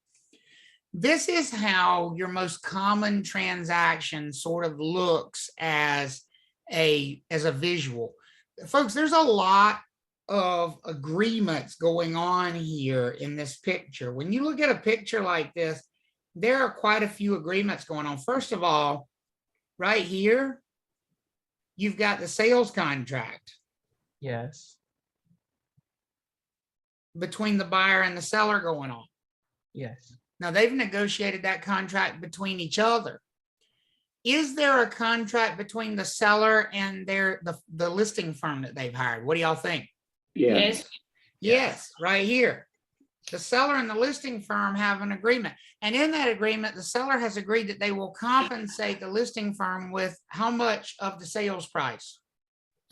This is how your most common transaction sort of looks as a visual. Folks, there's a lot of agreements going on here in this picture. When you look at a picture like this, there are quite a few agreements going on. First of all, right here, you've got the sales contract. Yes. Between the buyer and the seller going on. Yes. Now they've negotiated that contract between each other. Is there a contract between the seller and the listing firm that they've hired? What do y'all think? Yes. Yes, right here. The seller and the listing firm have an agreement. And in that agreement, the seller has agreed that they will compensate the listing firm with how much of the sales price?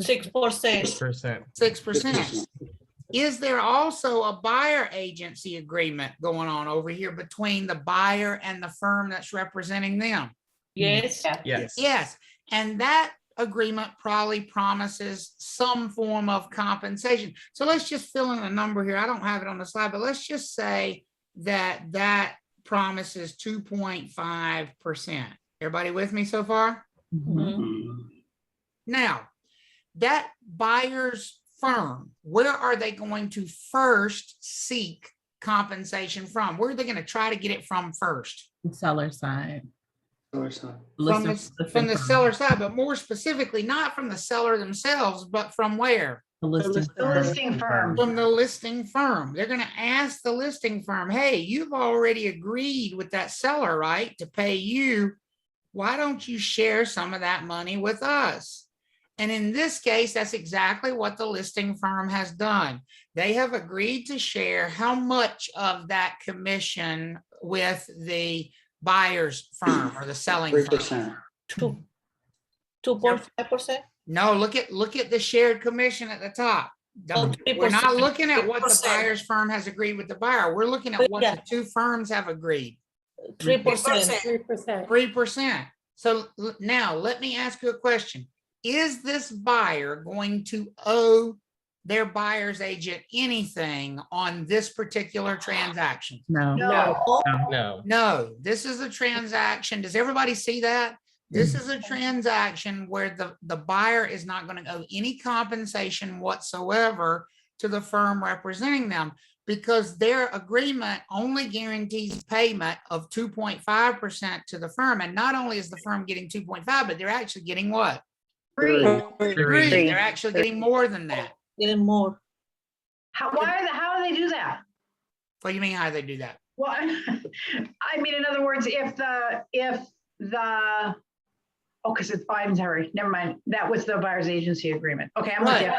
6%. 6%. 6%. Is there also a buyer agency agreement going on over here between the buyer and the firm that's representing them? Yes. Yes. Yes. And that agreement probably promises some form of compensation. So let's just fill in a number here. I don't have it on the slide, but let's just say that promises 2.5%. Everybody with me so far? Now, that buyer's firm, where are they going to first seek compensation from? Where are they going to try to get it from first? The seller side. From the seller side, but more specifically, not from the seller themselves, but from where? The listing firm. From the listing firm. They're going to ask the listing firm, hey, you've already agreed with that seller, right, to pay you. Why don't you share some of that money with us? And in this case, that's exactly what the listing firm has done. They have agreed to share how much of that commission with the buyer's firm or the selling 3%. firm. 2.5%. No, look at the shared commission at the top. We're not looking at what the buyer's firm has agreed with the buyer. We're looking at what the two firms have agreed. 3%. 3%. So now let me ask you a question. Is this buyer going to owe their buyer's agent anything on this particular transaction? No. No, this is a transaction. Does everybody see that? This is a transaction where the buyer is not going to owe any compensation whatsoever to the firm representing them, because their agreement only guarantees payment of 2.5% to the firm. And not only is the firm getting 2.5, but they're actually getting what? 3. They're actually getting more than that. Getting more. How do they do that? What do you mean, how do they do that? Well, I mean, in other words, I'm sorry, never mind. That was the buyer's agency agreement. Okay, I'm with you.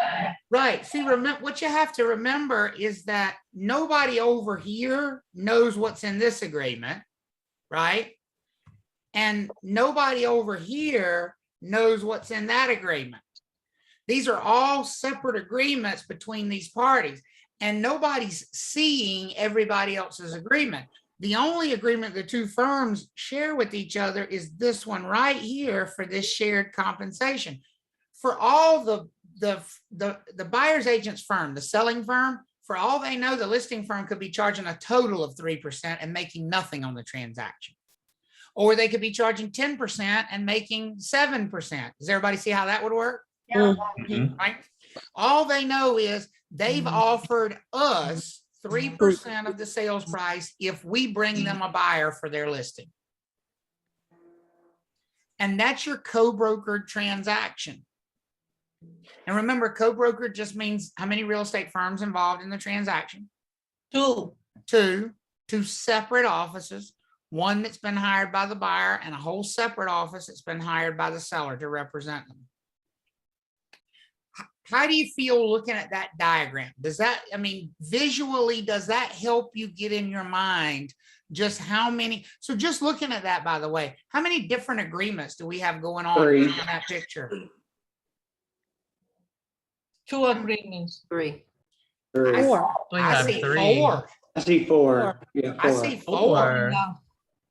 Right. See, what you have to remember is that nobody over here knows what's in this agreement, right? And nobody over here knows what's in that agreement. These are all separate agreements between these parties, and nobody's seeing everybody else's agreement. The only agreement the two firms share with each other is this one right here for this shared compensation. For all the buyer's agent's firm, the selling firm, for all they know, the listing firm could be charging a total of 3% and making nothing on the transaction. Or they could be charging 10% and making 7%. Does everybody see how that would work? Yeah. Right? All they know is they've offered us 3% of the sales price if we bring them a buyer for their listing. And that's your co-brokered transaction. And remember, co-brokered just means how many real estate firms involved in the transaction? 2. 2. two separate offices, one that's been hired by the buyer and a whole separate office that's been hired by the seller to represent them. How do you feel looking at that diagram? Does that, I mean, visually, does that help you get in your mind just how many? So just looking at that, by the way, how many different agreements do we have going on 3. in that picture? 2 agreements. 3. 3. We I have see 3. 4. I see 4. Yeah, 4. I see 4. 4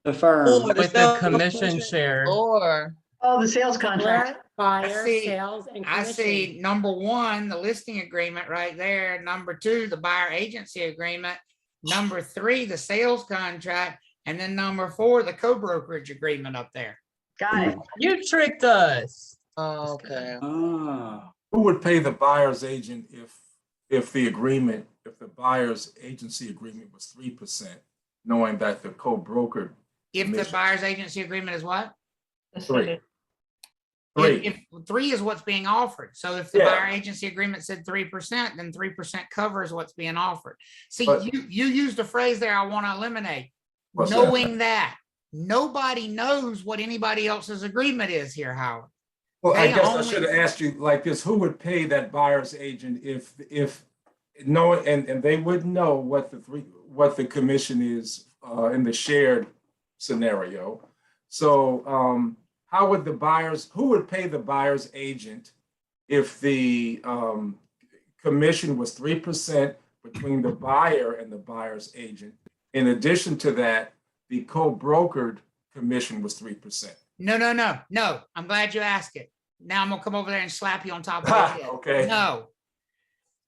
The firm. Four. with the commission share. Or Oh, the sales contract. I see number 1, the listing agreement right there. Number 2, the buyer agency agreement. Number 3, the sales contract. And then number 4, the co-brokerage agreement up there. Got it. You tricked us. okay. Ah. Who would pay the buyer's agent if the buyer's agency agreement was 3%, knowing that the co-brokered If the commission- buyer's agency agreement is what? 3. If 3 is what's being offered. So if the Yeah. buyer agency agreement said 3%, then 3% covers what's being offered. See, But- you used a phrase there I want to eliminate. What's that? Knowing that nobody knows what anybody else's agreement is here, Howard. Well, I They guess I only- should have asked you like this, who would pay that buyer's agent if knowing, and they wouldn't know what the commission is in the shared scenario. So how would who would pay the buyer's agent if the commission was 3% between the buyer and the buyer's agent? In addition to that, the co-brokered commission was 3%. No. I'm glad you asked it. Now I'm gonna come over there and slap you on top of the head. Okay. No.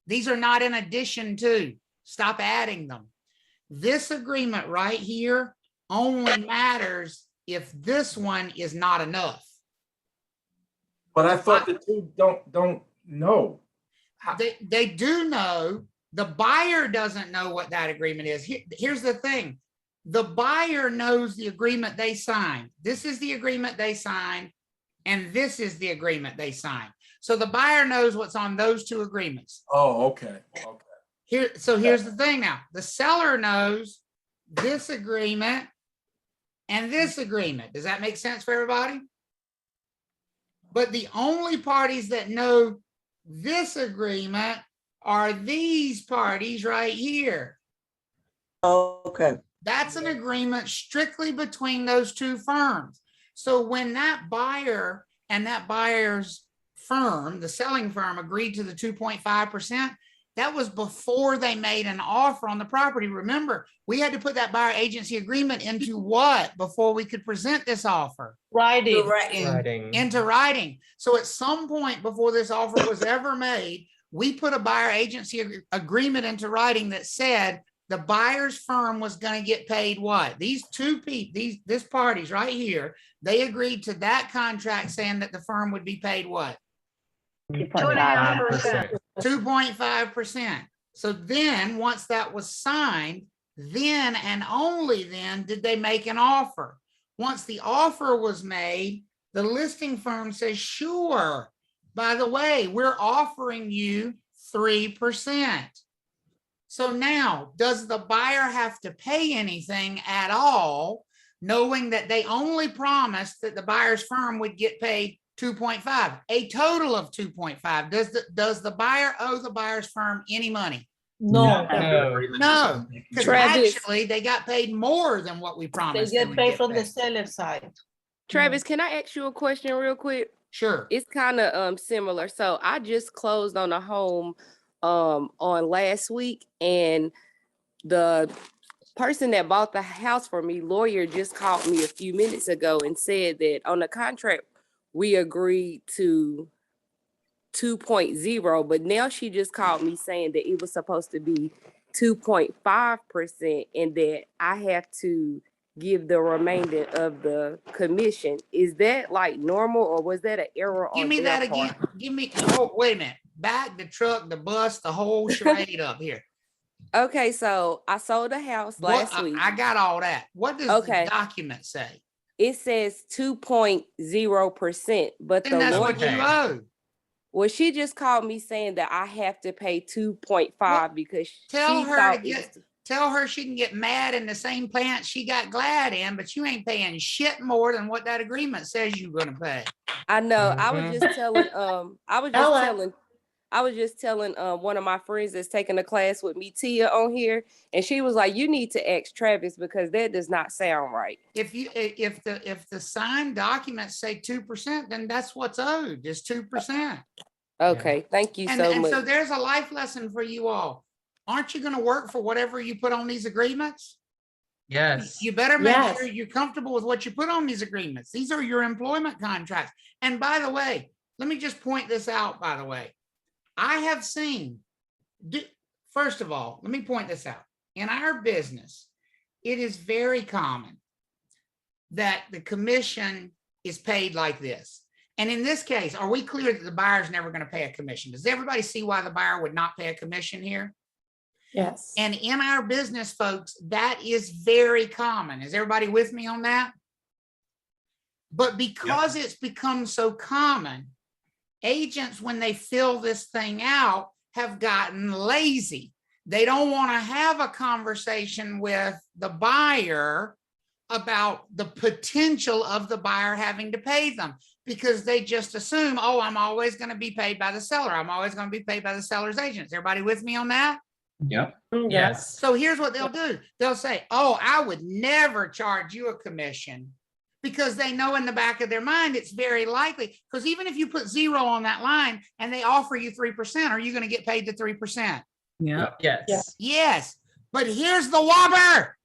These are not in addition to. Stop adding them. This agreement right here only matters if this one is not enough. But I thought the two don't know. They do know. The buyer doesn't know what that agreement is. Here's the thing. The buyer knows the agreement they signed. This is the agreement they signed, and this is the agreement they signed. So the buyer knows what's on those 2 agreements. Oh, okay. Here's the thing now. The seller knows this agreement and this agreement. Does that make sense for everybody? But the only parties that know this agreement are these parties right here. Okay. That's an agreement strictly between those 2 firms. So when that buyer and that buyer's firm, the selling firm, agreed to the 2.5%, that was before they made an offer on the property. Remember, we had to put that buyer agency agreement into what before we could present this offer? Writing. Into writing. So at some point before this offer was ever made, we put a buyer agency agreement into writing that said the buyer's firm was going to get paid what? These 2 people, this parties right here, they agreed to that contract saying that the firm would be paid what? 2.5%. 2.5%. So then once that was signed, then and only then did they make an offer. Once the offer was made, the listing firm says, sure, by the way, we're offering you 3%. So now, does the buyer have to pay anything at all, knowing that they only promised that the buyer's firm would get paid 2.5, a total of 2.5? Does the buyer owe the buyer's firm any money? No. No, because Travis. actually they got paid more than what we They promised. get paid from the seller side. Travis, can I ask you a question real quick? Sure. It's kind of similar. So I just closed on a home on last week, and the person that bought the house for me, lawyer, just called me a few minutes ago and said that on the contract we agreed to 2.0, but now she just called me saying that it was supposed to be 2.5% and that I have to give the remainder of the commission. Is that like normal, or was that an error on Give me their that again. part? Give me, oh, wait a minute. Back the truck, the bus, the whole charade up here. Okay, so I sold a house last week. I got all that. What does Okay. the document say? It says 2.0%, but And the that's lawyer, what you owe. well, she just called me saying that I have to pay 2.5 because Tell she her thought to it get, was, tell her she can get mad in the same pants she got glad in, but you ain't paying shit more than what that agreement says you're gonna pay. I know. I was Mhm. just telling, Ella. one of my friends that's taking a class with me, Tia, on here, and she was like, you need to ask Travis because that does not sound right. If the signed documents say 2%, then that's what's owed, is 2%. Okay, thank you And so so much. there's a life lesson for you all. Aren't you gonna work for whatever you put on these agreements? Yes. You better make Yes. sure you're comfortable with what you put on these agreements. These are your employment contracts. And by the way, let me just point this out, by the way. I have seen, first of all, let me point this out. In our business, it is very common that the commission is paid like this. And in this case, are we clear that the buyer's never going to pay a commission? Does everybody see why the buyer would not pay a commission here? Yes. And in our business, folks, that is very common. Is everybody with me on that? But because it's become so common, agents, when they fill this thing out, have gotten lazy. They don't want to have a conversation with the buyer about the potential of the buyer having to pay them, because they just assume, oh, I'm always going to be paid by the seller. I'm always going to be paid by the seller's agent. Is everybody with me on that? Yep. Yes. So here's what they'll do. They'll say, oh, I would never charge you a commission, because they know in the back of their mind, it's very likely, because even if you put 0 on that line and they offer you 3%, are you going to get paid the 3%? Yeah. Yes. Yes. But here's the whopper.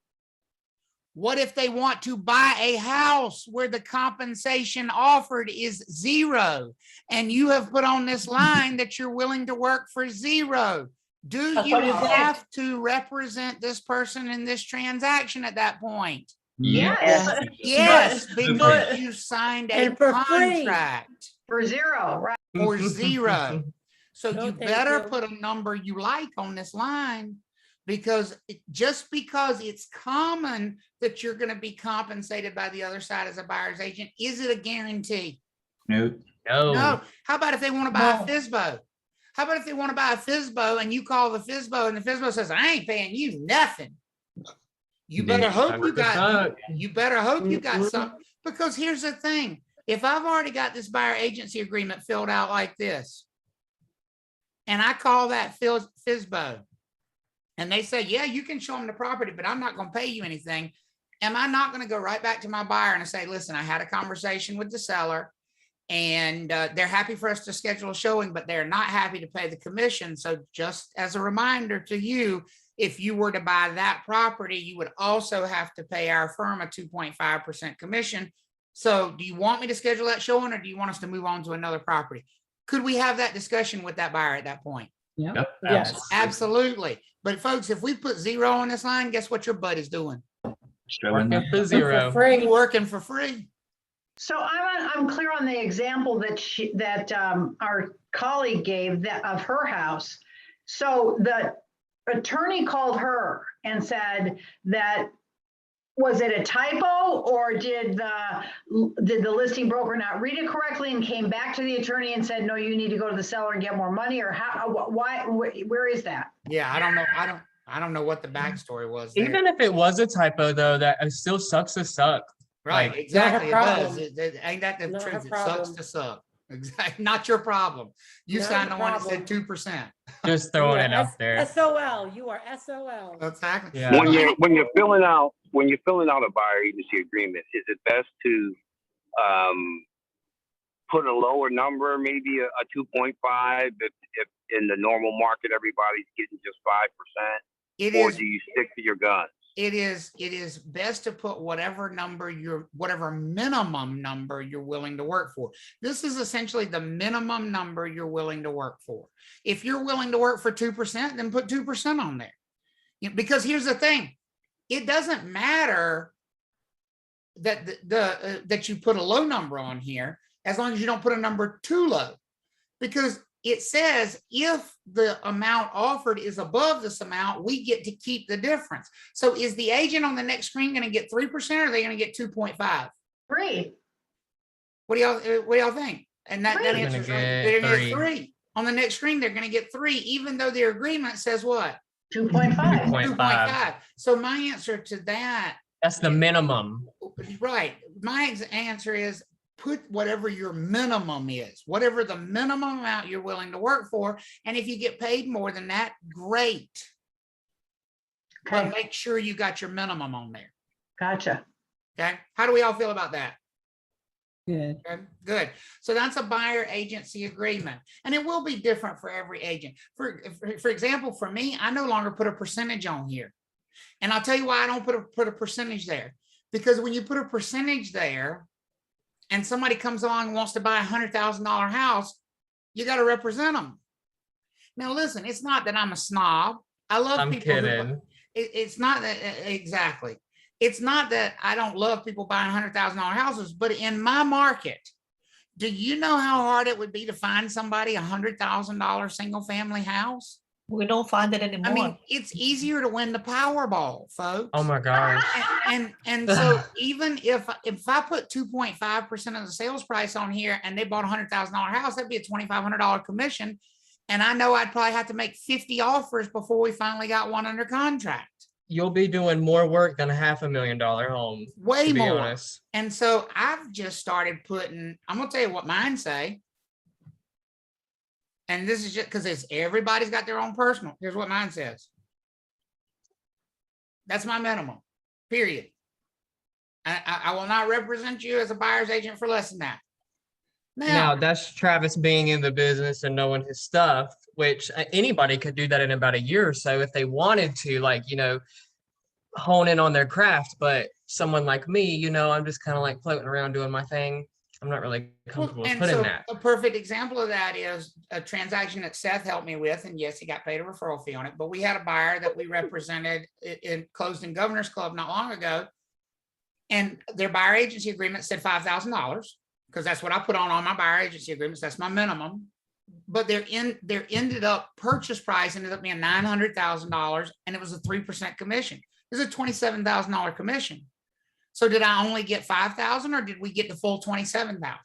What if they want to buy a house where the compensation offered is 0, and you have put on this line that you're willing to work for 0? Do That's you what you think. have to represent this person in this transaction at that point? Yes. Yes, But- because but- you signed a and for free. contract For 0, right? for 0. So No, you thank better you. put a number you like on this line, because just because it's common that you're going to be compensated by the other side as a buyer's agent, is it a guarantee? No. No. How about if they want to buy No. a FSBO? How about if they want to buy a FSBO and you call the FSBO and the FSBO says, I ain't paying you nothing. You Then better you hope suck you the got, suck. you better hope you got Mhm. some, because here's the thing. If I've already got this buyer agency agreement filled out like this, and I call that FSBO, and they say, yeah, you can show them the property, but I'm not going to pay you anything. Am I not going to go right back to my buyer and say, listen, I had a conversation with the seller, and they're happy for us to schedule a showing, but they're not happy to pay the commission. So just as a reminder to you, if you were to buy that property, you would also have to pay our firm a 2.5% commission. So do you want me to schedule that showing, or do you want us to move on to another property? Could we have that discussion with that buyer at that point? Yep. Yes. Absolutely. But folks, if we put 0 on this line, guess what your buddy's doing? Struggling. Working for For 0. free. You're working for free. So I'm clear on the example that our colleague gave of her house. So the attorney called her and said that, was it a typo, or did the listing broker not read it correctly and came back to the attorney and said, no, you need to go to the seller and get more money, or where is that? Yeah, I don't know. I don't know what the backstory was there. Even if it was a typo, though, that it still sucks to suck. Right, like, exactly. It not her does. problem. Ain't that the Not her truth? It sucks problem. to suck. Exactly. Not your problem. You Not signed your the one that said problem. 2%. Just throwing it out there. SOL. You are SOL. Exactly. Yeah. When you're filling out a buyer agency agreement, is it best to put a lower number, maybe a 2.5, if in the normal market everybody's getting just 5%, or do you stick to your guns? It is best to put whatever minimum number you're willing to work for. This is essentially the minimum number you're willing to work for. If you're willing to work for 2%, then put 2% on there. Because here's the thing, it doesn't matter that that you put a low number on here, as long as you don't put a number too low, because it says if the amount offered is above this amount, we get to keep the difference. So is the agent on the next screen going to get 3%, or are they going to get 2.5? 3. What do y'all think? And that They're answers gonna right. They're going to get get 3. On the next screen, they're going to get 3, even though their agreement says what? 2.5. 2.5. So my answer to that, That's the minimum. right, my answer is put whatever your minimum is, whatever the minimum amount you're willing to work for. And if you get paid more than that, great. Okay, But make sure you got your minimum on there. gotcha. Okay. How do we all feel about that? Good. Okay, good. So that's a buyer agency agreement. And it will be different for every agent. For example, for me, I no longer put a percentage on here. And I'll tell you why I don't put a percentage there. Because when you put a percentage there and somebody comes along and wants to buy $100,000 house, you got to represent them. Now, listen, it's not that I'm a snob. I love I'm people. kidding. It's not that exactly. It's not that I don't love people buying $100,000 houses, but in my market, do you know how hard it would be to find somebody a $100,000 single family house? We don't find it anymore. I mean, it's easier to win the Powerball, folks. Oh my gosh. And so even if I put 2.5% of the sales price on here and they bought a $100,000 house, that'd be a $2,500 commission. And I know I'd probably have to make 50 offers before we finally got one under contract. You'll be doing more work than a $500,000 home. Way to be more. honest. And so I've just started putting, I'm gonna tell you what mine say. And this is just because it's everybody's got their own personal. Here's what mine says. That's my minimum, period. I will not represent you as a buyer's agent for less than that. Now, that's Travis being in the business and knowing his stuff, which anybody could do that in about a year or so if they wanted to, like, you know, hone in on their craft. But someone like me, you know, I'm just kind of like floating around doing my thing. I'm not really comfortable and putting so that. a perfect example of that is a transaction that Seth helped me with. And yes, he got paid a referral fee on it, but we had a buyer that we represented in closed in Governor's Club not long ago. And their buyer agency agreement said $5,000 because that's what I put on all my buyer agency agreements. That's my minimum. But their ended up purchase price ended up being $900,000 and it was a 3% commission. It was a $27,000 commission. So did I only get 5,000 or did we get the full 27,000?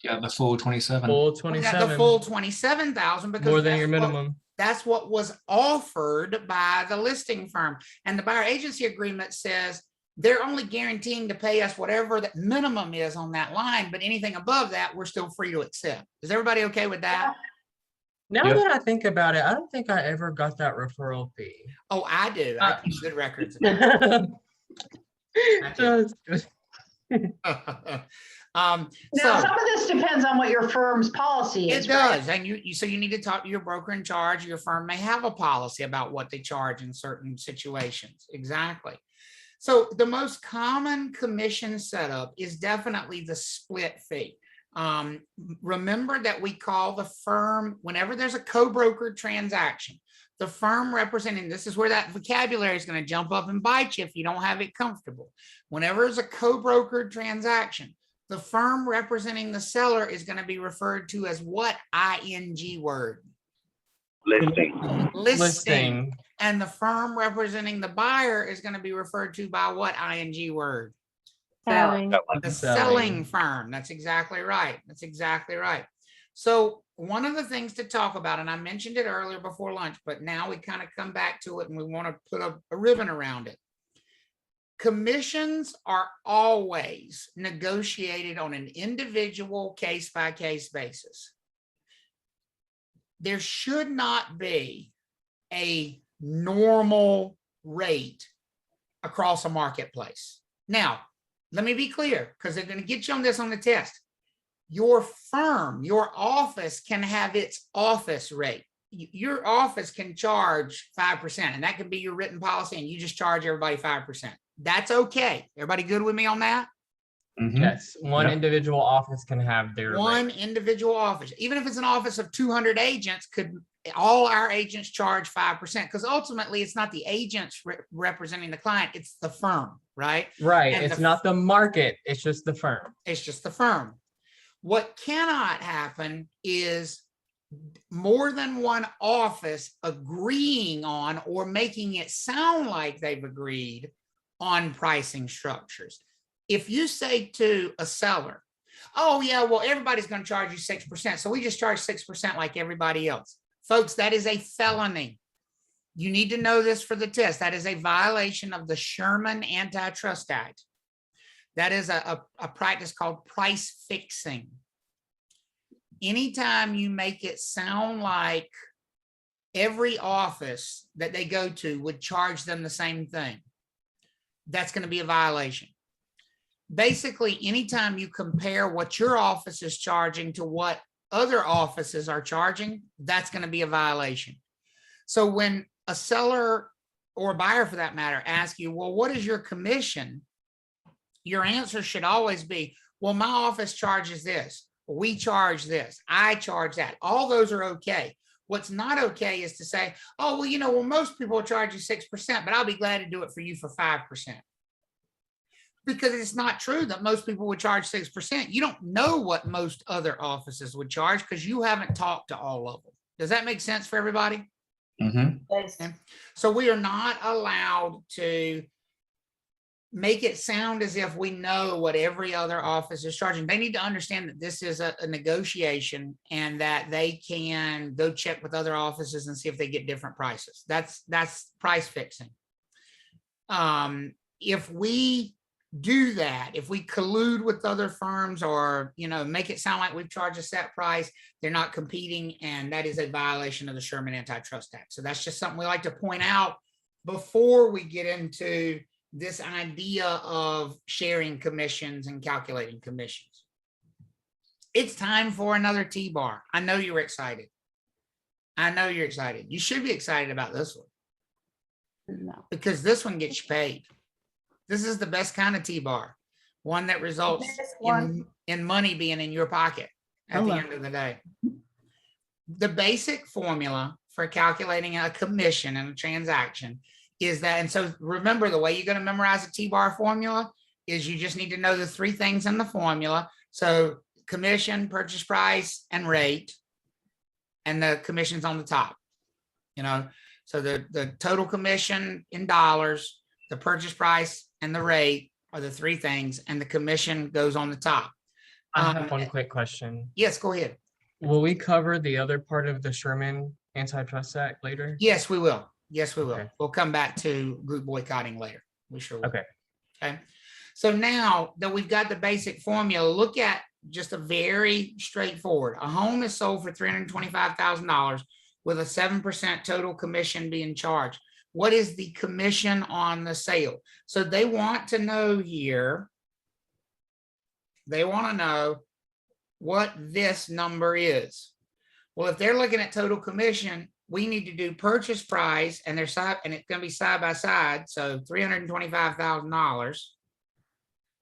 Yeah, the full 27. Full We 27. got the full 27,000 because More than your minimum. That's what was offered by the listing firm. And the buyer agency agreement says they're only guaranteeing to pay us whatever the minimum is on that line, but anything above that, we're still free to accept. Is everybody okay with that? Now that I think about it, I don't think I ever got that referral fee. Oh, I do. I keep good records. Now, So some of this depends on what your firm's policy is. it does. And so you need to talk to your broker in charge. Your firm may have a policy about what they charge in certain situations. Exactly. So the most common commission setup is definitely the split fee. Remember that we call the firm, whenever there's a co-brokered transaction, the firm representing, this is where that vocabulary is going to jump up and bite you if you don't have it comfortable. Whenever there's a co-brokered transaction, the firm representing the seller is going to be referred to as what ING word? Listing. Listing. And the firm representing the buyer is going to be referred to by what ING word? Selling. The selling firm. That's exactly right. That's exactly right. So one of the things to talk about, and I mentioned it earlier before lunch, but now we kind of come back to it and we want to put a ribbon around it. Commissions are always negotiated on an individual case-by-case basis. There should not be a normal rate across a marketplace. Now, let me be clear, because they're going to get you on this on the test. Your firm, your office can have its office rate. Your office can charge 5%, and that could be your written policy, and you just charge everybody 5%. That's okay. Everybody good with me on that? Mhm. Yes, one individual office can have their One rate. individual office, even if it's an office of 200 agents, could all our agents charge 5%? Because ultimately, it's not the agents representing the client; it's the firm, right? Right. And It's not the market. It's just the firm. It's just the firm. What cannot happen is more than one office agreeing on or making it sound like they've agreed on pricing structures. If you say to a seller, oh yeah, well, everybody's going to charge you 6%. So we just charge 6% like everybody else. Folks, that is a felony. You need to know this for the test. That is a violation of the Sherman Antitrust Act. That is a practice called price fixing. Anytime you make it sound like every office that they go to would charge them the same thing, that's going to be a violation. Basically, anytime you compare what your office is charging to what other offices are charging, that's going to be a violation. So when a seller or a buyer for that matter asks you, well, what is your commission? Your answer should always be, well, my office charges this. We charge this. I charge that. All those are okay. What's not okay is to say, oh, well, most people will charge you 6%, but I'll be glad to do it for you for 5%. Because it's not true that most people would charge 6%. You don't know what most other offices would charge because you haven't talked to all of them. Does that make sense for everybody? Mm-hmm. Yes. Okay. So we are not allowed to make it sound as if we know what every other office is charging. They need to understand that this is a negotiation and that they can go check with other offices and see if they get different prices. That's price fixing. If we do that, if we collude with other firms or, make it sound like we've charged a set price, they're not competing, and that is a violation of the Sherman Antitrust Act. So that's just something we like to point out before we get into this idea of sharing commissions and calculating commissions. It's time for another T-bar. I know you're excited. I know you're excited. You should be excited about this one. No. Because this one gets you paid. This is the best kind of T-bar, one that results in money being in your pocket at the end of the day. The basic formula for calculating a commission in a transaction is that, and so remember, the way you're going to memorize a T-bar formula is you just need to know the three things in the formula. So commission, purchase price, and rate, and the commission's on the top. So the total commission in dollars, the purchase price, and the rate are the three things, and the commission goes on the top. I have one quick question. Yes, go ahead. Will we cover the other part of the Sherman Antitrust Act later? Yes, we will. Yes, we will. Okay. We'll come back to group boycotting later. We sure will. Okay. Okay. So now that we've got the basic formula, look at just a very straightforward. A home is sold for $325,000 with a 7% total commission being charged. What is the commission on the sale? So they want to know here, they want to know what this number is. Well, if they're looking at total commission, we need to do purchase price, and it's going to be side by side. So $325,000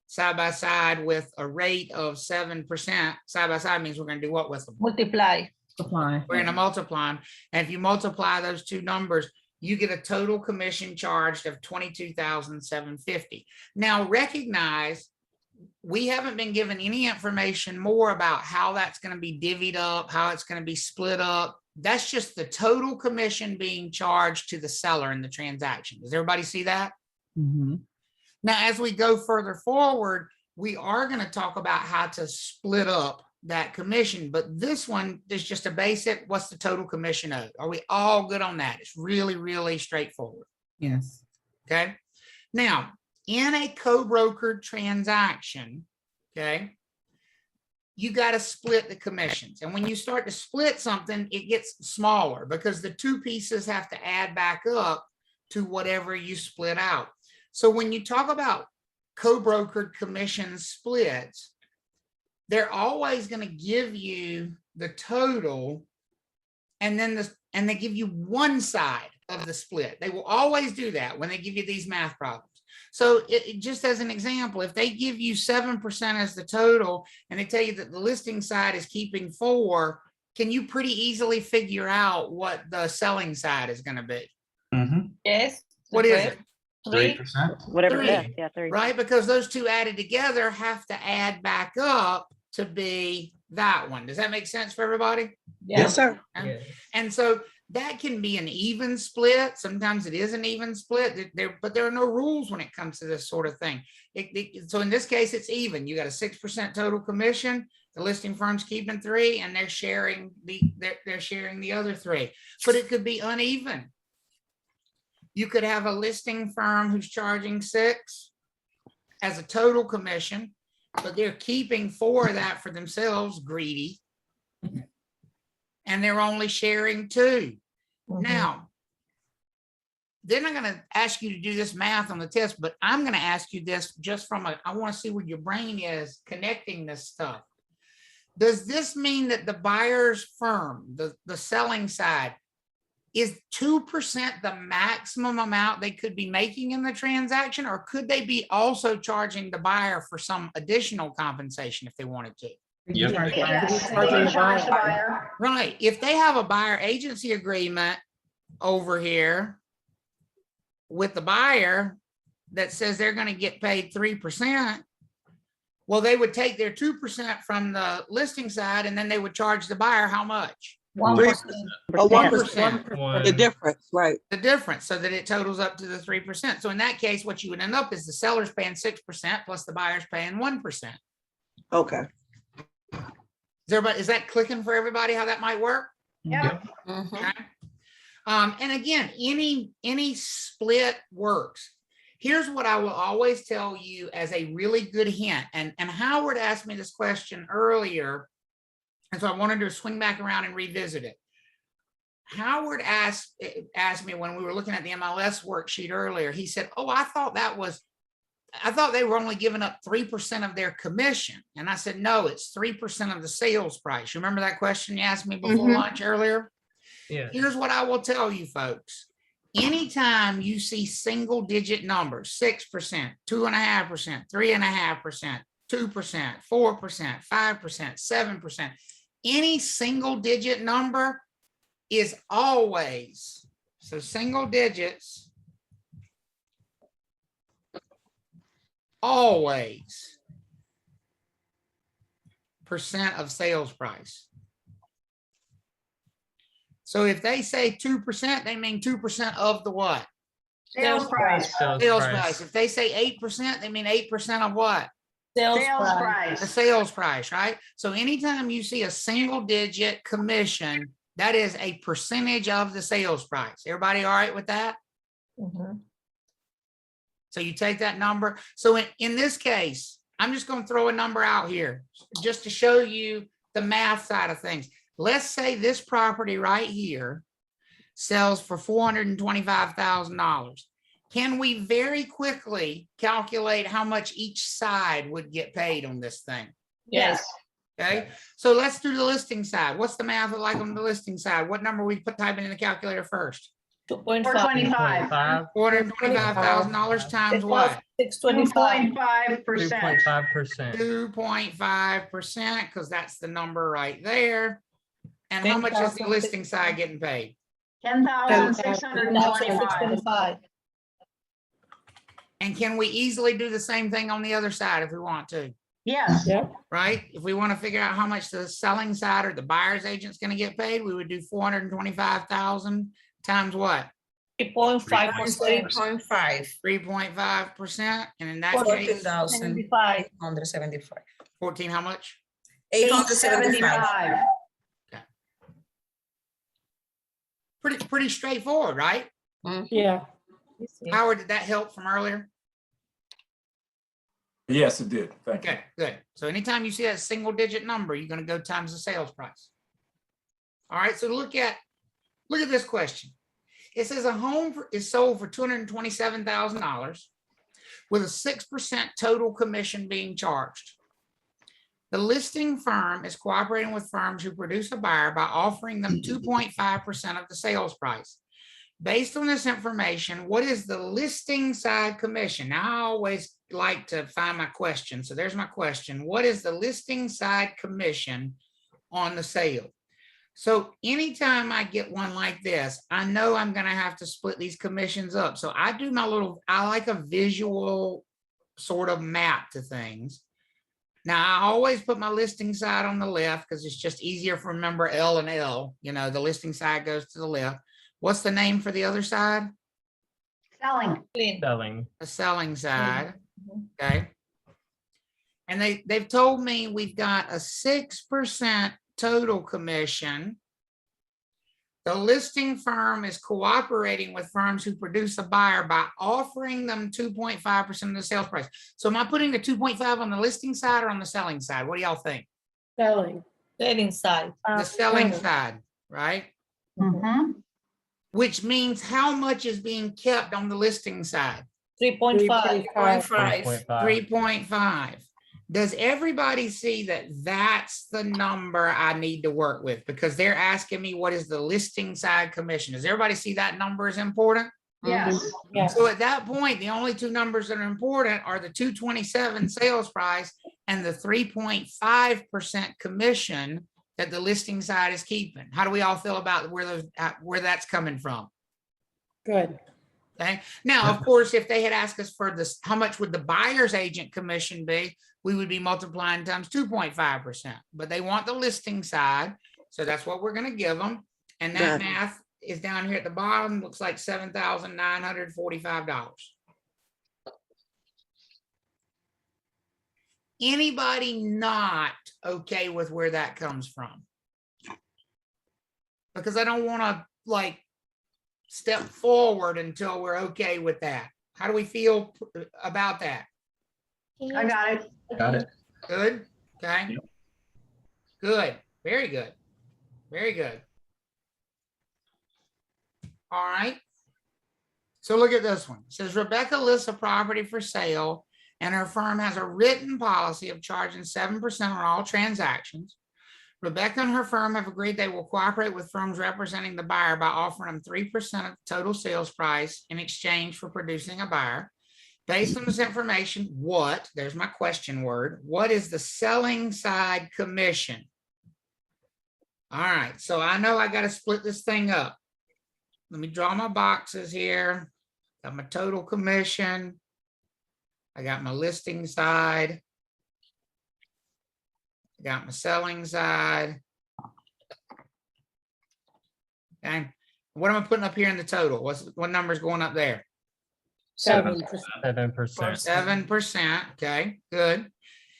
side by side with a rate of 7%. Side by side means we're going to do what with them? Multiply. We're going to multiply them. And if you multiply those two numbers, you get a total commission charged of $22,750. Now recognize we haven't been given any information more about how that's going to be divvied up, how it's going to be split up. That's just the total commission being charged to the seller in the transaction. Does everybody see that? Mm-hmm. Now, as we go further forward, we are going to talk about how to split up that commission, but this one is just a basic, what's the total commission owed? Are we all good on that? It's really, really straightforward. Yes. Okay. Now, in a co-brokered transaction, okay, you got to split the commissions. And when you start to split something, it gets smaller because the two pieces have to add back up to whatever you split out. So when you talk about co-brokered commission splits, they're always going to give you the total, and then they give you one side of the split. They will always do that when they give you these math problems. So it just as an example, if they give you 7% as the total and they tell you that the listing side is keeping 4, can you pretty easily figure out what the selling side is going to be? Mm-hmm. Yes. What is it? 3%. Whatever. 3, Yeah, 3. right? Because those two added together have to add back up to be that one. Does that make sense for everybody? Yes, sir. Yes. And so that can be an even split. Sometimes it is an even split, but there are no rules when it comes to this sort of thing. So in this case, it's even. You got a 6% total commission. The listing firm's keeping 3, and they're sharing the other 3. But it could be uneven. You could have a listing firm who's charging 6 as a total commission, but they're keeping 4 of that for themselves, greedy. And they're only sharing 2. Now, they're not going to ask you to do this math on the test, but I'm going to ask you this just from I want to see where your brain is connecting this stuff. Does this mean that the buyer's firm, the selling side, is 2% the maximum amount they could be making in the transaction, or could they be also charging the buyer for some additional compensation if they wanted to? Yes, they can charge the buyer. Right. If they have a buyer agency agreement over here with the buyer that says they're going to get paid 3%, well, they would take their 2% from the listing side, and then they would charge the buyer how much? 1%. 1%. The difference, right? The difference, so that it totals up to the 3%. So in that case, what you would end up is the seller's paying 6% plus the buyer's paying 1%. Okay. Is that clicking for everybody how that might work? Yeah. Okay. And again, any split works. Here's what I will always tell you as a really good hint. And Howard asked me this question earlier, and so I wanted to swing back around and revisit it. Howard asked me when we were looking at the MLS worksheet earlier, he said, oh, I thought they were only giving up 3% of their commission. And I said, no, it's 3% of the sales price. You remember that question you asked me before lunch earlier? Yeah. Here's what I will tell you, folks. Anytime you see single digit numbers, 6%, 2.5%, 3.5%, 2%, 4%, 5%, 7%, any single digit number is always, so single digits, always percent of sales price. So if they say 2%, they mean 2% of the what? Sales price. Sales price. If they say 8%, they mean 8% of what? Sales price. The sales price, right? So anytime you see a single digit commission, that is a percentage of the sales price. Everybody all right with that? So you take that number. So in this case, I'm just going to throw a number out here just to show you the math side of things. Let's say this property right here sells for $425,000. Can we very quickly calculate how much each side would get paid on this thing? Yes. Okay, so let's do the listing side. What's the math like on the listing side? What number we type in the calculator first? 425. $425,000 times what? 2.5%. 2.5%. 2.5%, because that's the number right there. And how much is the listing side getting paid? 10,625. And can we easily do the same thing on the other side if we want to? Yes. Right? If we want to figure out how much the selling side or the buyer's agent's going to get paid, we would do 425,000 times what? 3.5%. 3.5%. And in that case, 14,875. 14, how much? 875. Pretty straightforward, right? Yeah. Howard, did that help from earlier? Yes, it did. Thank you. Okay, good. So anytime you see that single digit number, you're going to go times the sales price. All right, so look at this question. It says a home is sold for $227,000 with a 6% total commission being charged. The listing firm is cooperating with firms who produce a buyer by offering them 2.5% of the sales price. Based on this information, what is the listing side commission? Now, I always like to find my question. So there's my question. What is the listing side commission on the sale? So anytime I get one like this, I know I'm going to have to split these commissions up. So I like a visual sort of map to things. Now, I always put my listing side on the left because it's just easier to remember L and L. You know, the listing side goes to the left. What's the name for the other side? Selling. Selling. The selling side. Okay. And they've told me we've got a 6% total commission. The listing firm is cooperating with firms who produce a buyer by offering them 2.5% of the sales price. So am I putting the 2.5 on the listing side or on the selling side? What do y'all think? Selling. Selling side. The selling side, right? Mm-hmm. Which means how much is being kept on the listing side? 3.5. 3.5. Does everybody see that that's the number I need to work with? Because they're asking me what is the listing side commission? Does everybody see that number is important? Yes. Yes. So at that point, the only two numbers that are important are the 227 sales price and the 3.5% commission that the listing side is keeping. How do we all feel about where that's coming from? Good. Okay. Now, of course, if they had asked us for this, how much would the buyer's agent commission be? We would be multiplying times 2.5%, but they want the listing side. So that's what we're going to give them. And that math is down here at the bottom, looks like $7,945. Anybody not okay with where that comes from? Because I don't want to like step forward until we're okay with that. How do we feel about that? I got it. Got it. Good. Okay. Yep. Good. Very good. Very good. All right. So look at this one. It says Rebecca lists a property for sale and her firm has a written policy of charging 7% on all transactions. Rebecca and her firm have agreed they will cooperate with firms representing the buyer by offering them 3% of the total sales price in exchange for producing a buyer. Based on this information, there's my question word, what is the selling side commission? All right, so I know I got to split this thing up. Let me draw my boxes here. Got my total commission. I got my listing side. I got my selling side. Okay. What am I putting up here in the total? What number is going up there? 7%. 7%. Okay, good.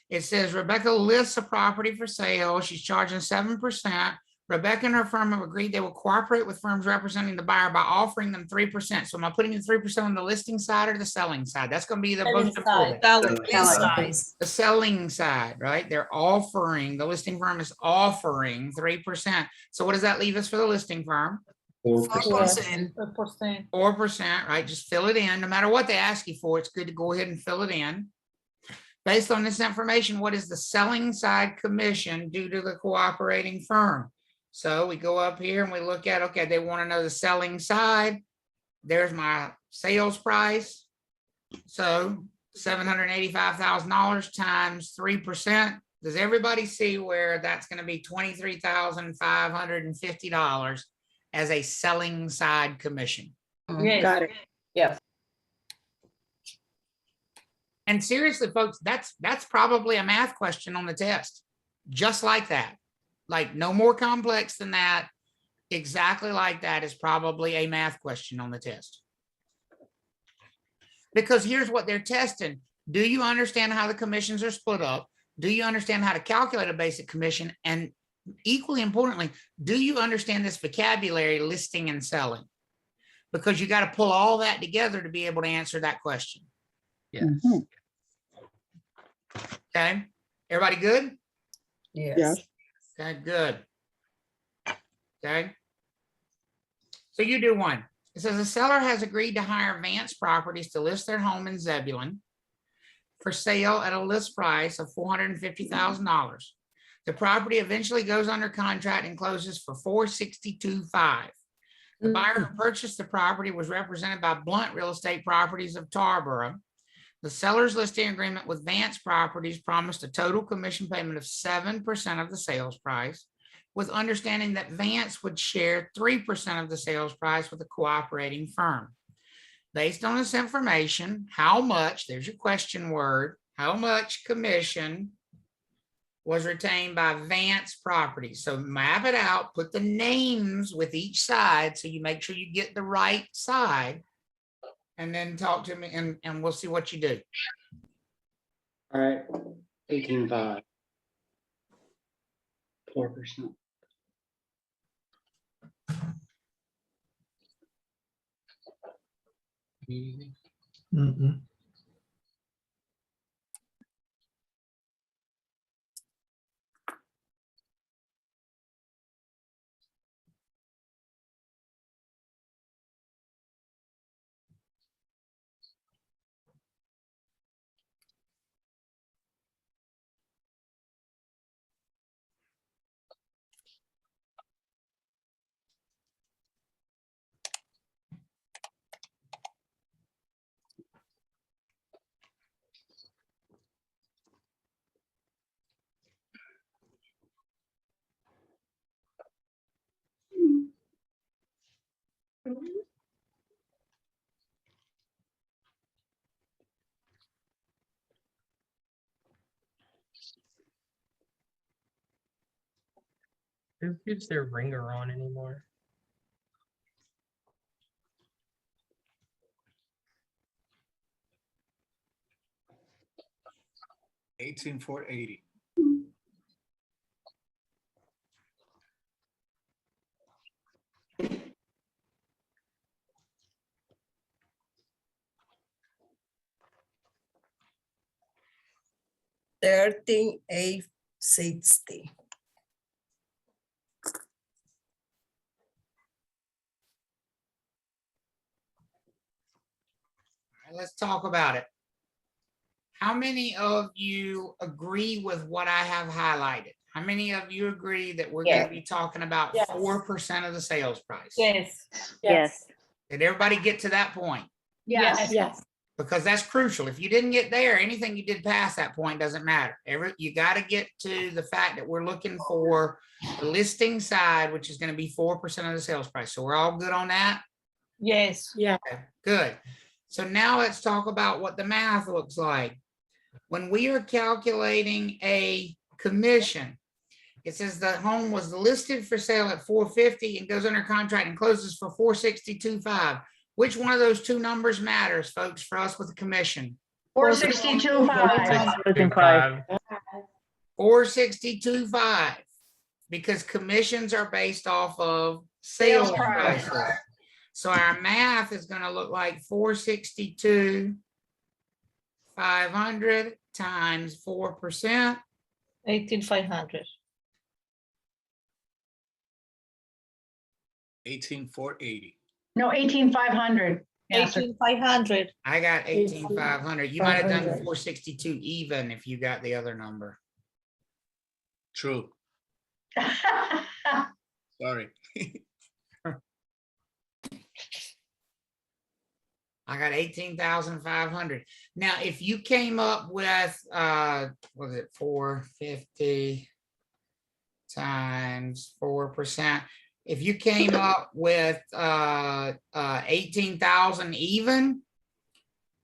It says Rebecca lists a property for sale. She's charging 7%. Rebecca and her firm have agreed they will cooperate with firms representing the buyer by offering them 3%. So am I putting the 3% on the listing side or the selling side? That's going to be the most important. The selling side, right? They're offering, the listing firm is offering 3%. So what does that leave us for the listing firm? 4%. 4%, right? Just fill it in. No matter what they ask you for, it's good to go ahead and fill it in. Based on this information, what is the selling side commission due to the cooperating firm? So we go up here and we look at, okay, they want to know the selling side. There's my sales price. So $785,000 times 3%. Does everybody see where that's going to be $23,550 as a selling side commission? Yes. Got it. Yes. And seriously, folks, that's probably a math question on the test. Just like that. Like no more complex than that. Exactly like that is probably a math question on the test. Because here's what they're testing. Do you understand how the commissions are split up? Do you understand how to calculate a basic commission? And equally importantly, do you understand this vocabulary, listing and selling? Because you got to pull all that together to be able to answer that question. Yes. Okay. Everybody good? Yes. Okay, good. Okay. So you do one. It says a seller has agreed to hire Vance Properties to list their home in Zebulon for sale at a list price of $450,000. The property eventually goes under contract and closes for $462,500. The buyer who purchased the property was represented by Blunt Real Estate Properties of Tarboro. The seller's listing agreement with Vance Properties promised a total commission payment of 7% of the sales price, with understanding that Vance would share 3% of the sales price with a cooperating firm. Based on this information, how much, there's your question word, how much commission was retained by Vance Properties? So map it out, put the names with each side so you make sure you get the right side. And then talk to me and we'll see what you do. All right, 18.5. 4%. Mhm. Who keeps their ringer on anymore? $18,480. $13,860. Let's talk about it. How many of you agree with what I have highlighted? How many of you agree that we're going to be talking about Yes. 4% of the sales price? Yes. Yes. Did everybody get to that point? Yes. Yes. Because that's crucial. If you didn't get there, anything you did past that point doesn't matter. You got to get to the fact that we're looking for the listing side, which is going to be 4% of the sales price. So we're all good on that? Yes. Yeah. Okay, good. So now let's talk about what the math looks like. When we are calculating a commission, it says the home was listed for sale at 450 and goes under contract and closes for 462.5. Which one of those two numbers matters, folks, for us with the commission? 462.5. Closing price. 462.5, because commissions are based off of sales Sales price. prices. So our math is going to look like 462,500 times 4%. 18,500. 18,480. No, 18,500. Yeah, sir. 18,500. I got 18,500. You might have done 500. 462 even if you got the other number. True. Sorry. I got 18,500. Now, if you came up with, was it 450 times 4%? If you came up with 18,000 even,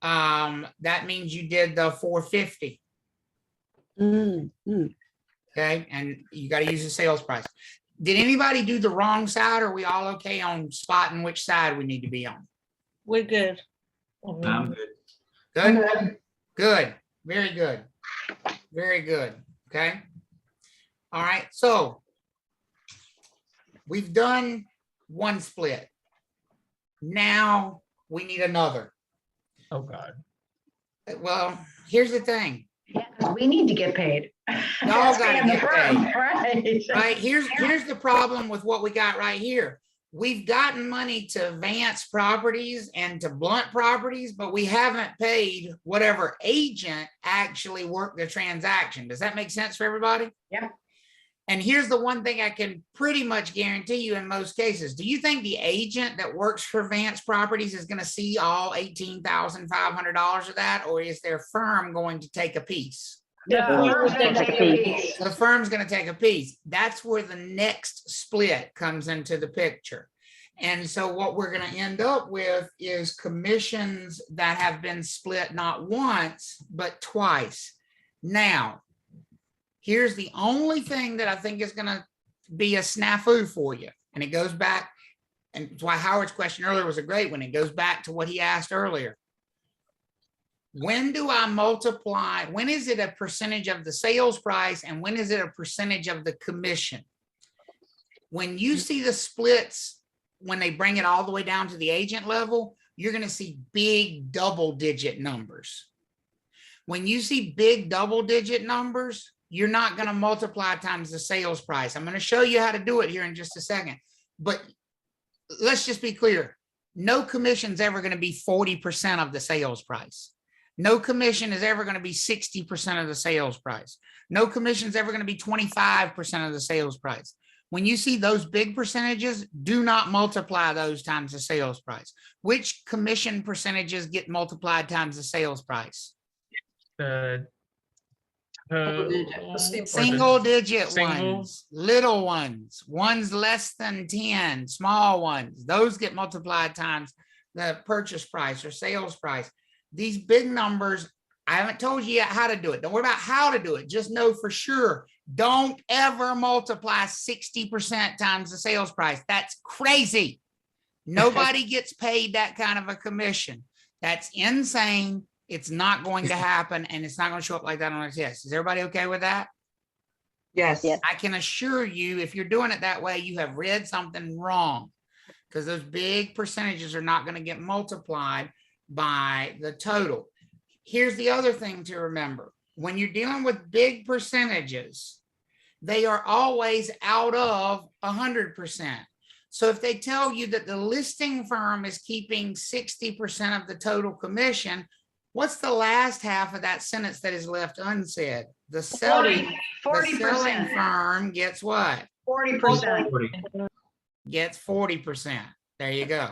that means you did the 450. Okay, and you got to use the sales price. Did anybody do the wrong side? Or are we all okay on spotting which side we need to be on? We're good. I'm good. Good. Good. Very good. Very good. Okay. All right. So we've done one split. Now we need another. Oh, God. Well, here's the thing. Yeah, 'cause we need to get paid. Y'all gotta get paid. Right. Right. Here's the problem with what we got right here. We've gotten money to Vance properties and to Blunt properties, but we haven't paid whatever agent actually worked the transaction. Does that make sense for everybody? Yeah. And here's the one thing I can pretty much guarantee you in most cases. Do you think the agent that works for Vance properties is going to see all $18,500 of that, or is their firm going to take a piece? The firm's gonna take a piece. So the firm's going to take a piece. That's where the next split comes into the picture. And so what we're going to end up with is commissions that have been split not once, but twice. Now, here's the only thing that I think is going to be a snafu for you. And it goes back, and it's why Howard's question earlier was a great one. It goes back to what he asked earlier. When do I multiply? When is it a percentage of the sales price? And when is it a percentage of the commission? When you see the splits, when they bring it all the way down to the agent level, you're going to see big double-digit numbers. When you see big double-digit numbers, you're not going to multiply times the sales price. I'm going to show you how to do it here in just a second. But let's just be clear. No commission is ever going to be 40% of the sales price. No commission is ever going to be 60% of the sales price. No commission is ever going to be 25% of the sales price. When you see those big percentages, do not multiply those times the sales price. Which commission percentages get multiplied times the sales price? Single digit ones, little ones less than 10, small ones, those get multiplied times the purchase price or sales price. These big numbers, I haven't told you yet how to do it. Don't worry about how to do it. Just know for sure, don't ever multiply 60% times the sales price. That's crazy. Nobody gets paid that kind of a commission. That's insane. It's not going to happen, and it's not going to show up like that on a test. Is everybody okay with that? Yes. I can assure you, if you're doing it that way, you have read something wrong, because those big percentages are not going to get multiplied by the total. Here's the other thing to remember. When you're dealing with big percentages, they are always out of 100%. So if they tell you that the listing firm is keeping 60% of the total commission, what's the last half of that sentence that is left unsaid? The selling 40%. firm gets what? 40%. Gets 40%. There you go.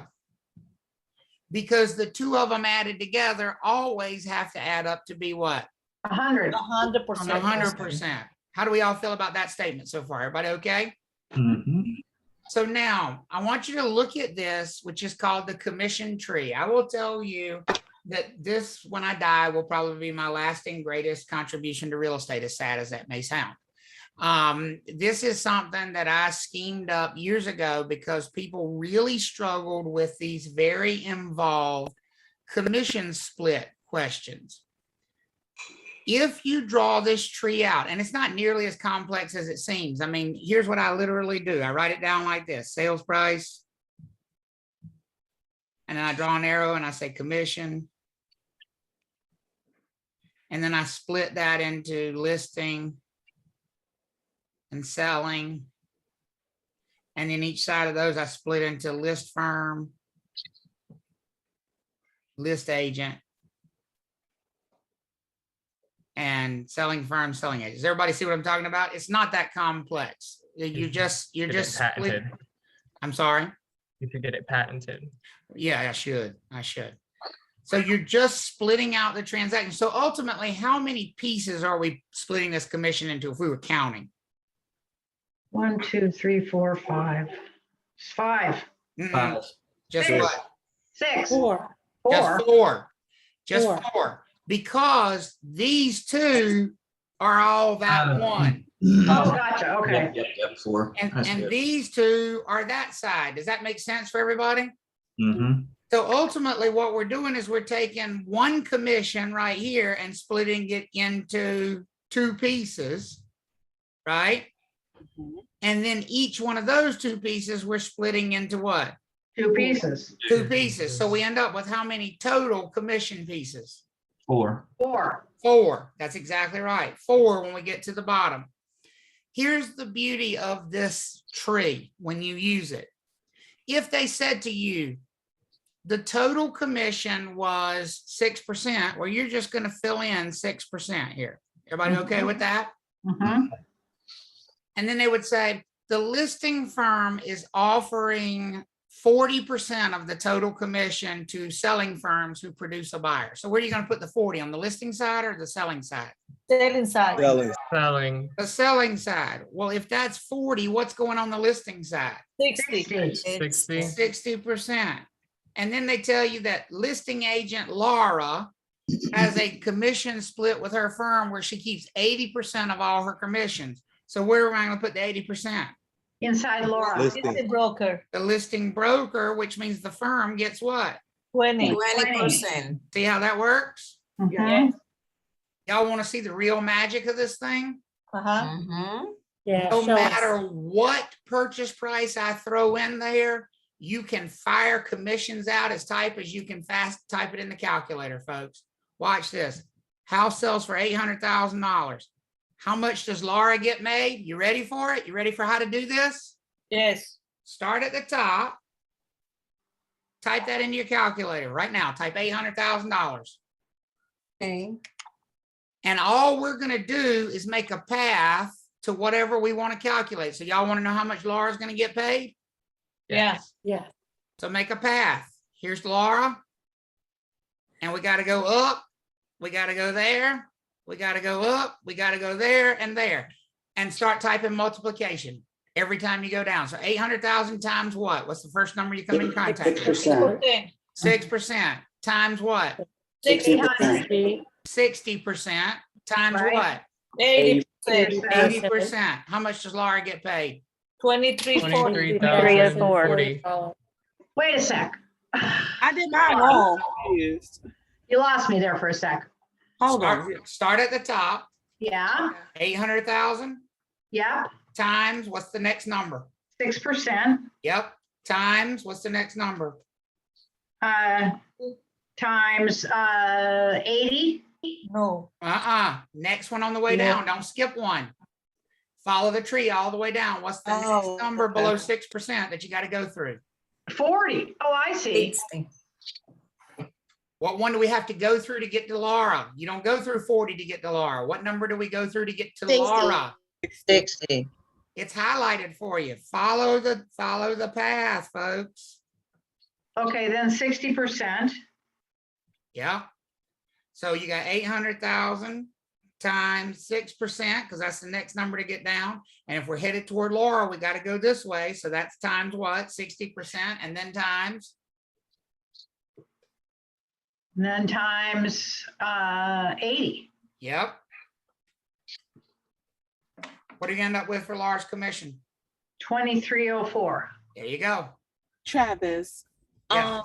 Because the two of them added together always have to add up to be what? 100. 100%. 100%. How do we all feel about that statement so far? Everybody okay? Mm-hmm. So now I want you to look at this, which is called the commission tree. I will tell you that this, when I die, will probably be my lasting greatest contribution to real estate, as sad as that may sound. This is something that I schemed up years ago because people really struggled with these very involved commission split questions. If you draw this tree out, and it's not nearly as complex as it seems. I mean, here's what I literally do. I write it down like this: sales price. And then I draw an arrow and I say commission. And then I split that into listing and selling. And then each side of those I split into list firm, list agent, and selling firm, selling agent. Does everybody see what I'm talking about? It's not that complex. You're just split. I'm sorry. You could get it patented. Yeah, I should. So you're just splitting out the transaction. So ultimately, how many pieces are we splitting this commission into if we were counting? 1, 2, 3, 4, 5. It's 5. Just Six. what? 6. 4. Just 4. Just Four. 4. Because these two are all that one. Oh, gotcha. Okay. Yep, 4. And these two are that side. Does that make sense for everybody? Mm-hmm. So ultimately what we're doing is we're taking one commission right here and splitting it into 2 pieces, right? And then each one of those 2 pieces we're splitting into what? 2 pieces. 2 pieces. So we end up with how many total commission pieces? 4. 4. That's exactly right. 4 when we get to the bottom. Here's the beauty of this tree when you use it. If they said to you, the total commission was 6%, well, you're just going to fill in 6% here. Everybody okay with that? Mm-hmm. And then they would say, the listing firm is offering 40% of the total commission to selling firms who produce a buyer. So where are you going to put the 40, on the listing side or the selling side? Selling side. Selling. The selling side. Well, if that's 40, what's going on the listing side? 60. 60%. And then they tell you that listing agent Laura has a commission split with her firm where she keeps 80% of all her commissions. So where am I going to put the 80%? Inside Laura. Listing broker. The listing broker, which means the firm gets what? 20%. See how that works? Mhm. Y'all want to see the real magic of this thing? Uh-huh. Yeah. No show us. matter what purchase price I throw in there, You can fire commissions out as type as you can fast type it in the calculator, folks. Watch this. House sells for $800,000. How much does Laura get made? You ready for it? You ready for how to do this? Yes. Start at the top. Type that into your calculator right now. Type $800,000. Okay. And all we're going to do is make a path to whatever we want to calculate. So y'all want to know how much Laura's going to get paid? Yes. Yeah. So make a path. Here's Laura. And we got to go up. We got to go there. We got to go up. We got to go there and there. And start typing multiplication every time you go down. So 800,000 times what? What's the first number you come in contact with? 6%. 6% times what? 60%. 60% times Right. what? 80%. 80%. How much does Laura get paid? 2340. 23,040. Wait a sec. I did mine wrong. You lost me there for a sec. Hold on. Start at the top. Yeah, 800,000 yep, times what's the next number? 6%, Yep. Times what's the next number? times 80. No. Next one on the way down. Don't skip one. Follow the tree all the way down. What's the next number below 6% that you got to go through? 40. Oh, I see. 60. What one do we have to go through to get to Laura? You don't go through 40 to get to Laura. What number do we go through to get to 60. Laura? 60. It's highlighted for you. Follow the path, folks. Okay, then 60%. Yeah. So you got 800,000 times 6%, because that's the next number to get down. And if we're headed toward Laura, we got to go this way. So that's times what? 60%, and then times. And then times 80. Yep. What do you end up with for Laura's commission? 2304. There you go. Travis, Yeah.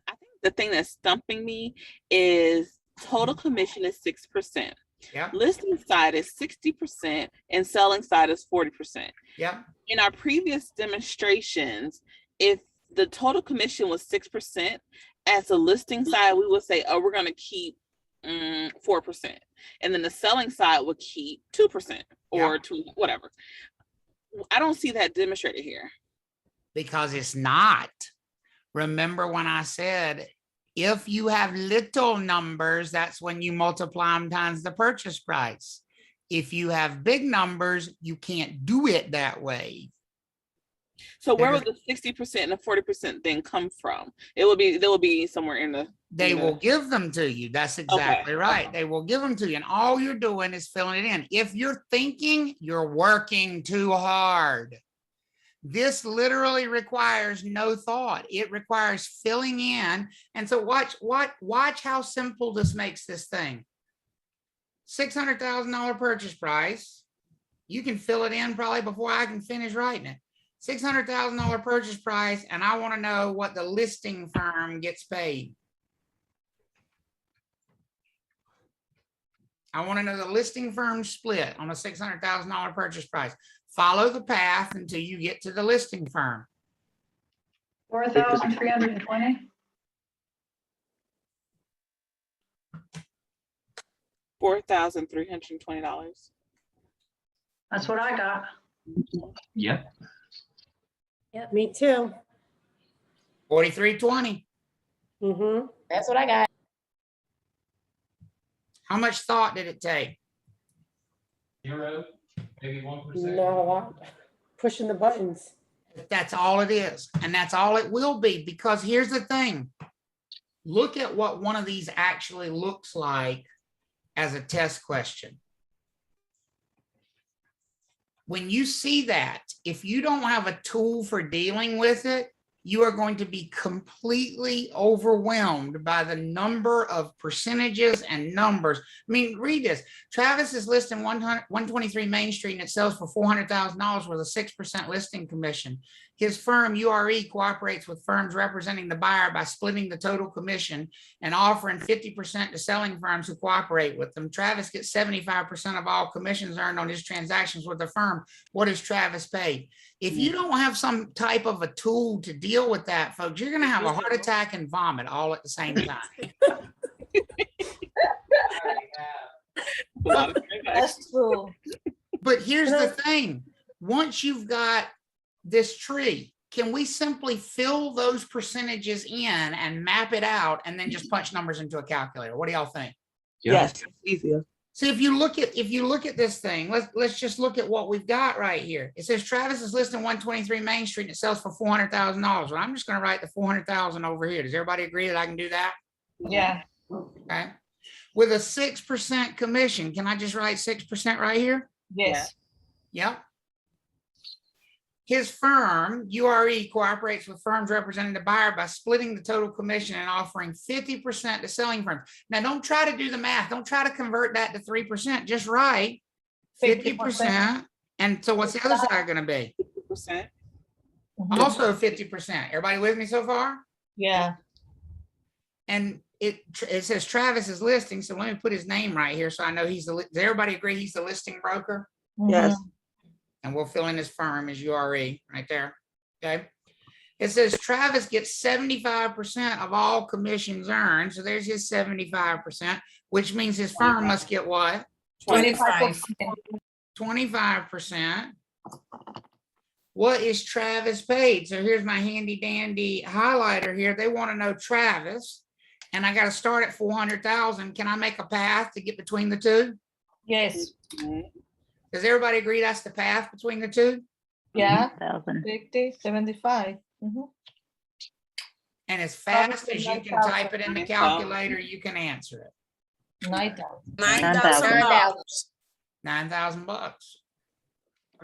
I think the thing that's stumping me is total commission is 6%. Yeah. Listing side is 60% and selling side is 40%. Yep. In our previous demonstrations, if the total commission was 6%, as a listing side, we would say, oh, we're going to keep 4%. And then the selling side would keep 2% or whatever. I don't see that demonstrated here. Because it's not. Remember when I said, if you have little numbers, that's when you multiply them times the purchase price. If you have big numbers, you can't do it that way. So where would the 60% and the 40% then come from? They will be somewhere in the. They will give them to you. That's exactly right. They will give them to you. And all you're doing is filling it in. If you're thinking, you're working too hard. This literally requires no thought. It requires filling in. And so watch how simple this makes this thing. $600,000 purchase price. You can fill it in probably before I can finish writing it. $600,000 purchase price, and I want to know what the listing firm gets paid. I want to know the listing firm split on a $600,000 purchase price. Follow the path until you get to the listing firm. 4,320. $4,320. That's what I got. Yep. Yep, me too. 4320. That's what I got. How much thought did it take? 0, maybe 1%. No, I'm pushing the buttons. That's all it is. And that's all it will be, because here's the thing. Look at what one of these actually looks like as a test question. When you see that, if you don't have a tool for dealing with it, you are going to be completely overwhelmed by the number of percentages and numbers. I mean, read this. Travis is listing 123 Main Street and it sells for $400,000 with a 6% listing commission. His firm, URE, cooperates with firms representing the buyer by splitting the total commission and offering 50% to selling firms who cooperate with them. Travis gets 75% of all commissions earned on his transactions with the firm. What is Travis paid? If you don't have some type of a tool to deal with that, folks, you're going to have a heart attack and vomit all at the same time. That's true. But here's the thing. Once you've got this tree, can we simply fill those percentages in and map it out and then just punch numbers into a calculator? What do y'all think? Yes, it's easier. See, if you look at this thing, let's just look at what we've got right here. It says Travis is listing 123 Main Street and it sells for $400,000. Well, I'm just going to write the 400,000 over here. Does everybody agree that I can do that? Yeah. Okay. With a 6% commission, can I just write 6% right here? Yes. Yep. His firm, URE, cooperates with firms representing the buyer by splitting the total commission and offering 50% to selling firms. Now, don't try to do the math. Don't try to convert that to 3%. Just write 50%. And so what's the other side going to be? 50%. Also 50%. Everybody with me so far? Yeah. And it says Travis is listing. So let me put his name right here so I know does everybody agree he's the listing broker? Yes. And we'll fill in his firm as URE right there. Okay. It says Travis gets 75% of all commissions earned. So there's his 75%, which means his firm must get what? 25%. 25%. What is Travis paid? So here's my handy dandy highlighter here. They want to know Travis, and I got to start at 400,000. Can I make a path to get between the two? Yes. Does everybody agree that's the path between the two? Yeah. 50, 75. And as fast as you can type it in the calculator, you can answer it. 9,000. $9,000. $9,000.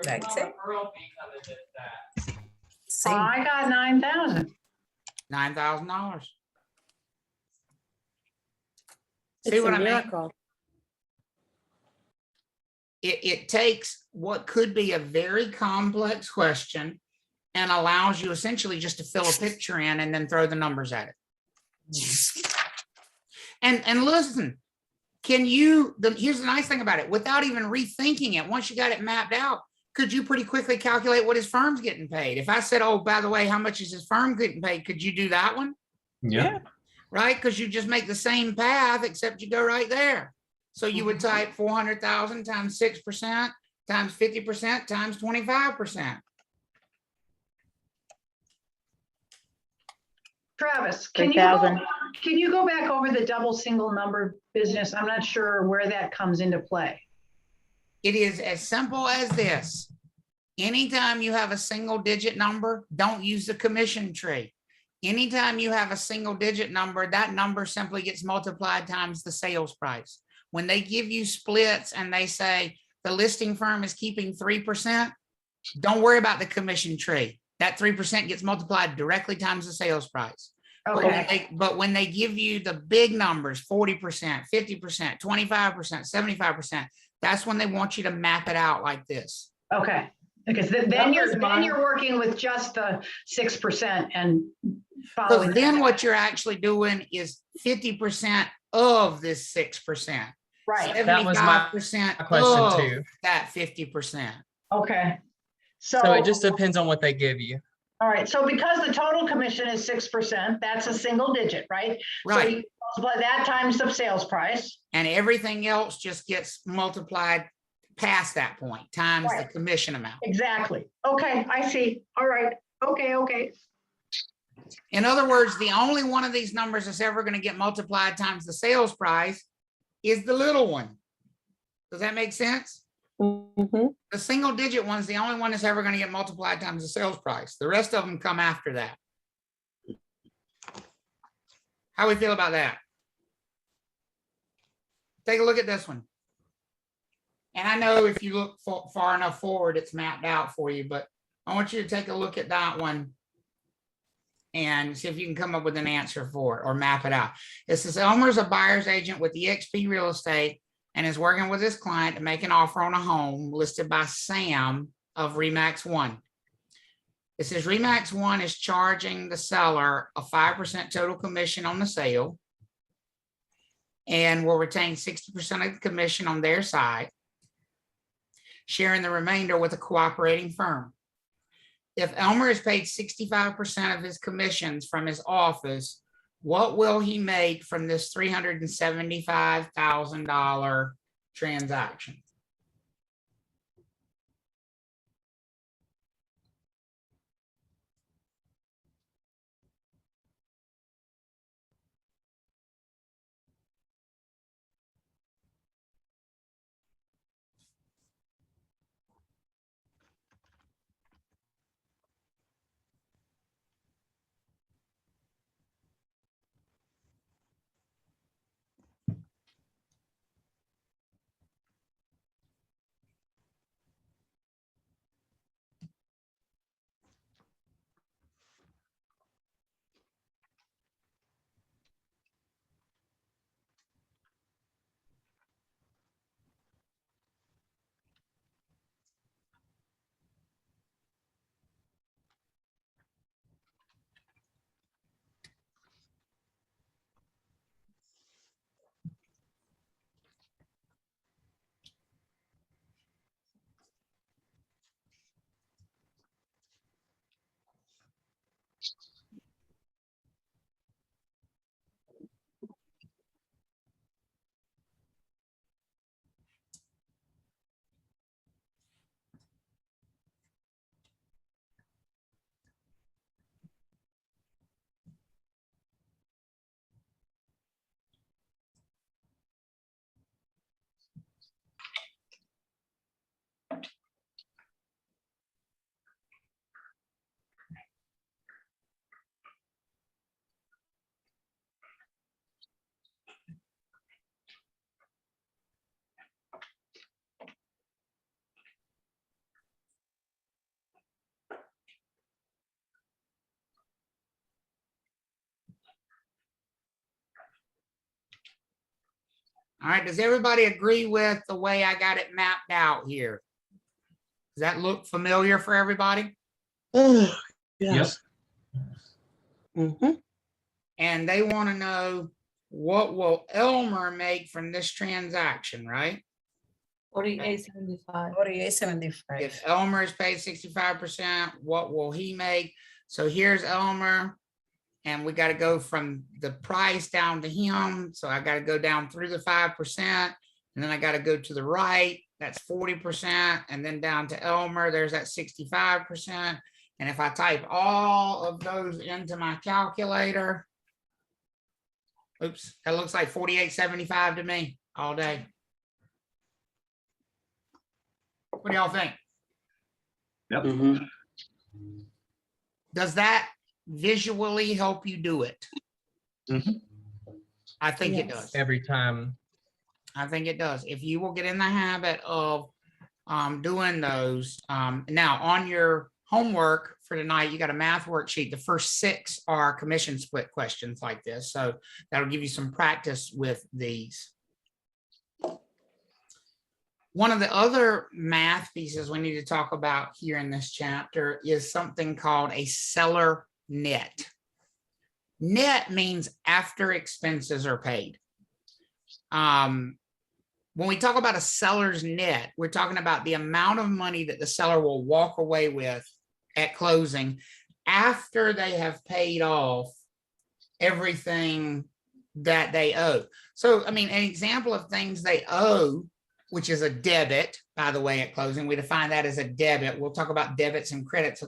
That's it. Oh, I got 9,000. $9,000. It's See what a I mean? miracle. It takes what could be a very complex question and allows you essentially just to fill a picture in and then throw the numbers at it. And listen, here's the nice thing about it, without even rethinking it, once you got it mapped out, could you pretty quickly calculate what his firm's getting paid? If I said, oh, by the way, how much is his firm getting paid? Could you do that one? Yeah. Right? Because you just make the same path, except you go right there. So you would type 400,000 times 6% times 50% times 25%. Travis, can you go back over the double single number business? I'm not sure where that comes into play. It is as simple as this. Anytime you have a single digit number, don't use the commission tree. Anytime you have a single digit number, that number simply gets multiplied times the sales price. When they give you splits and they say the listing firm is keeping 3%, don't worry about the commission tree. That 3% gets multiplied directly times the sales price. Okay. But when they give you the big numbers, 40%, 50%, 25%, 75%, that's when they want you to map it out like this. Okay. Because then you're working with just the 6% and following. So then what you're actually doing is 50% of this 6%. Right. That was my 75% question of too. that 50%. Okay. So it just depends on what they give you. All right. So because the total commission is 6%, that's a single digit, right? Right. So you multiply that times the sales price. And everything else just gets multiplied past that point, times the commission amount. Exactly. Okay, I see. All right. Okay. In other words, the only one of these numbers that's ever going to get multiplied times the sales price is the little one. Does that make sense? Mm-hmm. The single digit one's the only one that's ever going to get multiplied times the sales price. The rest of them come after that. How we feel about that? Take a look at this one. And I know if you look far enough forward, it's mapped out for you, but I want you to take a look at that one and see if you can come up with an answer for it or map it out. It says Elmer's a buyer's agent with EXP Real Estate and is working with his client to make an offer on a home listed by Sam of Remax 1. It says Remax 1 is charging the seller a 5% total commission on the sale and will retain 60% of the commission on their side, sharing the remainder with a cooperating firm. If Elmer is paid 65% of his commissions from his office, what will he make from this $375,000 transaction? All right, does everybody agree with the way I got it mapped out here? Does that look familiar for everybody? Yes. And they want to know, what will Elmer make from this transaction, right? 48.75. 48.75. If Elmer is paid 65%, what will he make? So here's Elmer, and we got to go from the price down to him. So I got to go down through the 5%, and then I got to go to the right. That's 40%, and then down to Elmer, there's that 65%. And if I type all of those into my calculator, oops, that looks like 48.75 to me all day. What do y'all think? Yep. Does that visually help you do it? I think it does. Every time. I think it does. If you will get in the habit of doing those. Now, on your homework for tonight, you got a math worksheet. The first 6 are commission split questions like this. So that'll give you some practice with these. One of the other math pieces we need to talk about here in this chapter is something called a seller net. Net means after expenses are paid. When we talk about a seller's net, we're talking about the amount of money that the seller will walk away with at closing after they have paid off everything that they owe. So, I mean, an example of things they owe, which is a debit, by the way, at closing, we define that as a debit. We'll talk about debits and credits,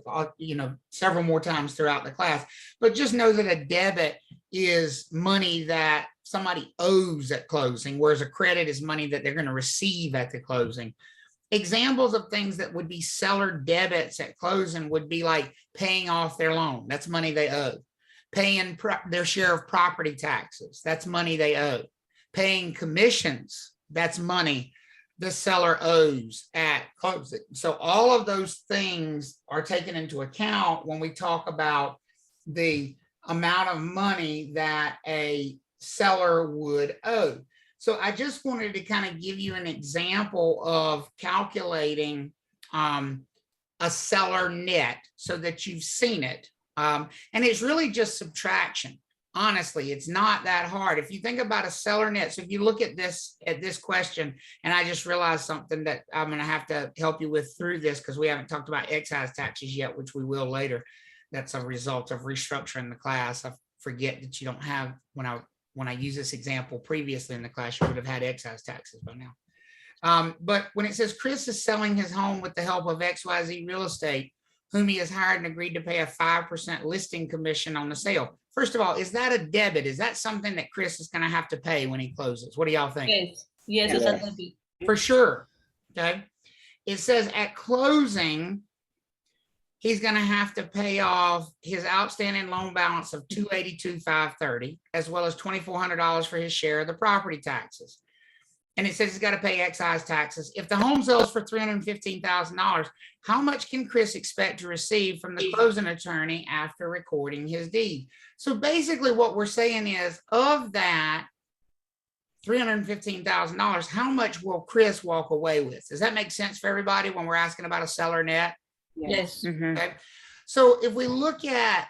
several more times throughout the class, but just know that a debit is money that somebody owes at closing, whereas a credit is money that they're going to receive at the closing. Examples of things that would be seller debits at closing would be like paying off their loan. That's money they owe. Paying their share of property taxes. That's money they owe. Paying commissions. That's money the seller owes at closing. So all of those things are taken into account when we talk about the amount of money that a seller would owe. So I just wanted to kind of give you an example of calculating a seller net so that you've seen it. And it's really just subtraction. Honestly, it's not that hard. If you think about a seller net, so if you look at this question, and I just realized something that I'm going to have to help you with through this, because we haven't talked about excise taxes yet, which we will later. That's a result of restructuring the class. I forget that you don't have, when I use this example previously in the class, you would have had excise taxes by now. But when it says Chris is selling his home with the help of XYZ Real Estate, whom he has hired and agreed to pay a 5% listing commission on the sale. First of all, is that a debit? Is that something that Chris is going to have to pay when he closes? What do y'all think? Yes, it's a debit. For sure. Okay. It says at closing, he's going to have to pay off his outstanding loan balance of $282,530, as well as $2,400 for his share of the property taxes. And it says he's got to pay excise taxes. If the home sells for $315,000, how much can Chris expect to receive from the closing attorney after recording his deed? So basically what we're saying is, of that $315,000, how much will Chris walk away with? Does that make sense for everybody when we're asking about a seller net? Yes. Okay. So if we look at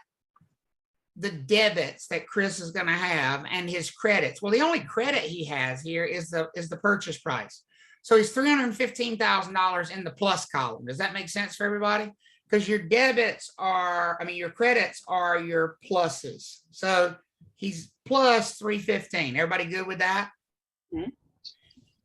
the debits that Chris is going to have and his credits, well, the only credit he has here is the purchase price. So he's $315,000 in the plus column. Does that make sense for everybody? Because your debits are, your credits are your pluses. So he's plus 315. Everybody good with that? Mm-hmm.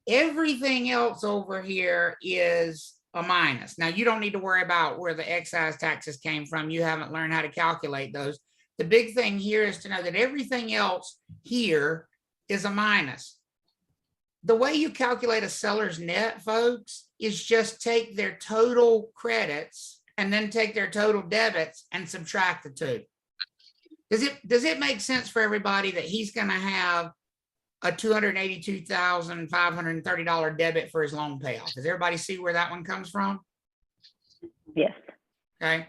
Everything else over here is a minus. Now, you don't need to worry about where the excise taxes came from. You haven't learned how to calculate those. The big thing here is to know that everything else here is a minus. The way you calculate a seller's net, folks, is just take their total credits and then take their total debits and subtract the two. Does it make sense for everybody that he's going to have a $282,530 debit for his loan payoff? Does everybody see where that one comes from? Yes. Okay.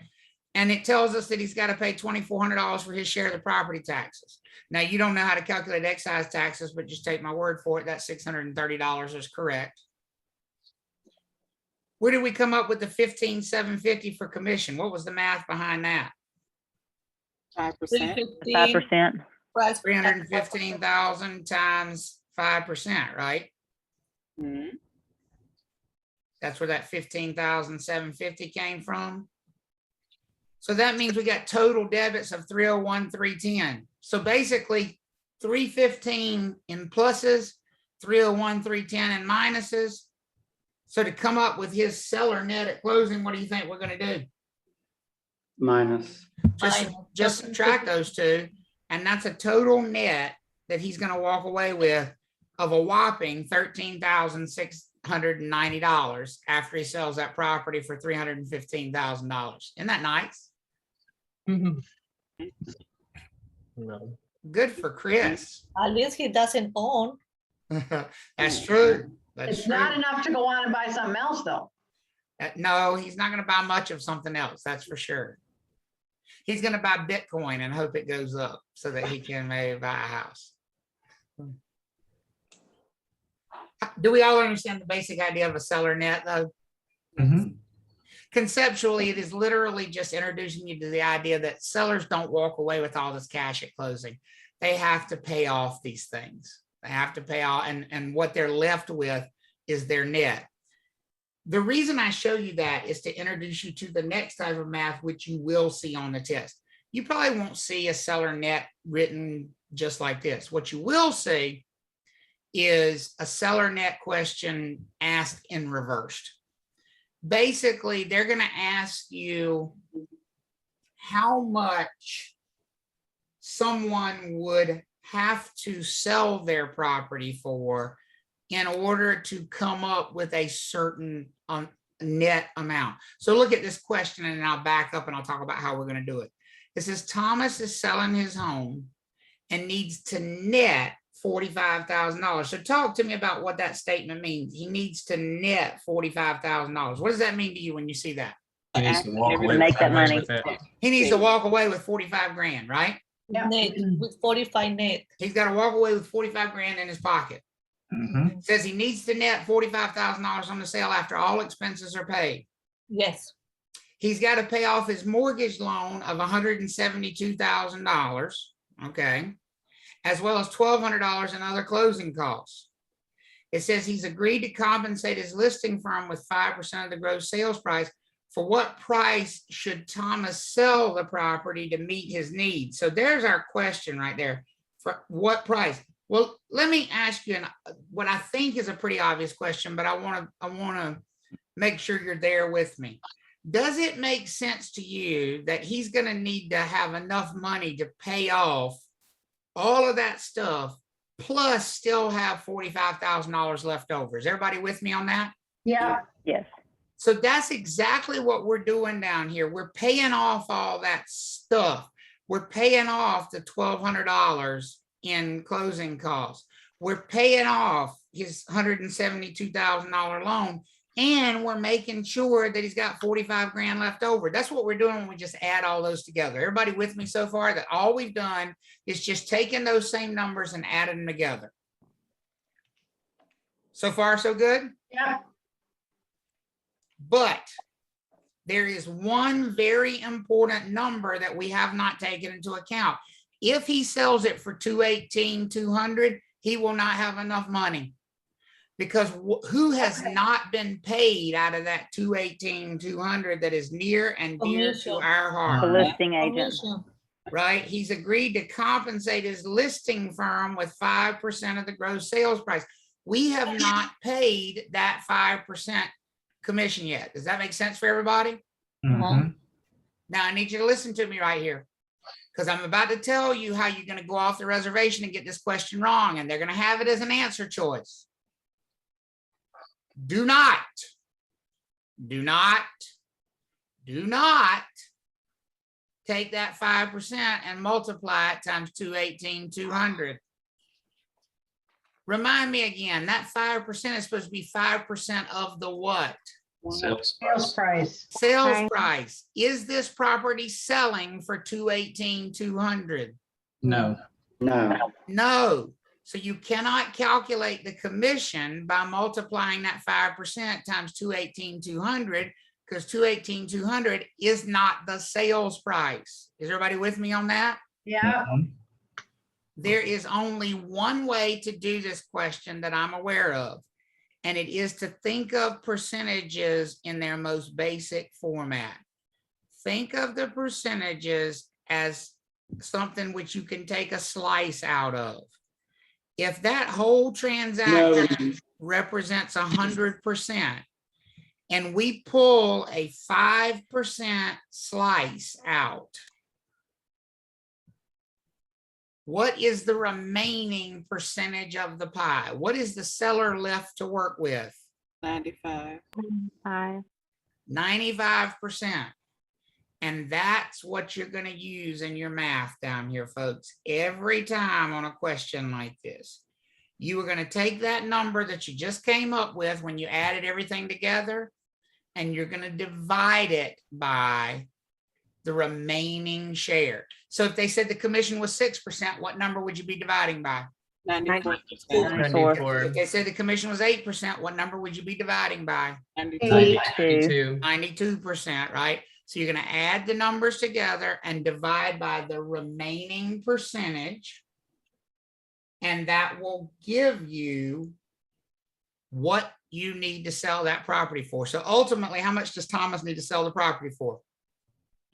And it tells us that he's got to pay $2,400 for his share of the property taxes. Now, you don't know how to calculate excise taxes, but just take my word for it. That $630 is correct. Where did we come up with the $15,750 for commission? What was the math behind that? 5%. 5%. 315,000 times 5%, right? Mm-hmm. That's where that 15,750 came from. So that means we got total debits of 301,310. So basically 315 in pluses, 301,310 in minuses. So to come up with his seller net at closing, what do you think we're going to do? Minus. Just subtract those two. And that's a total net that he's going to walk away with of a whopping $13,690 after he sells that property for $315,000. Isn't that nice? Mm-hmm. No. Good for Chris. At least he doesn't own. That's true. It's not enough to go on and buy something else, though. No, he's not going to buy much of something else. That's for sure. He's going to buy Bitcoin and hope it goes up so that he can maybe buy a house. Do we all understand the basic idea of a seller net, though? Mm-hmm. Conceptually, it is literally just introducing you to the idea that sellers don't walk away with all this cash at closing. They have to pay off these things. They have to pay off, and what they're left with is their net. The reason I show you that is to introduce you to the next type of math, which you will see on the test. You probably won't see a seller net written just like this. What you will see is a seller net question asked in reversed. Basically, they're going to ask you how much someone would have to sell their property for in order to come up with a certain net amount. So look at this question, and I'll back up and I'll talk about how we're going to do it. It says Thomas is selling his home and needs to net $45,000. So talk to me about what that statement means. He needs to net $45,000. What does that mean to you when you see that? He needs to walk away Make that money. He needs to walk away with 45 grand, right? Yeah. Net, with 45 net. He's got to walk away with 45 grand in his pocket. Mm-hmm. It says he needs to net $45,000 on the sale after all expenses are paid. Yes. He's got to pay off his mortgage loan of $172,000, okay, as well as $1,200 in other closing costs. It says he's agreed to compensate his listing firm with 5% of the gross sales price. For what price should Thomas sell the property to meet his needs? So there's our question right there. For what price? Well, let me ask you what I think is a pretty obvious question, but I want to make sure you're there with me. Does it make sense to you that he's going to need to have enough money to pay off all of that stuff, plus still have $45,000 left over? Is everybody with me on that? Yeah. Yes. So that's exactly what we're doing down here. We're paying off all that stuff. We're paying off the $1,200 in closing costs. We're paying off his $172,000 loan, and we're making sure that he's got 45 grand left over. That's what we're doing when we just add all those together. Everybody with me so far? That all we've done is just taken those same numbers and added them together. So far, so good? Yeah. But there is one very important number that we have not taken into account. If he sells it for $218,200, he will not have enough money, because who has not been paid out of that $218,200 that is near and dear to our heart? The listing agent. Right? He's agreed to compensate his listing firm with 5% of the gross sales price. We have not paid that 5% commission yet. Does that make sense for everybody? Mhm. Now I need you to listen to me right here, because I'm about to tell you how you're going to go off the reservation and get this question wrong, and they're going to have it as an answer choice. Do not take that 5% and multiply it times $218,200. Remind me again, that 5% is supposed to be 5% of the what? Sales price. Sales price. Is this property selling for $218,200? No. No. No. So you cannot calculate the commission by multiplying that 5% times $218,200, because $218,200 is not the sales price. Is everybody with me on that? Yeah. There is only one way to do this question that I'm aware of, and it is to think of percentages in their most basic format. Think of the percentages as something which you can take a slice out of. If that whole transaction represents 100%, and we pull a 5% slice out, what is the remaining percentage of the pie? What is the seller left to work with? 95. 95%. And that's what you're going to use in your math down here, folks. Every time on a question like this, you are going to take that number that you just came up with when you added everything together, and you're going to divide it by the remaining share. So if they said the commission was 6%, what number would you be dividing by? 94%. 94. If they said the commission was 8%, what number would you be dividing by? 92. 92%, right? So you're going to add the numbers together and divide by the remaining percentage, and that will give you what you need to sell that property for. So ultimately, how much does Thomas need to sell the property for?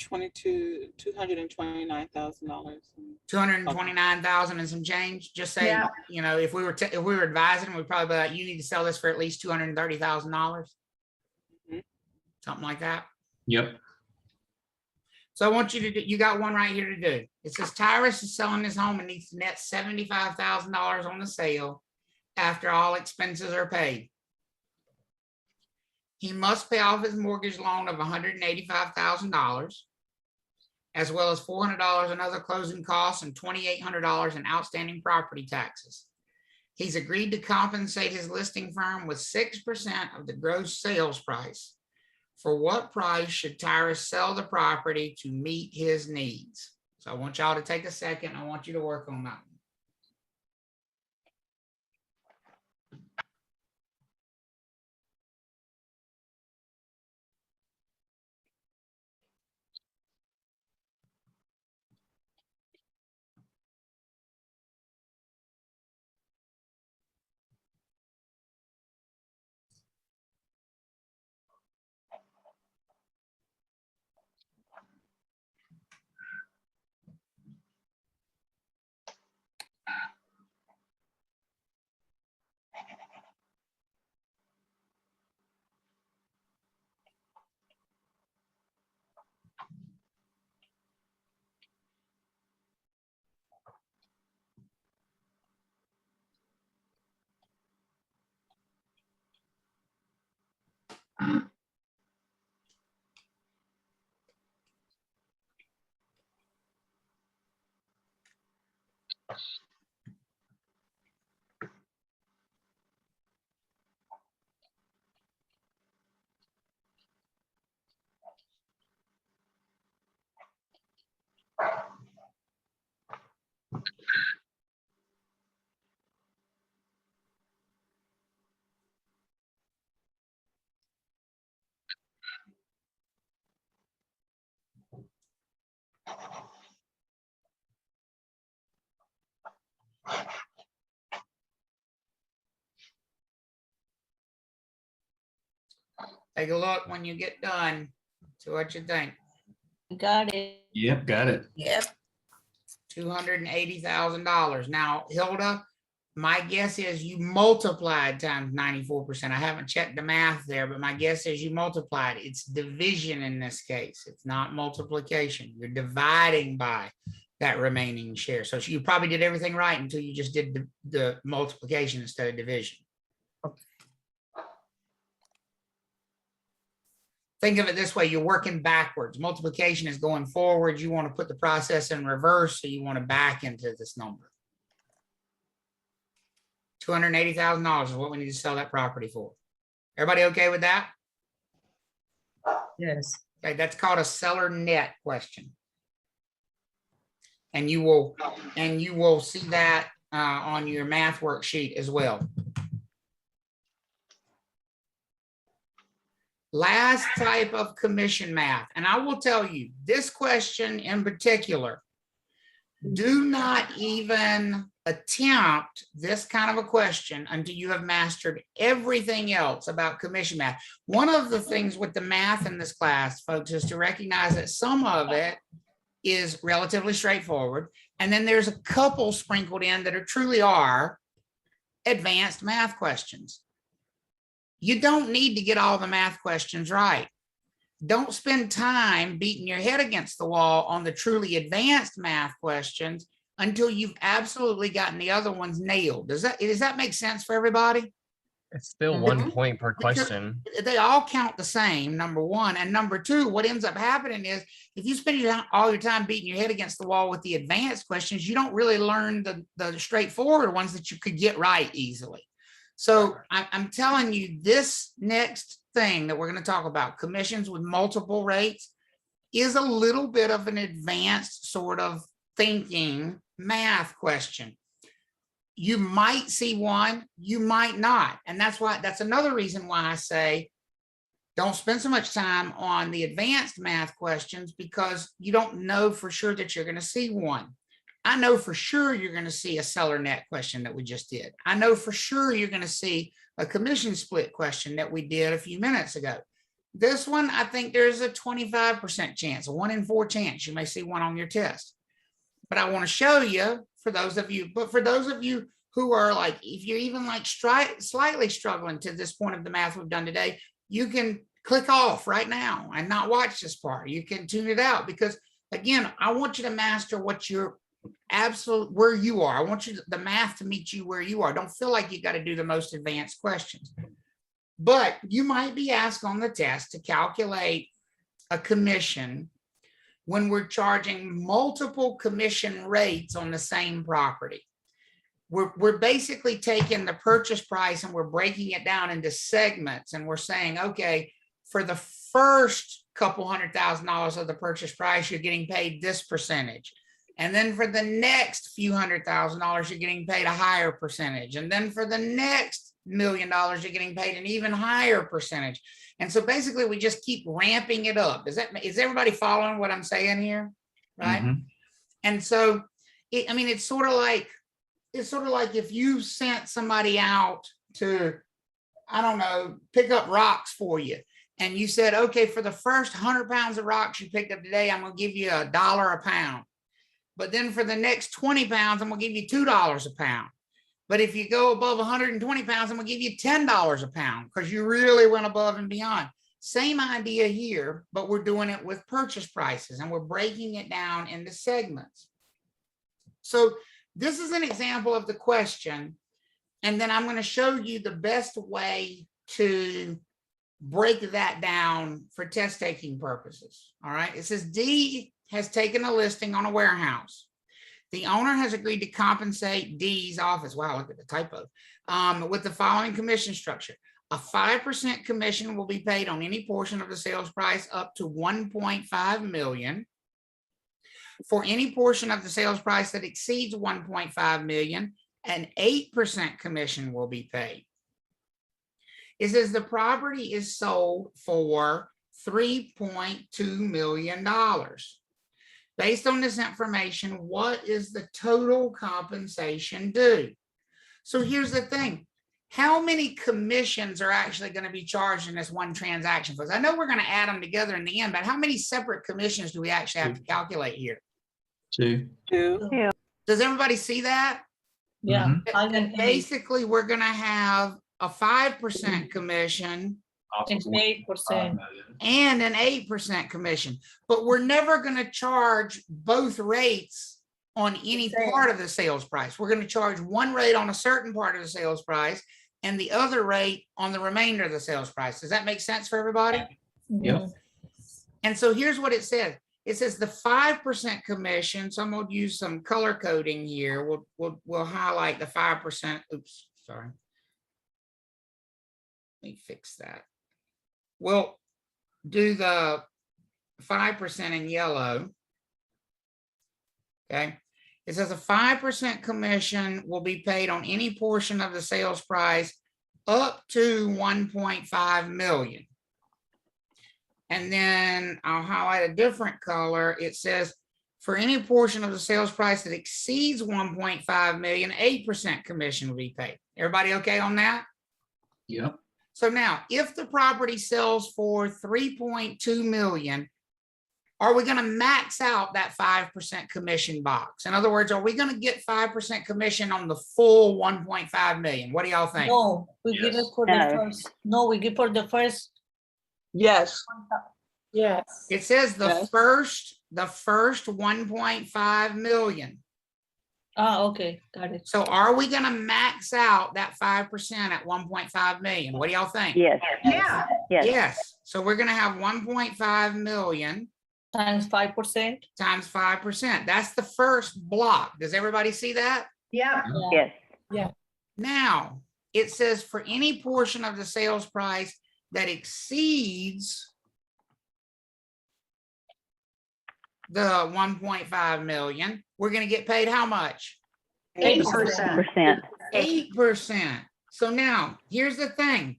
$229,000. $229,000 and some change. Just say, Yeah. you know, if we were advising him, we'd probably be like, you need to sell this for at least $230,000, something like that. Yep. So I want you to do, you got one right here to do. It says Tyrus is selling his home and needs to net $75,000 on the sale after all expenses are paid. He must pay off his mortgage loan of $185,000, as well as $400 in other closing costs and $2,800 in outstanding property taxes. He's agreed to compensate his listing firm with 6% of the gross sales price. For what price should Tyrus sell the property to meet his needs? So I want y'all to take a second. I want you to work on that. Take a look when you get done. See what you think. Got it. Yep, got it. Yep. $280,000. Now, Hilda, my guess is you multiplied times 94%. I haven't checked the math there, but my guess is you multiplied. It's division in this case. It's not multiplication. You're dividing by that remaining share. So you probably did everything right until you just did the multiplication instead of division. Think of it this way, you're working backwards. Multiplication is going forward. You want to put the process in reverse, so you want to back into this number. $280,000 is what we need to sell that property for. Everybody okay with that? Yes. Okay, that's called a seller net question. And you will see that on your math worksheet as well. Last type of commission math, and I will tell you, this question in particular, do not even attempt this kind of a question until you have mastered everything else about commission math. One of the things with the math in this class, folks, is to recognize that some of it is relatively straightforward, and then there's a couple sprinkled in that truly are advanced math questions. You don't need to get all the math questions right. Don't spend time beating your head against the wall on the truly advanced math questions until you've absolutely gotten the other ones nailed. Does that make sense for everybody? It's still 1 point per question. They all count the same, number one. And number two, what ends up happening is if you spend all your time beating your head against the wall with the advanced questions, you don't really learn the straightforward ones that you could get right easily. So I'm telling you, this next thing that we're going to talk about, commissions with multiple rates, is a little bit of an advanced sort of thinking math question. You might see one, you might not. And that's another reason why I say, don't spend so much time on the advanced math questions, because you don't know for sure that you're going to see one. I know for sure you're going to see a seller net question that we just did. I know for sure you're going to see a commission split question that we did a few minutes ago. This one, I think there's a 25% chance, a 1 in 4 chance you may see one on your test. But I want to show you, for those of you who are like, if you're even like slightly struggling to this point of the math we've done today, you can click off right now and not watch this part. You can tune it out, because again, I want you to master what you're where you are. I want the math to meet you where you are. Don't feel like you got to do the most advanced questions, but you might be asked on the test to calculate a commission when we're charging multiple commission rates on the same property. We're basically taking the purchase price and we're breaking it down into segments, and we're saying, okay, for the first couple $100,000 of the purchase price, you're getting paid this percentage. And then for the next few $100,000, you're getting paid a higher percentage. And then for the next $1 million, you're getting paid an even higher percentage. And so basically we just keep ramping it up. Is everybody following what I'm saying here? Right. Mm-hmm. And so, it's sort of like if you sent somebody out to, I don't know, pick up rocks for you. And you said, okay, for the first 100 pounds of rocks you picked up today, I'm going to give you $1 a pound. But then for the next 20 pounds, I'm going to give you $2 a pound. But if you go above 120 pounds, I'm going to give you $10 a pound, because you really went above and beyond. Same idea here, but we're doing it with purchase prices, and we're breaking it down into segments. So this is an example of the question. And then I'm going to show you the best way to break that down for test taking purposes. All right. It says D has taken a listing on a warehouse. The owner has agreed to compensate D's office. Wow, look at the typo. With the following commission structure. A 5% commission will be paid on any portion of the sales price up to 1.5 million. For any portion of the sales price that exceeds 1.5 million, an 8% commission will be paid. It says the property is sold for $3.2 million. Based on this information, what is the total compensation due? So here's the thing. How many commissions are actually going to be charged in this one transaction? Because I know we're going to add them together in the end, but how many separate commissions do we actually have to calculate here? 2. Does everybody see that? Yeah. Basically, we're going to have a 5% commission It's 8%. and an 8% commission, but we're never going to charge both rates on any part of the sales price. We're going to charge one rate on a certain part of the sales price and the other rate on the remainder of the sales price. Does that make sense for everybody? Yep. And so here's what it says. It says the 5% commission. So I'm going to use some color coding here. We'll highlight the 5%. Oops, sorry. Let me fix that. We'll do the 5% in yellow. Okay. It says a 5% commission will be paid on any portion of the sales price up to 1.5 million. And then I'll highlight a different color. It says for any portion of the sales price that exceeds 1.5 million, 8% commission will be paid. Everybody okay on that? Yep. So now, if the property sells for 3.2 million, are we going to max out that 5% commission box? In other words, are we going to get 5% commission on the full 1.5 million? What do y'all think? No, we give it for the first. No, we give for the first. Yes. Yes. It says the Yes. first 1.5 million. Ah, okay, got it. So are we going to max out that 5% at 1.5 million? What do y'all think? Yes. Yeah. Yes. Yes. So we're going to have 1.5 million Times 5%. times 5%. That's the first block. Does everybody see that? Yeah. Yes. Now, it says for any portion of the sales price that exceeds the 1.5 million, we're going to get paid how much? 8%. 8%. So now, here's the thing.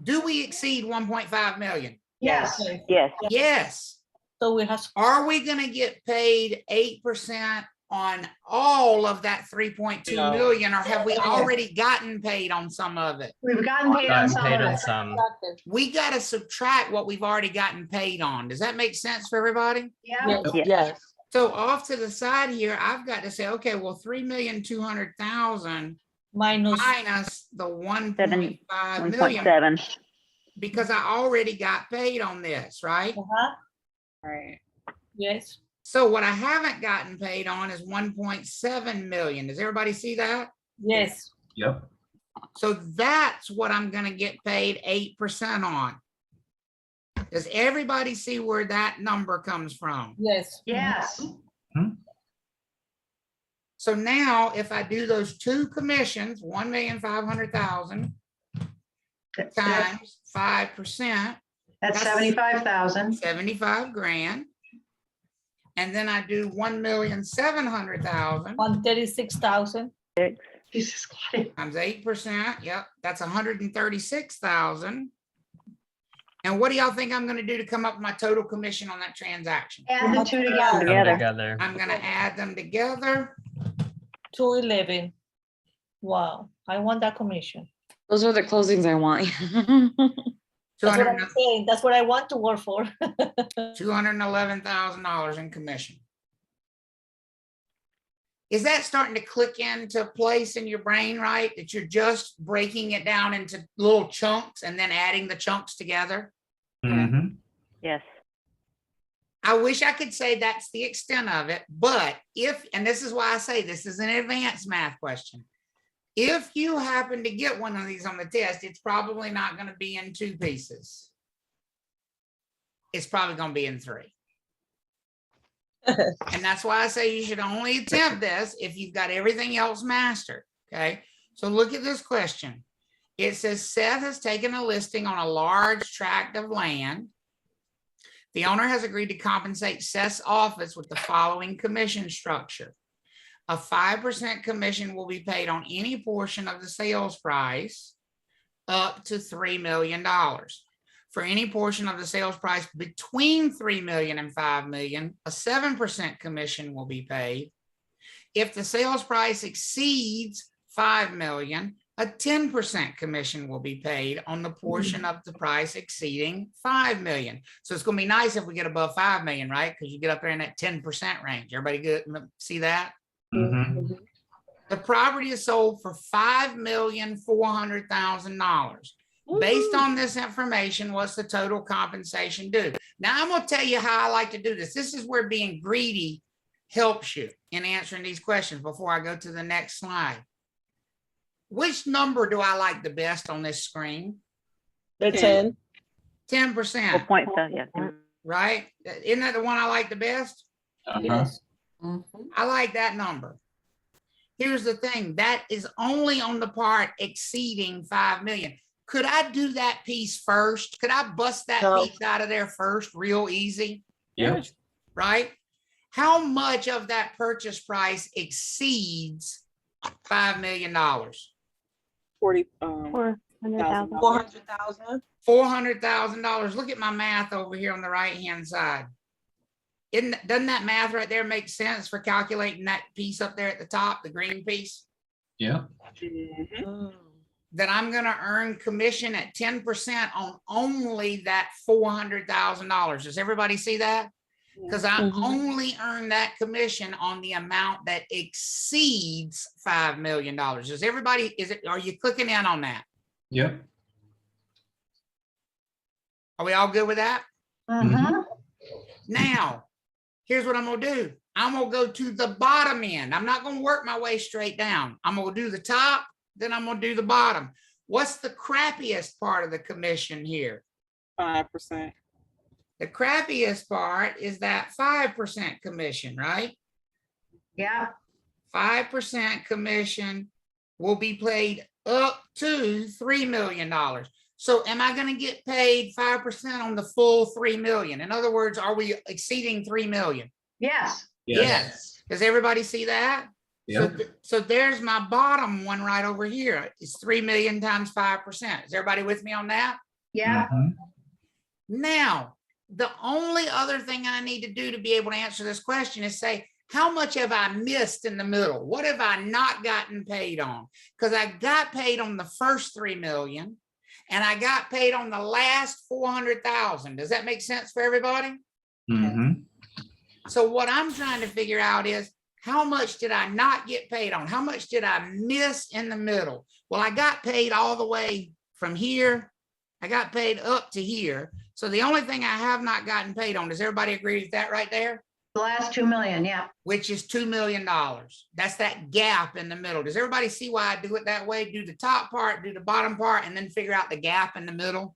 Do we exceed 1.5 million? Yes. Yes. Yes. So we have. Are we going to get paid 8% on all of that 3.2 million, or have we already gotten paid on some of it? We've gotten paid on some of it. some. We got to subtract what we've already gotten paid on. Does that make sense for everybody? Yeah. Yes. So off to the side here, I've got to say, okay, well, 3,200,000 minus the 1.5 million, 1.7. because I already got paid on this, right? Right. Yes. So what I haven't gotten paid on is 1.7 million. Does everybody see that? Yes. Yep. So that's what I'm going to get paid 8% on. Does everybody see where that number comes from? Yes. Yes. So now if I do those two commissions, 1,500,000 times 5%, That's 75,000. 75 grand. And then I do 1,700,000 136,000. Jesus Christ. times 8%. Yep, that's 136,000. And what do y'all think I'm going to do to come up with my total commission on that transaction? Add the two together. Together. I'm going to add them together. 211. Wow, I want that commission. Those are the closings I want. That's what I'm saying. That's what I want to work for. $211,000 in commission. Is that starting to click into place in your brain, right? That you're just breaking it down into little chunks and then adding the chunks together? Mm-hmm. Yes. I wish I could say that's the extent of it, but if, and this is why I say this is an advanced math question. If you happen to get one of these on the test, it's probably not going to be in 2 pieces. It's probably going to be in 3. And that's why I say you should only attempt this if you've got everything else mastered. Okay. So look at this question. It says Seth has taken a listing on a large tract of land. The owner has agreed to compensate Seth's office with the following commission structure. A 5% commission will be paid on any portion of the sales price up to $3 million. For any portion of the sales price between $3 million and $5 million, a 7% commission will be paid. If the sales price exceeds $5 million, a 10% commission will be paid on the portion of the price exceeding $5 million. So it's going to be nice if we get above $5 million, right? Because you get up there in that 10% range. Everybody good? See that? Mm-hmm. The property is sold for $5,400,000. Based on this information, what's the total compensation due? Now I'm going to tell you how I like to do this. This is where being greedy helps you in answering these questions before I go to the next slide. Which number do I like the best on this screen? The 10. 10%. Point, yeah. Right? Isn't that the one I like the best? Yes. I like that number. Here's the thing. That is only on the part exceeding 5 million. Could I do that piece first? Could I bust that piece out of there first real easy? Yes. Right? How much of that purchase price exceeds $5 million? $400,000. $400,000. Look at my math over here on the right-hand side. Doesn't that math right there make sense for calculating that piece up there at the top, the green piece? Yeah. That I'm going to earn commission at 10% on only that $400,000. Does everybody see that? Because I only earn that commission on the amount that exceeds $5 million. Does everybody, are you clicking in on that? Yep. Are we all good with that? Now, here's what I'm going to do. I'm going to go to the bottom end. I'm not going to work my way straight down. I'm going to do the top, then I'm going to do the bottom. What's the crappiest part of the commission here? 5%. The crappiest part is that 5% commission, right? Yeah. 5% commission will be paid up to $3 million. So am I going to get paid 5% on the full $3 million? In other words, are we exceeding $3 million? Yes. Yes. Does everybody see that? Yep. So there's my bottom one right over here. It's 3 million times 5%. Is everybody with me on that? Yeah. Now, the only other thing I need to do to be able to answer this question is say, how much have I missed in the middle? What have I not gotten paid on? Because I got paid on the first 3 million and I got paid on the last 400,000. Does that make sense for everybody? So what I'm trying to figure out is, how much did I not get paid on? How much did I miss in the middle? Well, I got paid all the way from here. I got paid up to here. So the only thing I have not gotten paid on, does everybody agree with that right there? The last 2 million, yeah. Which is $2 million. That's that gap in the middle. Does everybody see why I do it that way? Do the top part, do the bottom part, and then figure out the gap in the middle.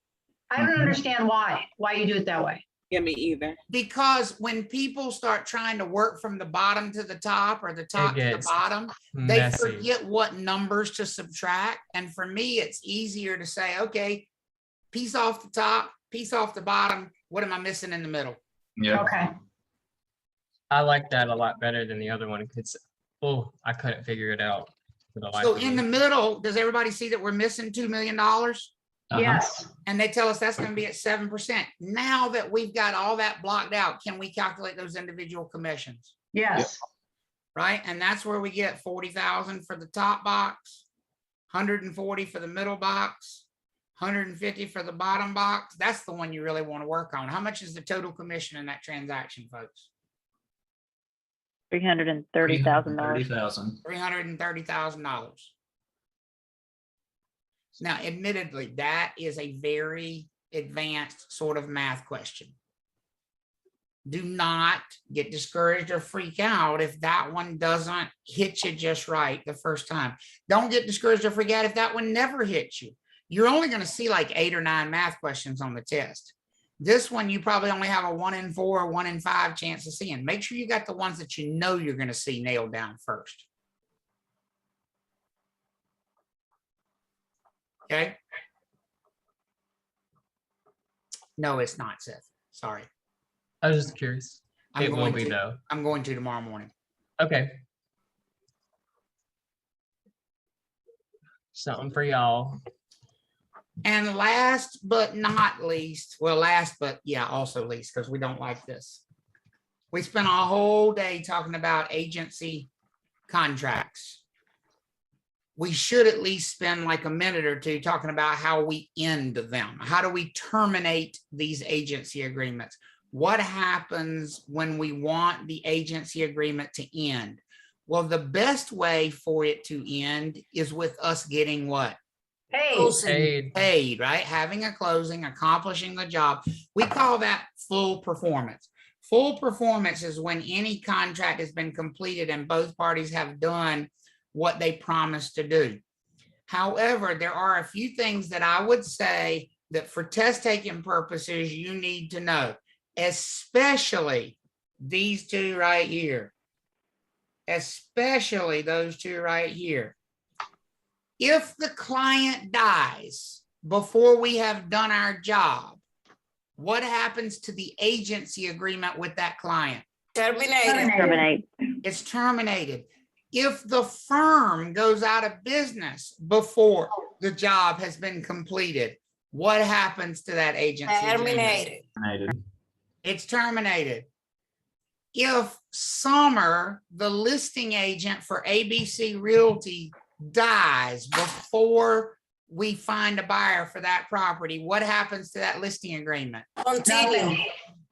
I don't understand why you do it that way. Yeah, me either. Because when people start trying to work from the bottom to the top or the top to the bottom, they messy. forget what numbers to subtract. And for me, it's easier to say, okay, piece off the top, piece off the bottom. What am I missing in the middle? Yeah. Okay. I like that a lot better than the other one because, I couldn't figure it out for the life So of in me. the middle, does everybody see that we're missing $2 million? Yes. And they tell us that's going to be at 7%. Now that we've got all that blocked out, can we calculate those individual commissions? Yes. Right? And that's where we get 40,000 for the top box, 140 for the middle box, 150 for the bottom box. That's the one you really want to work on. How much is the total commission in that transaction, folks? $330,000. $330,000. Now, admittedly, that is a very advanced sort of math question. Do not get discouraged or freak out if that one doesn't hit you just right the first time. Don't get discouraged or freak out if that one never hits you. You're only going to see like 8 or 9 math questions on the test. This one, you probably only have a 1 in 4 or 1 in 5 chance of seeing. Make sure you got the ones that you know you're going to see nailed down first. Okay. No, it's not, Seth. Sorry. I was just curious. I'm It will going be to. though. I'm going to tomorrow morning. Okay. Something for y'all. And last but not least, well, last but yeah, also least, because we don't like this. We spent a whole day talking about agency contracts. We should at least spend like a minute or two talking about how we end them. How do we terminate these agency agreements? What happens when we want the agency agreement to end? Well, the best way for it to end is with us getting what? Paid, right? Having a closing, accomplishing the job. We call that full performance. Full performance is when any contract has been completed and both parties have done what they promised to do. However, there are a few things that I would say that for test taking purposes, you need to know, especially these two right here, especially those two right here. If the client dies before we have done our job, what happens to the agency agreement with that client? Terminate. It's terminated. If the firm goes out of business before the job has been completed, what happens to that agency agreement? It's terminated. If Summer, the listing agent for ABC Realty, dies before we find a buyer for that property, what happens to that listing agreement?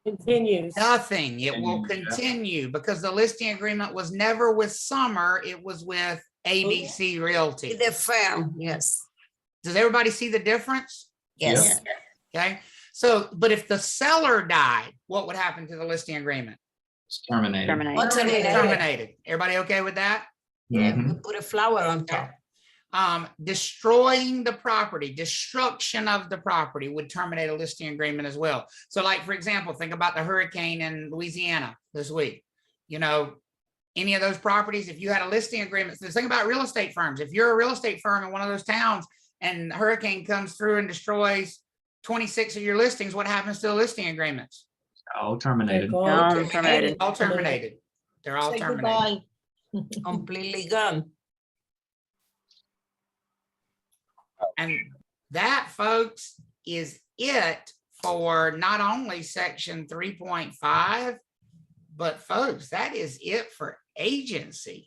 Continues. Nothing. It will continue because the listing agreement was never with Summer. It was with ABC Realty. The firm, yes. Does everybody see the difference? Yes. Okay. So, but if the seller died, what would happen to the listing agreement? It's terminated. Terminated. Everybody okay with that? Yeah, we put a flower on top. Destroying the property, destruction of the property would terminate a listing agreement as well. So like, for example, think about the hurricane in Louisiana this week. You know, any of those properties, if you had a listing agreement, the thing about real estate firms, if you're a real estate firm in one of those towns and the hurricane comes through and destroys 26 of your listings, what happens to the listing agreements? All terminated. Terminated. All terminated. They're all Say terminated. goodbye. Completely gone. And that, folks, is it for not only section 3.5, but folks, that is it for agency.